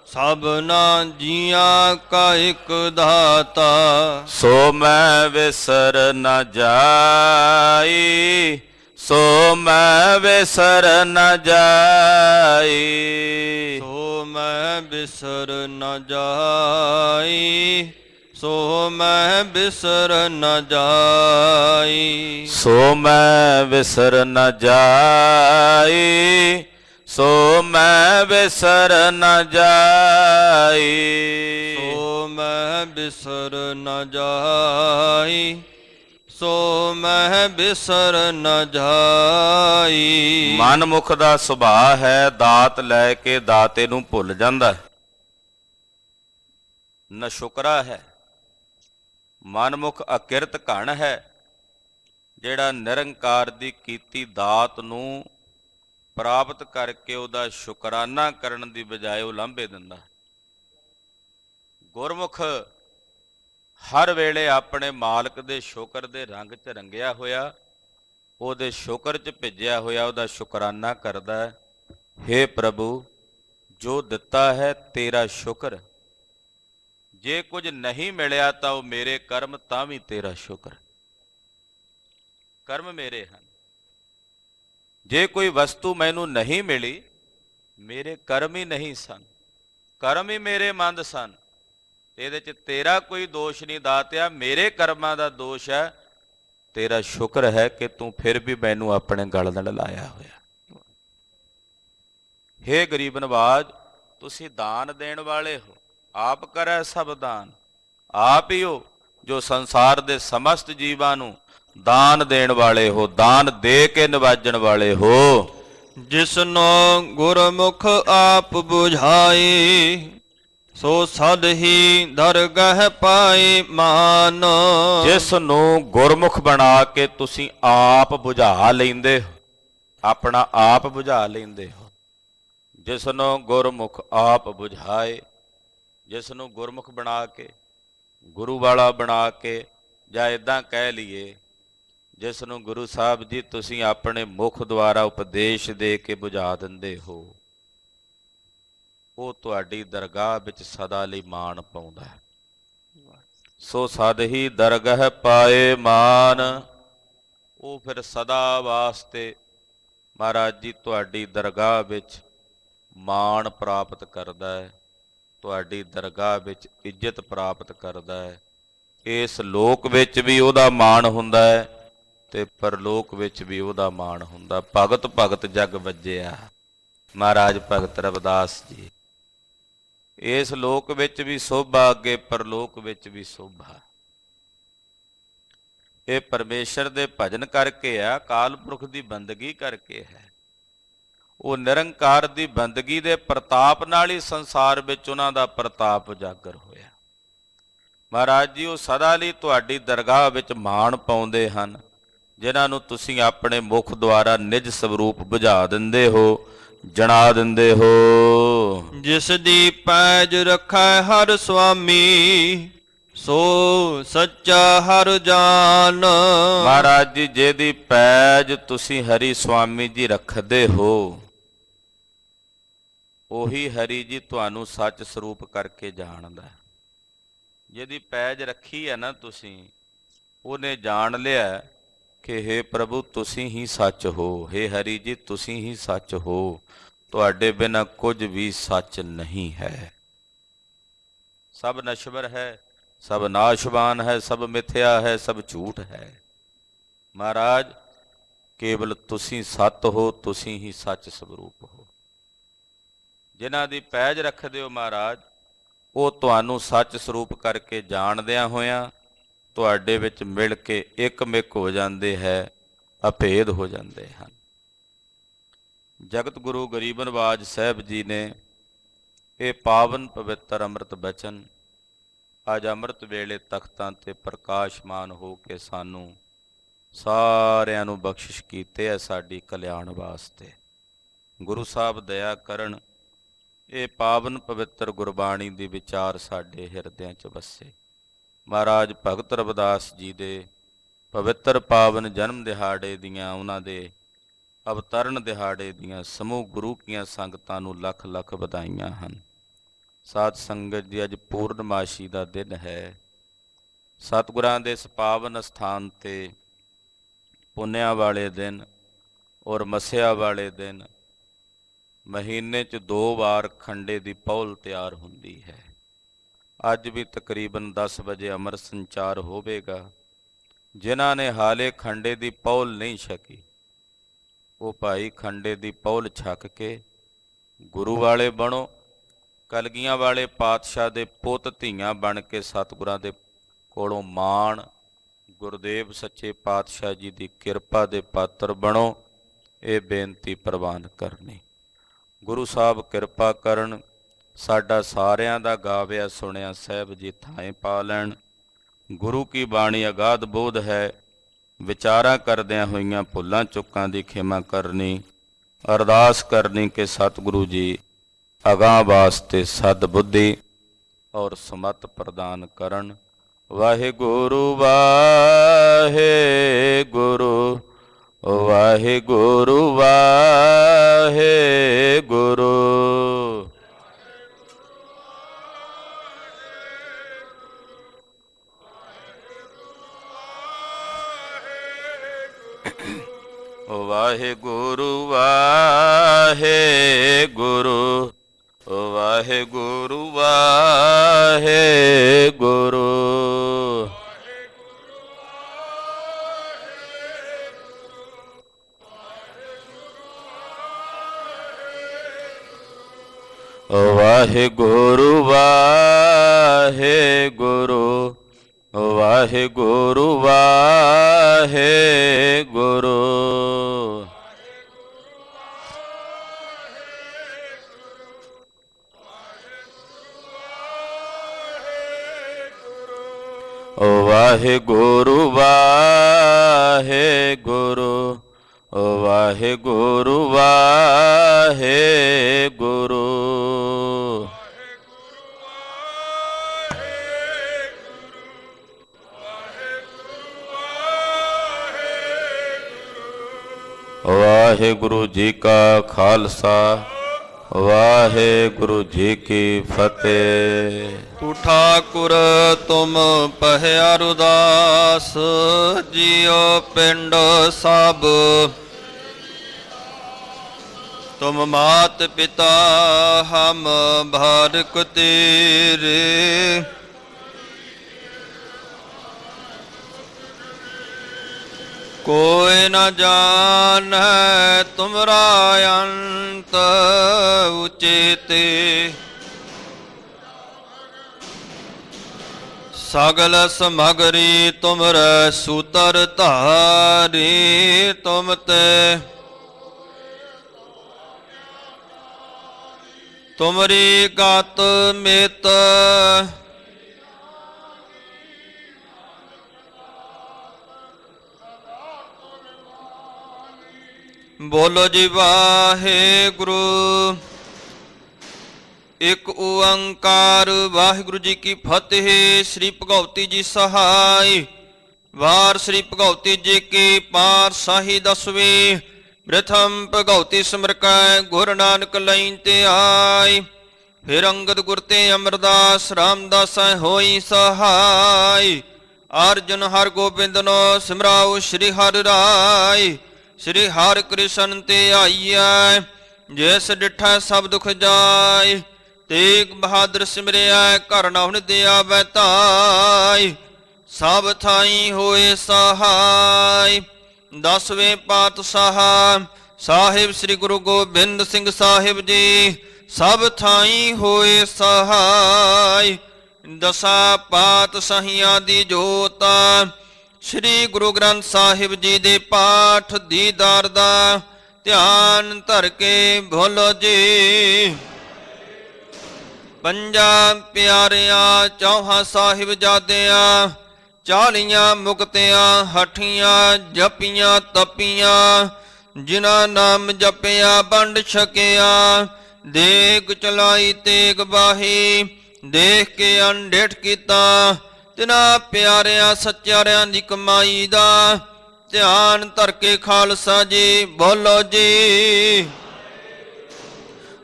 ਸਭਨਾ ਜੀਆਂ ਕਾ ਇਕ ਦਾਤਾ ਸੋ ਮੈਂ ਵਿਸਰ ਨ ਜਾਈ ਸੋ ਮੈਂ ਵਿਸਰ ਨ ਜਾਈ ਸੋ ਮੈਂ ਬਿਸਰ ਨ ਜਾਈ ਸੋ ਮੈਂ ਬਿਸਰ ਨ ਜਾਈ ਸੋ ਮੈਂ ਵਿਸਰ ਨ ਜਾਈ ਸੋ ਮੈਂ ਵਿਸਰ ਨ ਜਾਈ ਸੋ ਮੈਂ ਬਿਸਰ ਨ ਜਾਈ ਸੋ ਮੈਂ ਬਿਸਰ ਨ ਜਾਈ ਮਨਮੁਖ ਦਾ ਸੁਭਾਅ ਹੈ ਦਾਤ ਲੈ ਕੇ ਦਾਤੇ ਨੂੰ ਭੁੱਲ ਜਾਂਦਾ ਹੈ ਨਸ਼ੁਕਰਾ ਹੈ ਮਨਮੁਖ ਅਕਿਰਤ ਘਣ ਹੈ ਜਿਹੜਾ ਨਿਰੰਕਾਰ ਦੀ ਕੀਤੀ ਦਾਤ ਨੂੰ ਪ੍ਰਾਪਤ ਕਰਕੇ ਉਹਦਾ ਸ਼ੁਕਰਾਨਾ ਕਰਨ ਦੀ ਬਜਾਏ ਉਲਾਂਭੇ ਦਿੰਦਾ ਗੁਰਮੁਖ ਹਰ ਵੇਲੇ ਆਪਣੇ ਮਾਲਕ ਦੇ ਸ਼ੁਕਰ ਦੇ ਰੰਗ 'ਚ ਰੰਗਿਆ ਹੋਇਆ ਉਹਦੇ ਸ਼ੁਕਰ 'ਚ ਭਿੱਜਿਆ ਹੋਇਆ ਉਹਦਾ ਸ਼ੁਕਰਾਨਾ ਕਰਦਾ ਹੈ ਹੇ ਪ੍ਰਭੂ ਜੋ ਦਿੱਤਾ ਹੈ ਤੇਰਾ ਸ਼ੁਕਰ ਜੇ ਕੁਝ ਨਹੀਂ ਮਿਲਿਆ ਤਾਂ ਉਹ ਮੇਰੇ ਕਰਮ ਤਾਂ ਵੀ ਤੇਰਾ ਸ਼ੁਕਰ ਕਰਮ ਮੇਰੇ ਹਨ ਜੇ ਕੋਈ ਵਸਤੂ ਮੈਨੂੰ ਨਹੀਂ ਮਿਲੀ ਮੇਰੇ ਕਰਮ ਹੀ ਨਹੀਂ ਸਨ ਕਰਮ ਹੀ ਮੇਰੇ ਮੰਦ ਸਨ ਇਹਦੇ 'ਚ ਤੇਰਾ ਕੋਈ ਦੋਸ਼ ਨਹੀਂ ਦਾਤਿਆ ਮੇਰੇ ਕਰਮਾਂ ਦਾ ਦੋਸ਼ ਹੈ ਤੇਰਾ ਸ਼ੁਕਰ ਹੈ ਕਿ ਤੂੰ ਫਿਰ ਵੀ ਮੈਨੂੰ ਆਪਣੇ ਗਲ ਨਾਲ ਲਾਇਆ ਹੋਇਆ ਹੇ ਗਰੀਬ ਨਵਾਜ ਤੁਸੀਂ ਦਾਨ ਦੇਣ ਵਾਲੇ ਹੋ ਆਪ ਕਰੈ ਸਭ ਦਾਨ ਆਪ ਹੀ ਹੋ ਜੋ ਸੰਸਾਰ ਦੇ ਸਮਸਤ ਜੀਵਾਂ ਨੂੰ ਦਾਨ ਦੇਣ ਵਾਲੇ ਹੋ ਦਾਨ ਦੇ ਕੇ ਨਿਵਾਜਣ ਵਾਲੇ ਹੋ ਜਿਸਨੋ ਗੁਰਮੁਖ ਆਪ 부ਝਾਏ ਸੋ ਸਦ ਹੀ ਦਰਗਹ ਪਾਏ ਮਾਨ ਜਿਸ ਨੂੰ ਗੁਰਮੁਖ ਬਣਾ ਕੇ ਤੁਸੀਂ ਆਪ ਬੁਝਾ ਲੈਂਦੇ ਹੋ ਆਪਣਾ ਆਪ ਬੁਝਾ ਲੈਂਦੇ ਹੋ ਜਿਸ ਨੂੰ ਗੁਰਮੁਖ ਆਪ ਬੁਝਾਏ ਜਿਸ ਨੂੰ ਗੁਰਮੁਖ ਬਣਾ ਕੇ ਗੁਰੂ ਵਾਲਾ ਬਣਾ ਕੇ ਜਾਂ ਇਦਾਂ ਕਹਿ ਲਈਏ ਜਿਸ ਨੂੰ ਗੁਰੂ ਸਾਹਿਬ ਜੀ ਤੁਸੀਂ ਆਪਣੇ ਮੁਖ ਦੁਆਰਾ ਉਪਦੇਸ਼ ਦੇ ਕੇ ਬੁਝਾ ਦਿੰਦੇ ਹੋ ਉਹ ਤੁਹਾਡੀ ਦਰਗਾਹ ਵਿੱਚ ਸਦਾ ਲਈ ਮਾਣ ਪਾਉਂਦਾ ਹੈ ਸੋ ਸਦ ਹੀ ਦਰਗਹ ਪਾਏ ਮਾਨ ਉਹ ਫਿਰ ਸਦਾ ਵਾਸਤੇ ਮਹਾਰਾਜ ਜੀ ਤੁਹਾਡੀ ਦਰਗਾਹ ਵਿੱਚ ਮਾਣ ਪ੍ਰਾਪਤ ਕਰਦਾ ਹੈ ਤੁਹਾਡੀ ਦਰਗਾਹ ਵਿੱਚ ਇੱਜ਼ਤ ਪ੍ਰਾਪਤ ਕਰਦਾ ਹੈ ਇਸ ਲੋਕ ਵਿੱਚ ਵੀ ਉਹਦਾ ਮਾਣ ਹੁੰਦਾ ਹੈ ਤੇ ਪਰਲੋਕ ਵਿੱਚ ਵੀ ਉਹਦਾ ਮਾਣ ਹੁੰਦਾ ਭਗਤ ਭਗਤ ਜਗ ਵੱਜਿਆ ਮਹਾਰਾਜ ਭਗਤ ਰਵਿਦਾਸ ਜੀ ਇਸ ਲੋਕ ਵਿੱਚ ਵੀ ਸੋਭਾ ਅੱਗੇ ਪਰਲੋਕ ਵਿੱਚ ਵੀ ਸੋਭਾ ਇਹ ਪਰਮੇਸ਼ਰ ਦੇ ਭਜਨ ਕਰਕੇ ਆ ਅਕਾਲ ਪੁਰਖ ਦੀ ਬੰਦਗੀ ਕਰਕੇ ਹੈ ਉਹ ਨਿਰੰਕਾਰ ਦੀ ਬੰਦਗੀ ਦੇ ਪ੍ਰਤਾਪ ਨਾਲ ਹੀ ਸੰਸਾਰ ਵਿੱਚ ਉਹਨਾਂ ਦਾ ਪ੍ਰਤਾਪ ਉਜਾਗਰ ਹੋਇਆ ਮਹਾਰਾਜ ਜੀ ਉਹ ਸਦਾ ਲਈ ਤੁਹਾਡੀ ਦਰਗਾਹ ਵਿੱਚ ਮਾਣ ਪਾਉਂਦੇ ਹਨ ਜਿਨ੍ਹਾਂ ਨੂੰ ਤੁਸੀਂ ਆਪਣੇ ਮੁਖ ਦੁਆਰਾ ਨਿਜ ਸਰੂਪ ਬੁਝਾ ਦਿੰਦੇ ਹੋ ਜਣਾ ਦਿੰਦੇ ਹੋ ਜਿਸ ਦੀ ਪੈਜ ਰੱਖੈ ਹਰ ਸੁਆਮੀ ਸੋ ਸੱਚਾ ਹਰ ਜਾਨ ਮਹਾਰਾਜ ਜੀ ਜਿਹਦੀ ਪੈਜ ਤੁਸੀਂ ਹਰੀ ਸੁਆਮੀ ਜੀ ਰੱਖਦੇ ਹੋ ਉਹੀ ਹਰੀ ਜੀ ਤੁਹਾਨੂੰ ਸੱਚ ਸਰੂਪ ਕਰਕੇ ਜਾਣਦਾ ਜਿਹਦੀ ਪੈਜ ਰੱਖੀ ਹੈ ਨਾ ਤੁਸੀਂ ਉਹਨੇ ਜਾਣ ਲਿਆ ਕਿ ਹੇ ਪ੍ਰਭੂ ਤੁਸੀਂ ਹੀ ਸੱਚ ਹੋ ਹੇ ਹਰੀ ਜੀ ਤੁਸੀਂ ਹੀ ਸੱਚ ਹੋ ਤੁਹਾਡੇ ਬਿਨਾਂ ਕੁਝ ਵੀ ਸੱਚ ਨਹੀਂ ਹੈ ਸਭ ਨਸ਼ਵਰ ਹੈ ਸਭ ਨਾਸ਼ਵਾਨ ਹੈ ਸਭ ਮਿਥਿਆ ਹੈ ਸਭ ਝੂਠ ਹੈ ਮਹਾਰਾਜ ਕੇਵਲ ਤੁਸੀਂ ਸੱਤ ਹੋ ਤੁਸੀਂ ਹੀ ਸੱਚ ਸਰੂਪ ਹੋ ਜਿਨ੍ਹਾਂ ਦੀ ਪੈਜ ਰੱਖਦੇ ਹੋ ਮਹਾਰਾਜ ਉਹ ਤੁਹਾਨੂੰ ਸੱਚ ਸਰੂਪ ਕਰਕੇ ਜਾਣਦਿਆਂ ਹੋਇਆਂ ਤੁਹਾਡੇ ਵਿੱਚ ਮਿਲ ਕੇ ਇੱਕਮਿਕ ਹੋ ਜਾਂਦੇ ਹੈ ਅਭੇਦ ਹੋ ਜਾਂਦੇ ਹਨ ਜਗਤ ਗੁਰੂ ਗਰੀਬ ਨਵਾਜ ਸਾਹਿਬ ਜੀ ਨੇ ਇਹ ਪਾਵਨ ਪਵਿੱਤਰ ਅੰਮ੍ਰਿਤ ਬਚਨ ਅੱਜ ਅੰਮ੍ਰਿਤ ਵੇਲੇ ਤਖਤਾਂ ਤੇ ਪ੍ਰਕਾਸ਼ਮਾਨ ਹੋ ਕੇ ਸਾਨੂੰ ਸਾਰਿਆਂ ਨੂੰ ਬਖਸ਼ਿਸ਼ ਕੀਤੇ ਹੈ ਸਾਡੀ ਕਲਿਆਣ ਵਾਸਤੇ ਗੁਰੂ ਸਾਹਿਬ ਦਇਆ ਕਰਨ, ਇਹ ਪਾਵਨ ਪਵਿੱਤਰ ਗੁਰਬਾਣੀ ਦੀ ਵਿਚਾਰ ਸਾਡੇ ਹਿਰਦਿਆਂ 'ਚ ਵਸੇ। ਮਹਾਰਾਜ ਭਗਤ ਰਵਿਦਾਸ ਜੀ ਦੇ ਪਵਿੱਤਰ ਪਾਵਨ ਜਨਮ ਦਿਹਾੜੇ ਦੀਆਂ, ਉਹਨਾਂ ਦੇ ਅਵਤਰਨ ਦਿਹਾੜੇ ਦੀਆਂ ਸਮੂਹ ਗੁਰੂ ਕੀਆਂ ਸੰਗਤਾਂ ਨੂੰ ਲੱਖ ਲੱਖ ਵਧਾਈਆਂ ਹਨ। ਸਾਧ ਸੰਗਤ ਜੀ, ਅੱਜ ਪੂਰਨਮਾਸ਼ੀ ਦਾ ਦਿਨ ਹੈ। ਸਤਿਗੁਰਾਂ ਦੇ ਇਸ ਪਾਵਨ ਸਥਾਨ 'ਤੇ ਪੁੰਨਿਆਂ ਵਾਲੇ ਦਿਨ ਔਰ ਮੱਸਿਆ ਵਾਲੇ ਦਿਨ ਮਹੀਨੇ 'ਚ 2 ਵਾਰ ਖੰਡੇ ਦੀ ਪਹੁਲ ਤਿਆਰ ਹੁੰਦੀ ਹੈ। ਅੱਜ ਵੀ ਤਕਰੀਬਨ 10 ਵਜੇ ਅੰਮ੍ਰਿਤ ਸੰਚਾਰ ਹੋਵੇਗਾ। ਜਿਨ੍ਹਾਂ ਨੇ ਹਾਲੇ ਖੰਡੇ ਦੀ ਪਹੁਲ ਨਹੀਂ ਛਕੀ, ਉਹ ਭਾਈ ਖੰਡੇ ਦੀ ਪਹੁਲ ਛਕ ਕੇ ਗੁਰੂ ਵਾਲੇ ਬਣੋ। ਕਲਗੀਆਂ ਵਾਲੇ ਪਾਤਸ਼ਾਹ ਦੇ ਪੁੱਤ ਧੀਆਂ ਬਣ ਕੇ ਸਤਿਗੁਰਾਂ ਦੇ ਕੋਲੋਂ ਮਾਣ, ਗੁਰਦੇਵ ਸੱਚੇ ਪਾਤਸ਼ਾਹ ਜੀ ਦੀ ਕਿਰਪਾ ਦੇ ਪਾਤਰ ਬਣੋ। ਇਹ ਬੇਨਤੀ ਪ੍ਰਵਾਨ ਕਰਨੀ। ਗੁਰੂ ਸਾਹਿਬ ਕਿਰਪਾ ਕਰਨ, ਸਾਡਾ ਸਾਰਿਆਂ ਦਾ ਗਾਵਿਆ ਸੁਣਿਆ ਸਾਹਿਬ ਜੀ ਥਾਂ ਪਾ ਲੈਣ। ਗੁਰੂ ਕੀ ਬਾਣੀ ਅਗਾਧ ਬੋਧ ਹੈ। ਵਿਚਾਰਾਂ ਕਰਦਿਆਂ ਹੋਈਆਂ ਭੁੱਲਾਂ ਚੁੱਕਾਂ ਦੀ ਖਿਮਾ ਕਰਨੀ। ਅਰਦਾਸ ਕਰਨੀ ਕਿ ਸਤਿਗੁਰੂ ਜੀ ਅਗਾਂਹ ਵਾਸਤੇ ਸਦ ਬੁੱਧੀ ਔਰ ਸਮਤ ਪ੍ਰਦਾਨ ਕਰਨ। ਵਾਹਿਗੁਰੂ ਵਾਹਿਗੁਰੂ ਵਾਹਿਗੁਰੂ ਵਾਹਿਗੁਰੂ। ਵਾਹਿਗੁਰੂ ਵਾਹਿਗੁਰੂ ਵਾਹਿਗੁਰੂ ਵਾਹਿਗੁਰੂ। ਵਾਹਿਗੁਰੂ ਵਾਹਿਗੁਰੂ ਵਾਹਿਗੁਰੂ ਵਾਹਿਗੁਰੂ। ਵਾਹਿਗੁਰੂ ਵਾਹਿਗੁਰੂ ਵਾਹਿਗੁਰੂ ਵਾਹਿਗੁਰੂ। ਵਾਹਿਗੁਰੂ ਜੀ ਕਾ ਖਾਲਸਾ, ਵਾਹਿਗੁਰੂ ਜੀ ਕੀ ਫਤਿਹ। ਤੂੰ ਠਾਕੁਰ ਤੁਮ ਪਹਿਆ ਅਰਦਾਸ, ਜੀਉ ਪਿੰਡ ਸਭ ਤੁਮ ਮਾਤ ਪਿਤਾ ਹਮ ਬਾਰਿਕ ਤੇਰੇ। ਕੋਈ ਨ ਜਾਣੈ ਤੁਮਰਾ ਅੰਤ ਉਚੇਤੇ। ਸਗਲ ਸਮਗਰੀ ਤੁਮਰੇ ਸੂਤਰ ਧਾਰੀ। ਤੁਮ ਤੇ ਤੁਮਰੀ ਗਤ ਮਿਤ ਬੋਲੋ ਜੀ ਵਾਹਿਗੁਰੂ। ਇੱਕ ਓੰਕਾਰ ਵਾਹਿਗੁਰੂ ਜੀ ਕੀ ਫਤਿਹ। ਸ੍ਰੀ ਭਗਉਤੀ ਜੀ ਸਹਾਈ। ਵਾਰ ਸ੍ਰੀ ਭਗਉਤੀ ਜੀ ਕੀ ਪਾਤਸ਼ਾਹੀ ਦਸਵੀਂ। ਪ੍ਰਥਮ ਭਗਉਤੀ ਸਿਮਰਕੈ ਗੁਰ ਨਾਨਕ ਲਈ ਤੇ ਆਈ। ਫਿਰ ਅੰਗਦ ਗੁਰ ਤੇ ਅਮਰਦਾਸ ਰਾਮਦਾਸੈ ਹੋਈ ਸਹਾਈ। ਅਰਜੁਨ ਹਰ ਗੋਬਿੰਦਨੋ ਸਿਮਰਾਉ ਸ੍ਰੀ ਹਰਿ ਰਾਈ। ਸ੍ਰੀ ਹਰਿ ਕ੍ਰਿਸ਼ਨ ਤੇ ਆਈਐ, ਜਿਸ ਡਿਠੈ ਸਭ ਦੁਖ ਜਾਇ। ਤੇਗ ਬਹਾਦਰ ਸਿਮਰਿਆ, ਘਰ ਨਾ ਹੁਣ ਦੇ ਆਵੈ ਧਾਇ। ਸਭ ਥਾਈ ਹੋਏ ਸਹਾਈ। 10ਵੇਂ ਪਾਤਸ਼ਾਹ ਸਾਹਿਬ ਸ੍ਰੀ ਗੁਰੂ ਗੋਬਿੰਦ ਸਿੰਘ ਸਾਹਿਬ ਜੀ ਸਭ ਥਾਈ ਹੋਏ ਸਹਾਈ। 10 ਪਾਤਸ਼ਾਹੀਆਂ ਦੀ ਜੋਤ ਸ੍ਰੀ ਗੁਰੂ ਗ੍ਰੰਥ ਸਾਹਿਬ ਜੀ ਦੇ ਪਾਠ ਦੀਦਾਰ ਦਾ ਧਿਆਨ ਧਰ ਕੇ ਬੋਲੋ ਜੀ। ਪੰਜਾਂ ਪਿਆਰਿਆਂ ਚੌਹਾਂ ਸਾਹਿਬਜ਼ਾਦਿਆਂ 40 ਮੁਕਤਿਆਂ ਹਠੀਆਂ ਜਪੀਆਂ ਤਪੀਆਂ ਜਿਨਾ ਨਾਮ ਜਪਿਆ ਵੰਡ ਛਕਿਆ। ਦੇਗ ਚਲਾਈ ਤੇਗ ਬਾਹੀ, ਦੇਖ ਕੇ ਅਣਡਿਠ ਕੀਤਾ। ਤਿਨਾ ਪਿਆਰਿਆਂ ਸੱਚਿਆਰਿਆਂ ਦੀ ਕਮਾਈ ਦਾ, ਧਿਆਨ ਧਰ ਕੇ ਖਾਲਸਾ ਜੀ ਬੋਲੋ ਜੀ।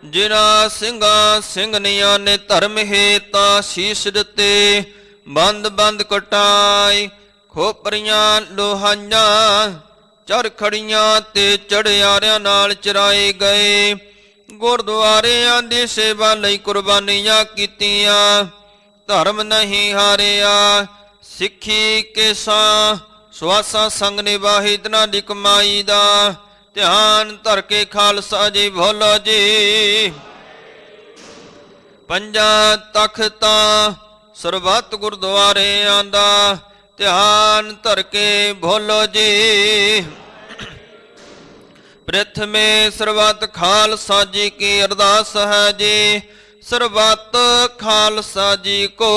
ਜਿਨ੍ਹਾਂ ਸਿੰਘਾਂ ਸਿੰਘਣੀਆਂ ਨੇ ਧਰਮ ਹੇਤਾ ਸੀਸ ਦਿੱਤੇ, ਬੰਦ ਬੰਦ ਕਟਾਈ ਖੋਪਰੀਆਂ ਲੋਹਾਈਆਂ, ਚਰਖੜੀਆਂ ਤੇ ਚੜਿਆਰਿਆਂ ਨਾਲ ਚਰਾਏ ਗਏ। ਗੁਰਦੁਆਰਿਆਂ ਦੀ ਸੇਵਾ ਲਈ ਕੁਰਬਾਨੀਆਂ ਕੀਤੀਆਂ, ਧਰਮ ਨਹੀਂ ਹਾਰਿਆ। ਸਿੱਖੀ ਕੇਸਾਂ ਸਵਾਸਾਂ ਸੰਗ ਨਿਭਾਹੀ ਤਿਨਾਂ ਦੀ ਕਮਾਈ ਦਾ, ਧਿਆਨ ਧਰ ਕੇ ਖਾਲਸਾ ਜੀ ਬੋਲੋ ਜੀ। ਪੰਜਾਂ ਤਖਤਾਂ ਸਰਬੱਤ ਗੁਰਦੁਆਰਿਆਂ ਦਾ, ਧਿਆਨ ਧਰ ਕੇ ਬੋਲੋ ਜੀ। ਪ੍ਰਥਮੇ ਸਰਬੱਤ ਖਾਲਸਾ ਜੀ ਕੀ ਅਰਦਾਸ ਹੈ ਜੀ। ਸਰਬੱਤ ਖਾਲਸਾ ਜੀ ਕੋ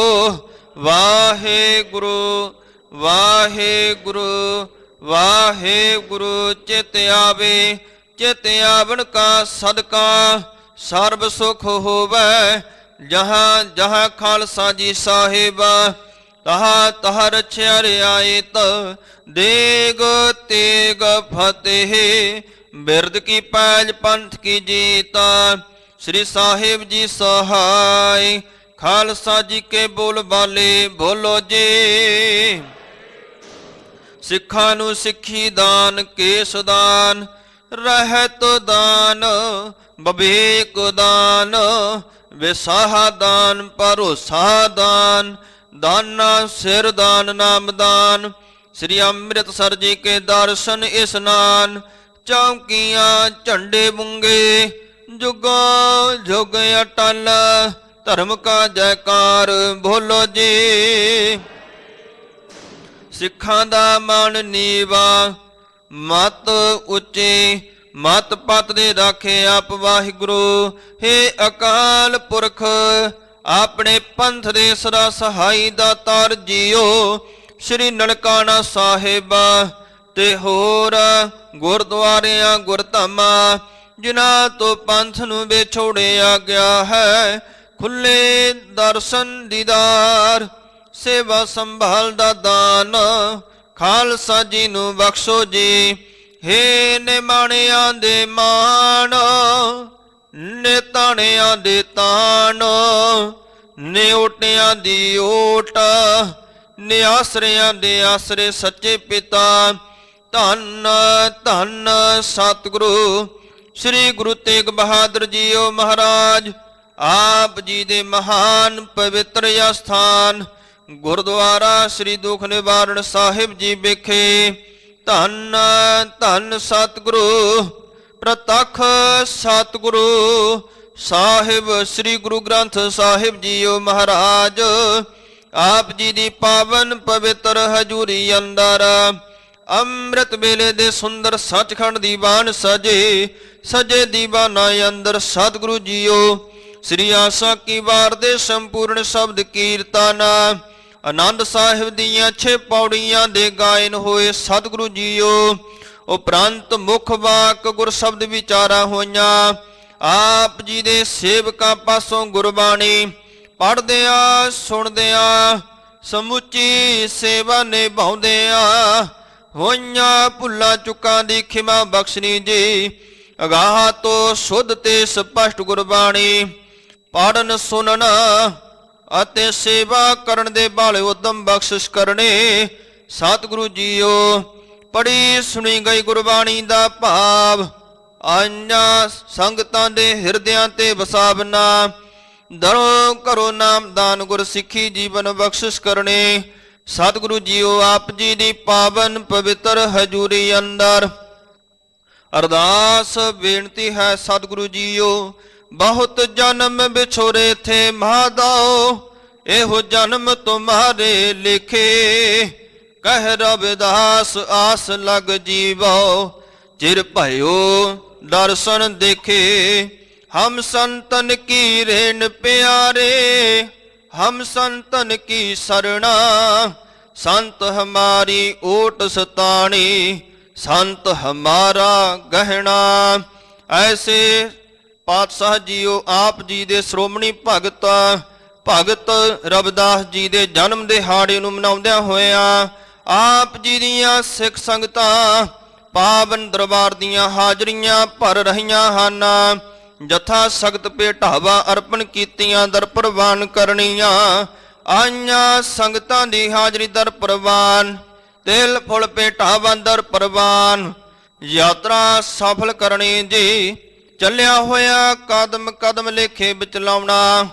ਵਾਹਿਗੁਰੂ ਵਾਹਿਗੁਰੂ ਵਾਹਿਗੁਰੂ। ਚਿਤ ਆਵੇ ਚਿਤ ਆਵਣ ਕਾ ਸਦਕਾ, ਸਰਬ ਸੁਖ ਹੋਵੇ ਜਹਾਂ ਜਹਾਂ ਖਾਲਸਾ ਜੀ ਸਾਹਿਬ। ਤਹਾ ਤਹਾ ਰਛਿਆ ਰਿਆਇਤ, ਦੇਗ ਤੇਗ ਫਤਿਹ, ਬਿਰਦ ਕੀ ਪੈਜ ਪੰਥ ਕੀ ਜੀਤ। ਸ੍ਰੀ ਸਾਹਿਬ ਜੀ ਸਹਾਇ, ਖਾਲਸਾ ਜੀ ਕੇ ਬੋਲ ਬਾਲੇ ਬੋਲੋ ਜੀ। ਸਿੱਖਾਂ ਨੂੰ ਸਿੱਖੀ ਦਾਨ, ਕੇਸ ਦਾਨ, ਰਹਿਤ ਦਾਨ, ਬਵੇਕ ਦਾਨ, ਵਿਸਾਹਾ ਦਾਨ, ਭਰੋਸਾ ਦਾਨ, ਦਾਨਾ ਸਿਰ ਦਾਨ, ਨਾਮ ਦਾਨ। ਸ੍ਰੀ ਅੰਮ੍ਰਿਤਸਰ ਜੀ ਕੇ ਦਰਸ਼ਨ ਇਸਨਾਨ, ਚੌਂਕੀਆਂ ਝੰਡੇ ਬੁੰਗੇ, ਜੁਗੋ ਜੁਗ ਅਟਲ, ਧਰਮ ਕਾ ਜੈਕਾਰ ਬੋਲੋ ਜੀ। ਸਿੱਖਾਂ ਦਾ ਮਨ ਨੀਵਾ, ਮਤ ਉੱਚੇ, ਮਤ ਪਤ ਦੇ ਰਾਖੇ ਆਪ ਵਾਹਿਗੁਰੂ। ਹੇ ਅਕਾਲ ਪੁਰਖ, ਆਪਣੇ ਪੰਥ ਦੇ ਸਦਾ ਸਹਾਈ ਦਾਤਾਰ ਜੀਓ। ਸ੍ਰੀ ਨਨਕਾਣਾ ਸਾਹਿਬ ਤੇ ਹੋਰ ਗੁਰਦੁਆਰਿਆਂ ਗੁਰਧਾਮਾਂ, ਜਿਨ੍ਹਾਂ ਤੋਂ ਪੰਥ ਨੂੰ ਵਿਛੋੜਿਆ ਗਿਆ ਹੈ, ਖੁੱਲੇ ਦਰਸ਼ਨ ਦੀਦਾਰ, ਸੇਵਾ ਸੰਭਾਲ ਦਾ ਦਾਨ, ਖਾਲਸਾ ਜੀ ਨੂੰ ਬਖਸ਼ੋ ਜੀ। ਹੇ ਨਿਮਾਣਿਆਂ ਦੇ ਮਾਣ, ਨਿਤਾਣਿਆਂ ਦੇ ਤਾਣ, ਨਿਓਟਿਆਂ ਦੀ ਓਟ, ਨਿਆਸਰਿਆਂ ਦੇ ਆਸਰੇ ਸੱਚੇ ਪਿਤਾ। ਧੰਨ ਧੰਨ ਸਤਿਗੁਰੂ ਸ੍ਰੀ ਗੁਰੂ ਤੇਗ ਬਹਾਦਰ ਜੀਓ ਮਹਾਰਾਜ। ਆਪ ਜੀ ਦੇ ਮਹਾਨ ਪਵਿੱਤਰ ਅਸਥਾਨ ਗੁਰਦੁਆਰਾ ਸ੍ਰੀ ਦੁਖ ਨਿਵਾਰਣ ਸਾਹਿਬ ਜੀ ਵਿਖੇ ਧੰਨ ਧੰਨ ਸਤਿਗੁਰੂ ਪ੍ਰਤੱਖ ਸਤਿਗੁਰੂ ਸਾਹਿਬ ਸ੍ਰੀ ਗੁਰੂ ਗ੍ਰੰਥ ਸਾਹਿਬ ਜੀਓ ਮਹਾਰਾਜ। ਆਪ ਜੀ ਦੀ ਪਾਵਨ ਪਵਿੱਤਰ ਹਜ਼ੂਰੀ ਅੰਦਰ ਅੰਮ੍ਰਿਤ ਵੇਲੇ ਦੇ ਸੁੰਦਰ ਸੱਚਖੰਡ ਦੀਵਾਨ ਸਜੇ ਸਜੇ ਦੀਵਾਨਾਂ ਅੰਦਰ ਸਤਿਗੁਰੂ ਜੀਓ ਸ੍ਰੀ ਆਸਾ ਕੀ ਵਾਰ ਦੇ ਸੰਪੂਰਨ ਸ਼ਬਦ ਕੀਰਤਨ ਆਨੰਦ ਸਾਹਿਬ ਦੀਆਂ 6 ਪੌੜੀਆਂ ਦੇ ਗਾਇਨ ਹੋਏ ਸਤਿਗੁਰੂ ਜੀਓ। ਉਪਰੰਤ ਮੁੱਖ ਵਾਕ ਗੁਰ ਸ਼ਬਦ ਵਿਚਾਰਾ ਹੋਈਆਂ। ਆਪ ਜੀ ਦੇ ਸੇਵਕਾਂ ਪਾਸੋਂ ਗੁਰਬਾਣੀ ਪੜ੍ਹਦਿਆਂ ਸੁਣਦਿਆਂ ਸਮੁੱਚੀ ਸੇਵਾ ਨਿਭਾਉਂਦਿਆਂ ਹੋਈਆਂ ਭੁੱਲਾਂ ਚੁੱਕਾਂ ਦੀ ਖਿਮਾ ਬਖਸ਼ਣੀ ਜੀ। ਅਗਾਹ ਤੋਂ ਸ਼ੁੱਧ ਤੇ ਸਪਸ਼ਟ ਗੁਰਬਾਣੀ ਪੜ੍ਹਨ ਸੁਣਨ ਅਤੇ ਸੇਵਾ ਕਰਨ ਦੇ ਬਾਲੇ ਉਦਮ ਬਖਸ਼ਿਸ਼ ਕਰਨੇ ਸਤਿਗੁਰੂ ਜੀਓ। ਪੜ੍ਹੀ ਸੁਣੀ ਗਈ ਗੁਰਬਾਣੀ ਦਾ ਭਾਵ ਆਈਆਂ ਸੰਗਤਾਂ ਦੇ ਹਿਰਦਿਆਂ ਤੇ ਵਸਾਵਨਾ ਦਰੋਂ ਕਰੋ ਨਾਮ ਦਾਨ ਗੁਰ ਸਿੱਖੀ ਜੀਵਨ ਬਖਸ਼ਿਸ਼ ਕਰਨੇ ਸਤਿਗੁਰੂ ਜੀਓ। ਆਪ ਜੀ ਦੀ ਪਾਵਨ ਪਵਿੱਤਰ ਹਜ਼ੂਰੀ ਅੰਦਰ ਅਰਦਾਸ ਬੇਨਤੀ ਹੈ ਸਤਿਗੁਰੂ ਜੀਓ। ਬਹੁਤ ਜਨਮ ਵਿਛੋਰੇ ਥੇ ਮਾਧੋ ਇਹੋ ਜਨਮ ਤੁਮਾਰੇ ਲਿਖੇ ਕਹਿ ਰਵਿਦਾਸ ਆਸ ਲਗ ਜੀਵੋ ਚਿਰ ਭਇਓ ਦਰਸ਼ਨ ਦੇਖੇ ਹਮ ਸੰਤਨ ਕੀ ਰੇਨ ਪਿਆਰੇ ਹਮ ਸੰਤਨ ਕੀ ਸਰਣਾ ਸੰਤ ਹਮਾਰੀ ਓਟ ਸਤਾਣੀ ਸੰਤ ਹਮਾਰਾ ਗਹਿਣਾ। ਐਸੇ ਪਾਤਸ਼ਾਹ ਜੀਓ ਆਪ ਜੀ ਦੇ ਸ਼੍ਰੋਮਣੀ ਭਗਤ ਰਵਿਦਾਸ ਜੀ ਦੇ ਜਨਮ ਦਿਹਾੜੇ ਨੂੰ ਮਨਾਉਂਦਿਆਂ ਹੋਇਆਂ ਆਪ ਜੀ ਦੀਆਂ ਸਿੱਖ ਸੰਗਤਾਂ ਪਾਵਨ ਦਰਬਾਰ ਦੀਆਂ ਹਾਜ਼ਰੀਆਂ ਭਰ ਰਹੀਆਂ ਹਨ। ਜਥਾ ਸਖਤ ਭੇਟਾਵਾ ਅਰਪਣ ਕੀਤੀਆਂ ਦਰ ਪ੍ਰਵਾਨ ਕਰਨੀਆਂ। ਆਈਆਂ ਸੰਗਤਾਂ ਦੀ ਹਾਜ਼ਰੀ ਦਰ ਪ੍ਰਵਾਨ, ਤਿਲ ਫੁੱਲ ਭੇਟਾਵਾਂ ਦਰ ਪ੍ਰਵਾਨ। ਯਾਤਰਾ ਸਫਲ ਕਰਨੀ ਜੀ, ਚੱਲਿਆ ਹੋਇਆ ਕਦਮ ਕਦਮ ਲੇਖੇ ਵਿੱਚ ਲਾਉਣਾ।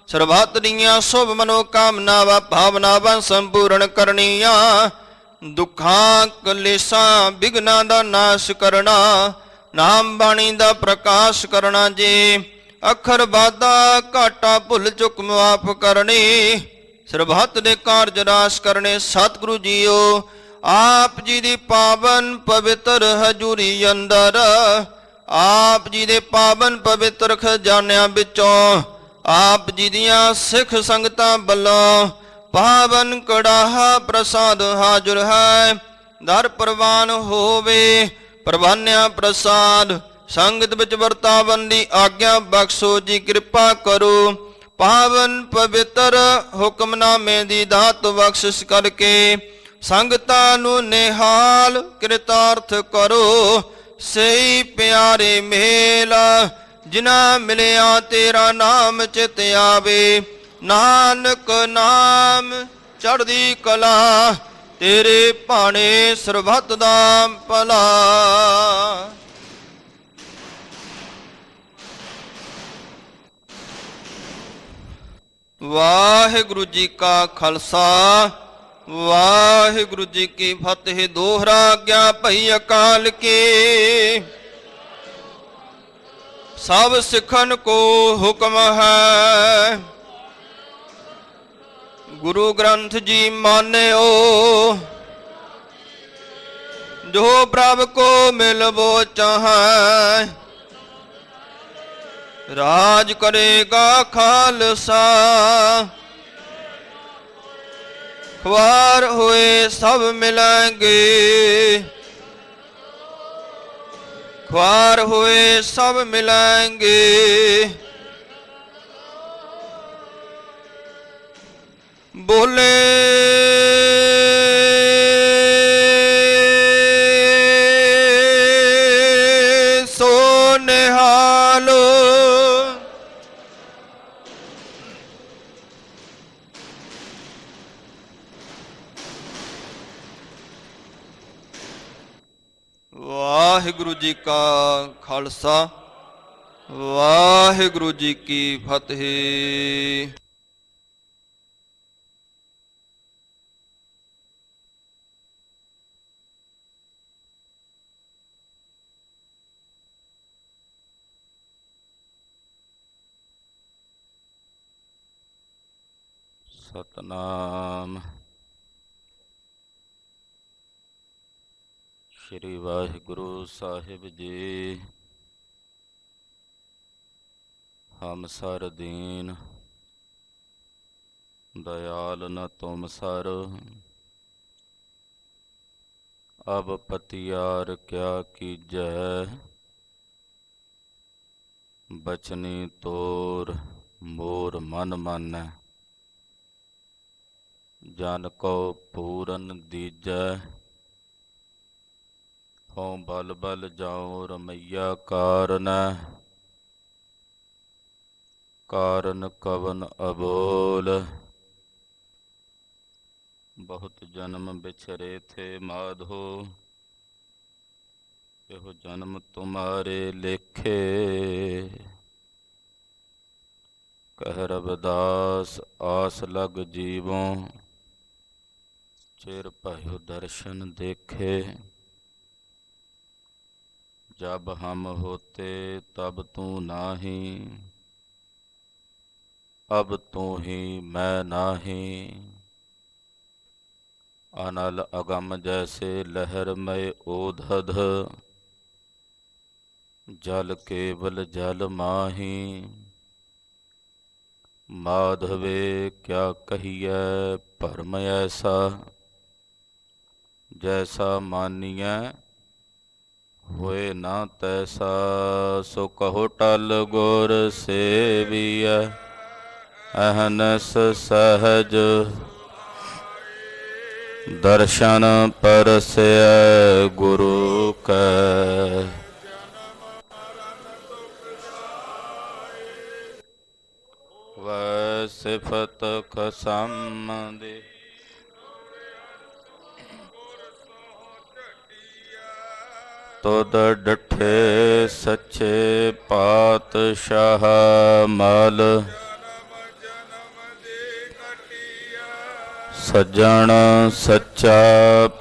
ਸਰਬੱਤ ਦੀਆਂ ਸ਼ੁਭ ਮਨੋਕਾਮਨਾਵਾਂ ਭਾਵਨਾਵਾਂ ਸੰਪੂਰਨ ਕਰਨੀਆਂ। ਦੁੱਖਾਂ ਕਲੇਸ਼ਾਂ ਵਿਘਨਾਂ ਦਾ ਨਾਸ਼ ਕਰਨਾ, ਨਾਮ ਬਾਣੀ ਦਾ ਪ੍ਰਕਾਸ਼ ਕਰਨਾ ਜੀ। ਅੱਖਰ ਬਾਦਾ ਘਾਟਾ ਭੁੱਲ ਚੁੱਕ ਮੁਆਫ ਕਰਨੀ, ਸਰਬੱਤ ਦੇ ਕਾਰਜ ਰਾਸ ਕਰਨੇ। ਸਤਿਗੁਰੂ ਜੀਓ ਆਪ ਜੀ ਦੀ ਪਾਵਨ ਪਵਿੱਤਰ ਹਜ਼ੂਰੀ ਅੰਦਰ, ਆਪ ਜੀ ਦੇ ਪਾਵਨ ਪਵਿੱਤਰ ਖਜ਼ਾਨਿਆਂ ਵਿੱਚੋਂ ਆਪ ਜੀ ਦੀਆਂ ਸਿੱਖ ਸੰਗਤਾਂ ਵੱਲੋਂ ਪਾਵਨ ਕੜਾਹਾ ਪ੍ਰਸਾਦ ਹਾਜ਼ਰ ਹੈ। ਦਰ ਪ੍ਰਵਾਨ ਹੋਵੇ ਪ੍ਰਵਾਨਿਆ ਪ੍ਰਸਾਦ। ਸੰਗਤ ਵਿੱਚ ਵਰਤਾਵਨ ਦੀ ਆਗਿਆ ਬਖਸ਼ੋ ਜੀ, ਕਿਰਪਾ ਕਰੋ। ਪਾਵਨ ਪਵਿੱਤਰ ਹੁਕਮਨਾਮੇ ਦੀ ਦਾਤ ਬਖਸ਼ਿਸ਼ ਕਰਕੇ ਸੰਗਤਾਂ ਨੂੰ ਨਿਹਾਲ ਕਿਰਤਾਰਥ ਕਰੋ। ਸਹੀ ਪਿਆਰੇ ਮੇਲ ਜਿਨ੍ਹਾਂ ਮਿਲਿਆ ਤੇਰਾ ਨਾਮ ਚਿਤ ਆਵੇ। ਨਾਨਕ ਨਾਮ ਚੜ੍ਹਦੀ ਕਲਾ, ਤੇਰੇ ਭਾਣੇ ਸਰਬੱਤ ਦਾ ਭਲਾ। ਵਾਹਿਗੁਰੂ ਜੀ ਕਾ ਖਾਲਸਾ, ਵਾਹਿਗੁਰੂ ਜੀ ਕੀ ਫਤਿਹ। ਦੋਹਰਾ ਗਿਆ ਭਈ ਅਕਾਲ ਕੇ, ਸਭ ਸਿੱਖਨ ਕੋ ਹੁਕਮ ਹੈ। ਗੁਰੂ ਗ੍ਰੰਥ ਜੀ ਮਾਨਿਓ, ਜੋ ਪ੍ਰਭ ਕੋ ਮਿਲਵੋ ਚਾਹੈ। ਰਾਜ ਕਰੇਗਾ ਖਾਲਸਾ, ਖਵਾਰ ਹੋਏ ਸਭ ਮਿਲਾਂਗੇ। ਖਵਾਰ ਹੋਏ ਸਭ ਮਿਲਾਂਗੇ। ਬੋਲੇ ਸੋ ਨਿਹਾਲ। ਵਾਹਿਗੁਰੂ ਜੀ ਕਾ ਖਾਲਸਾ, ਵਾਹਿਗੁਰੂ ਜੀ ਕੀ ਫਤਿਹ। ਸਤਨਾਮ ਸ਼੍ਰੀ ਵਾਹਿਗੁਰੂ ਸਾਹਿਬ ਜੀ। ਹਮ ਸਰ ਦੀਨ ਦਇਆਲ ਨ ਤੁਮ ਸਰ, ਅਬ ਪਤਿਆਰ ਕਿਆ ਕੀਜੈ। ਬਚਨੀ ਤੋਰ ਮੋਰ ਮਨ ਮਾਨੈ, ਜਨ ਕੋ ਪੂਰਨ ਦੀਜੈ। ਹਉ ਬਲ ਬਲ ਜਾਉ ਰਮਈਆ ਕਾਰਨੈ, ਕਾਰਨ ਕਵਨ ਅਬੋਲ। ਬਹੁਤ ਜਨਮ ਬਿਛਰੇ ਥੇ ਮਾਧੋ, ਇਹੋ ਜਨਮ ਤੁਮਾਰੇ ਲੇਖੇ। ਕਹਿ ਰਵਿਦਾਸ ਆਸ ਲਗ ਜੀਵੋਂ, ਚਿਰ ਭਇਓ ਦਰਸ਼ਨ ਦੇਖੇ। जब हम होते तब तू नाही, अब तू ही मैं नाही। अनल अगम जैसे लहर मय ओधध, जल केवल जल माही। माधवे क्या कहिए भरम ऐसा, जैसा मानिए ਹੋਏ ਨਾ ਤੈਸਾ, ਸੋ ਕਹੋ ਟਲ ਗੁਰ ਸੇਵੀਐ, ਅਹਨਸ ਸਹਜ ਦਰਸ਼ਨ ਪਰਸੈ ਗੁਰੂ ਕੈ। ਵੈ ਸਿਫਤ ਖਸਮ ਦੇ ਤੁਧ ਡਠੇ ਸੱਚੇ ਪਾਤਸ਼ਾਹ ਮਲ, ਸੱਜਣ ਸੱਚਾ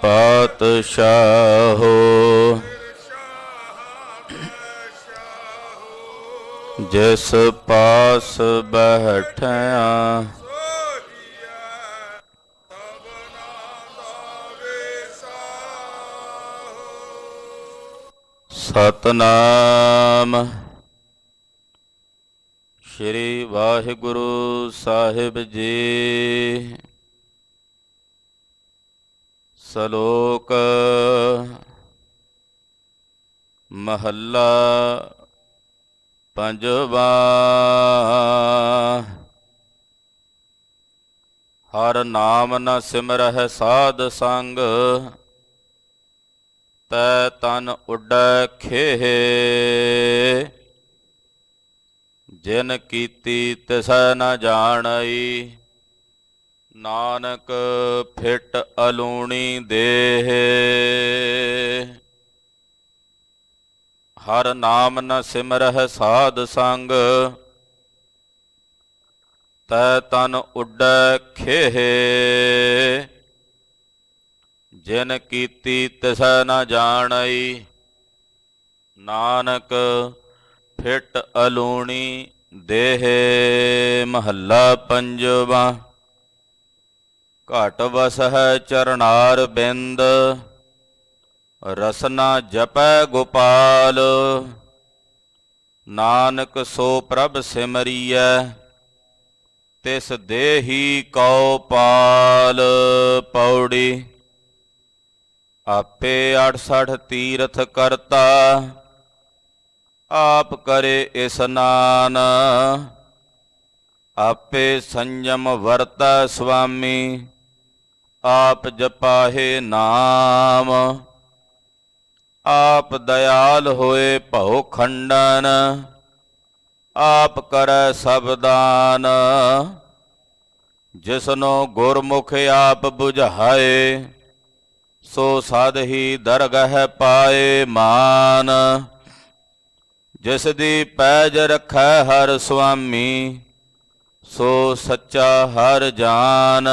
ਪਾਤਸ਼ਾਹੋ, ਜਿਸ ਪਾਸ ਬੈਠਿਆ ਸਤਨਾਮ। ਸ੍ਰੀ ਵਾਹਿਗੁਰੂ ਸਾਹਿਬ ਜੀ। ਸ਼ਲੋਕ ਮਹੱਲਾ ਪੰਜਵਾ। ਹਰ ਨਾਮ ਨ ਸਿਮਰਹਿ ਸਾਧ ਸੰਗ, ਤੈ ਤਨ ਉੱਡੈ ਖੇਹ, ਜਿਨ ਕੀਤੀ ਤਿਸੈ ਨ ਜਾਣਈ, ਨਾਨਕ ਫਿਟ ਅਲੂਣੀ ਦੇਹ। ਹਰ ਨਾਮ ਨ ਸਿਮਰਹਿ ਸਾਧ ਸੰਗ, ਤੈ ਤਨ ਉੱਡੈ ਖੇਹ, ਜਿਨ ਕੀਤੀ ਤਿਸੈ ਨ ਜਾਣਈ, ਨਾਨਕ ਫਿਟ ਅਲੂਣੀ ਦੇਹ। ਮਹੱਲਾ ਪੰਜਵਾ। ਘਟ ਵਸਹਿ ਚਰਨਾਰ ਬਿੰਦ, ਰਸਨਾ ਜਪੈ ਗੋਪਾਲ, ਨਾਨਕ ਸੋ ਪ੍ਰਭ ਸਿਮਰੀਐ, ਤਿਸ ਦੇਹੀ ਕਉ ਪਾਲ। ਪੌੜੀ। ਆਪੇ 68 ਤੀਰਥ ਕਰਤਾ, ਆਪ ਕਰੇ ਇਸਨਾਨ, ਆਪੇ ਸੰਜਮ ਵਰਤੈ ਸੁਆਮੀ, ਆਪ ਜਪਾਹੇ ਨਾਮ, ਆਪ ਦਇਆਲ ਹੋਏ ਭਉ ਖੰਡਨ, ਆਪ ਕਰੈ ਸਭ ਦਾਨ, ਜਿਸਨੋ ਗੁਰਮੁਖ ਆਪ ਬੁਝਾਏ, ਸੋ ਸਦ ਹੀ ਦਰਗਹਿ ਪਾਏ ਮਾਨ। ਜਿਸ ਦੀ ਪੈਜ ਰਖੈ ਹਰ ਸੁਆਮੀ, ਸੋ ਸੱਚਾ ਹਰ ਜਾਨ।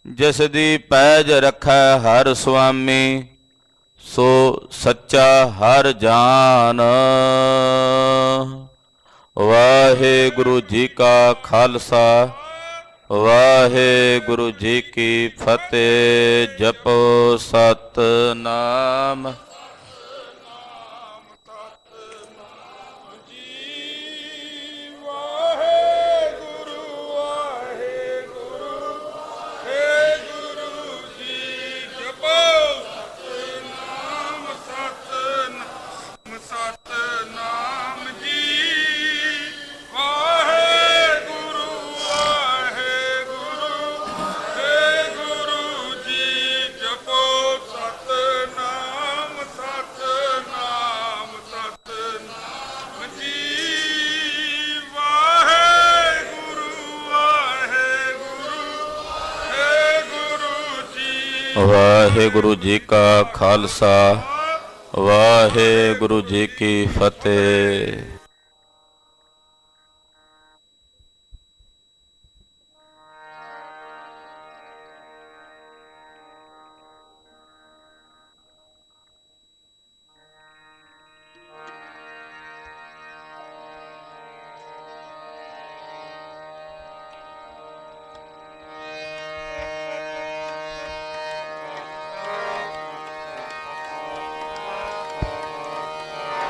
ਜਿਸ ਦੀ ਪੈਜ ਰਖੈ ਹਰ ਸੁਆਮੀ, ਸੋ ਸੱਚਾ ਹਰ ਜਾਨ। ਵਾਹਿਗੁਰੂ ਜੀ ਕਾ ਖਾਲਸਾ, ਵਾਹਿਗੁਰੂ ਜੀ ਕੀ ਫਤਿਹ। ਜਪੋ ਸਤਨਾਮ। ਵਾਹਿਗੁਰੂ ਜੀ ਕਾ ਖਾਲਸਾ, ਵਾਹਿਗੁਰੂ ਜੀ ਕੀ ਫਤਿਹ।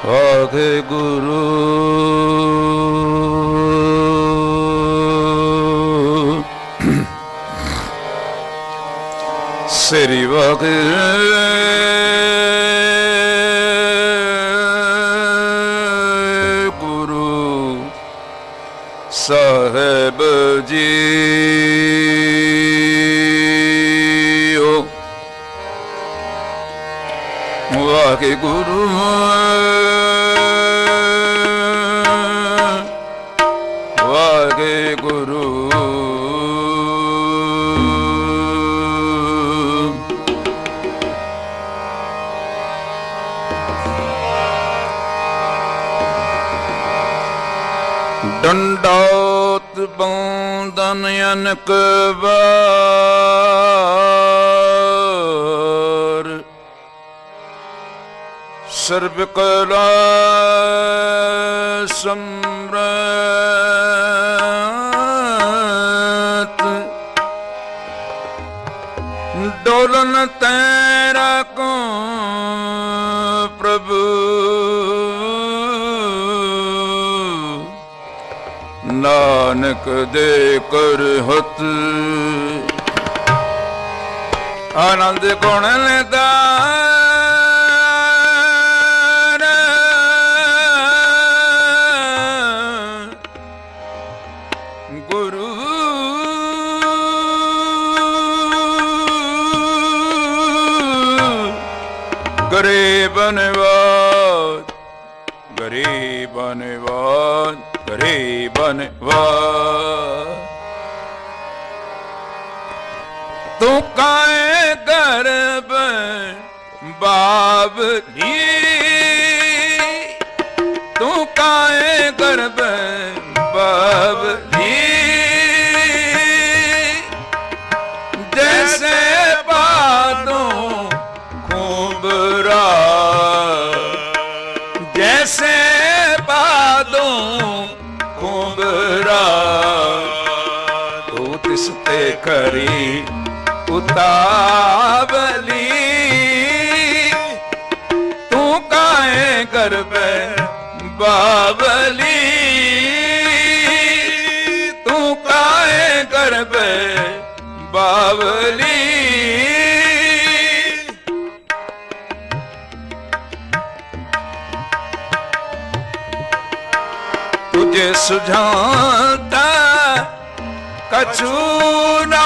ਵਾਹਿਗੁਰੂ ਸ੍ਰੀ ਵਾਹਿਗੁਰੂ ਸਾਹਿਬ ਜੀਓ। ਵਾਹਿਗੁਰੂ ਵਾਹਿਗੁਰੂ ਡੰਡੋਤ ਬੰਦਨ ਅਨਕ ਵਾਰ ਸਰਬ ਕਲਾ ਸਮਰਤ ਡੋਲਨ ਤੇਰਾ ਕੋ ਪ੍ਰਭੂ ਨਾਨਕ ਦੇ ਕਰ ਹਤ ਆਨੰਦ ਗੁਣ ਲੈਦਾ ਗੁਰੂ ਗਰੀਬ ਨਿਵਾਜ ਗਰੀਬ ਨਿਵਾਜ ਗਰੀਬਨ ਵਾਰ ਤੂੰ ਕਾਏ ਗਰਬ ਬਾਬਲੀ ਤੂੰ ਕਾਏ ਗਰਬ ਬਾਬਲੀ ਜੈਸੇ ਬਾਦੋਂ ਖੂਬਰਾ ਜੈਸੇ ਬਾਦੋਂ ਤੂੰ ਤਿਸ ਤੇ ਕਰੀ ਉਤਾਵਲੀ ਤੂੰ ਕਾਏ ਗਰਬੈ ਬਾਵਲੀ ਤੂੰ ਕਾਏ ਗਰਬੈ ਬਾਵਲੀ तुझे सुझाता कछु ना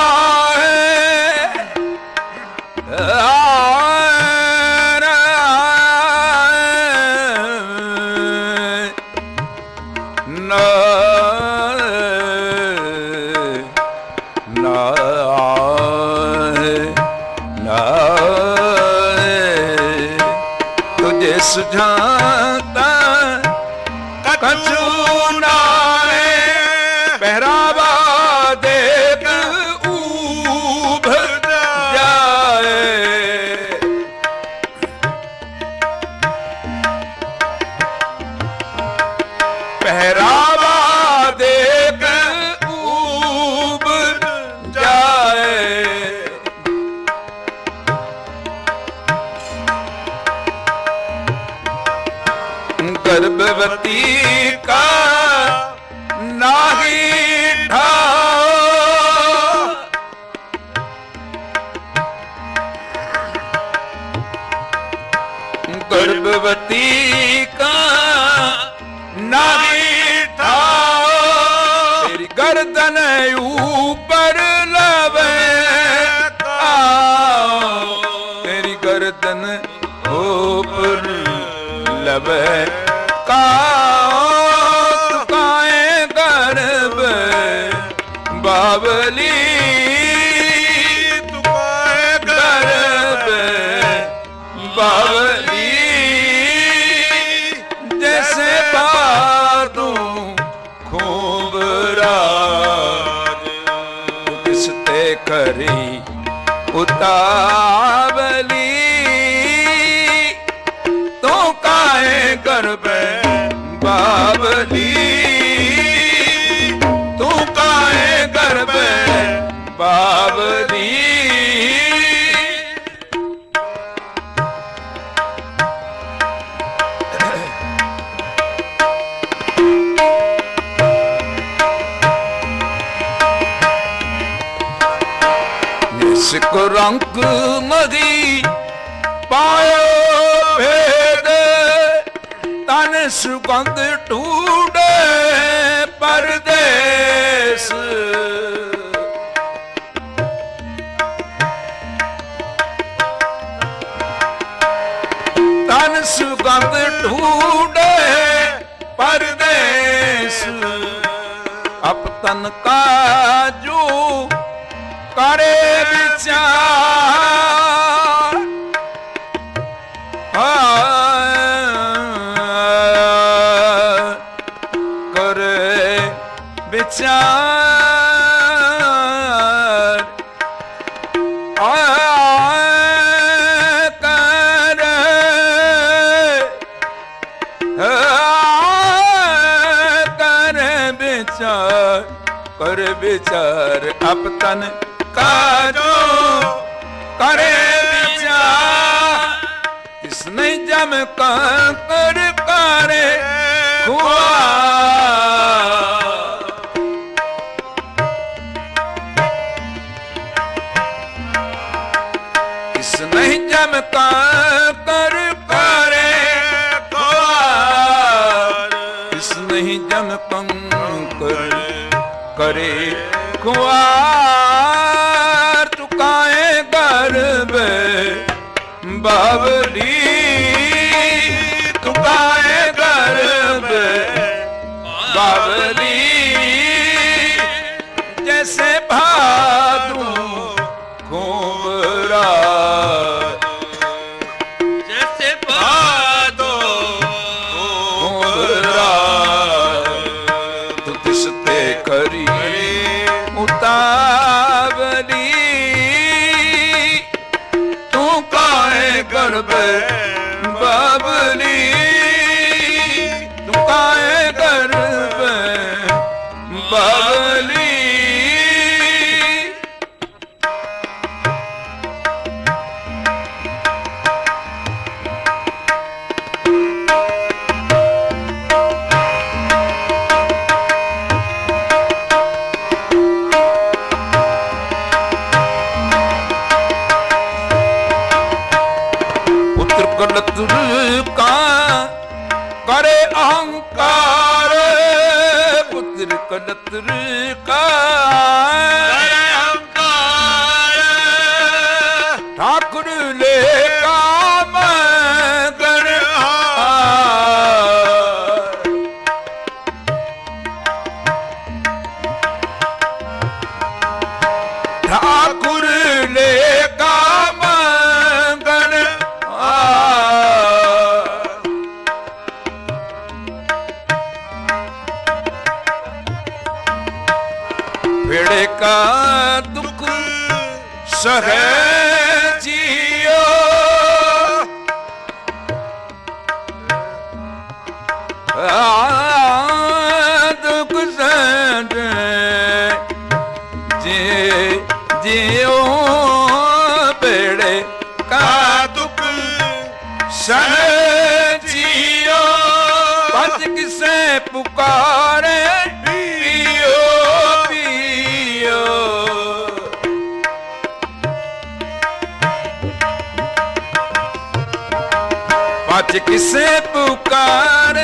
तुझे सुझाता कछु पहरावा देख ऊभ जाए पहरावा देख ऊभ जाए गर्भवती का नाही गर्भवती का नाही था तेरी गर्दन ऊपर लवे तेरी गर्दन ऊपर लवे का बावली तुकाए गर्भ बावली जैसे बादू खूब राज किस ते करी उतावली तो काए गर्भ बावली बावली निस्क रंग मदी पायो भेद तन सुगंध टूडे ਪਰਦੇਸ ਤਨ ਸੁਗੰਧ ਢੂੰਡੇ ਪਰਦੇਸ ਅਪ ਤਨ ਕਾਜੂ ਕਰੇ ਵਿਚਾਰ ਕਰੇ ਵਿਚਾਰ ਕਰ ਵਿਚਾਰ ਅਪ ਤਨ ਕਾਜੋ ਕਰੇ ਵਿਚਾਰ ਇਸਨੇ ਜਮ ਕਰ ਕਰੇ ਖੁਆ ਇਸਨੇ ਜਮ ਕਰ ਕਰੇ ਖੁਆ ਇਸਨੇ ਜਮ ਕੰਕਰ करे खुआर चुकाए गर्भ बावली चुकाए गर्भ बावली जैसे भादू घूमरा जैसे भादो घूमरा तू तिसते करी उतावली तू काहे गर्भ बाबली तू काहे गर्भ बाबली का करे अहंकार पुत्र कलत्र का करे अहंकार ठाकुर ले काम कर ठाकुर ले काम कर भेड़े का दुख सहे जियो दुख सहे जियो भेड़े का दुख सहे जियो पंच किसे पुकारे आज किसे पुकार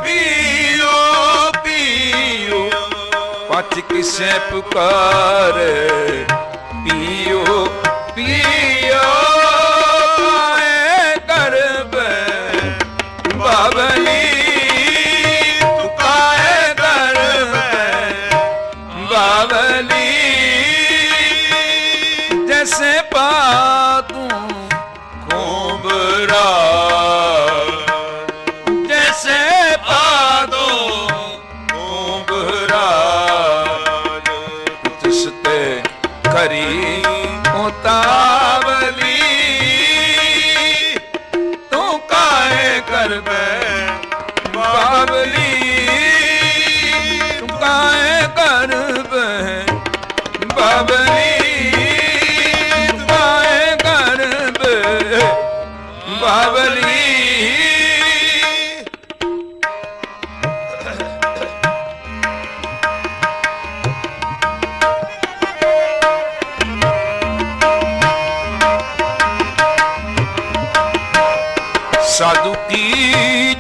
पियो पियो आज किसे पुकार पियो पियो गर्भ बाबली तू काहे गर्भ बाबली जैसे पातू खोबरा करी उतावली तू काहे गर्भ बावली तू काहे गर्भ बावली तू काहे गर्भ बावली साधु की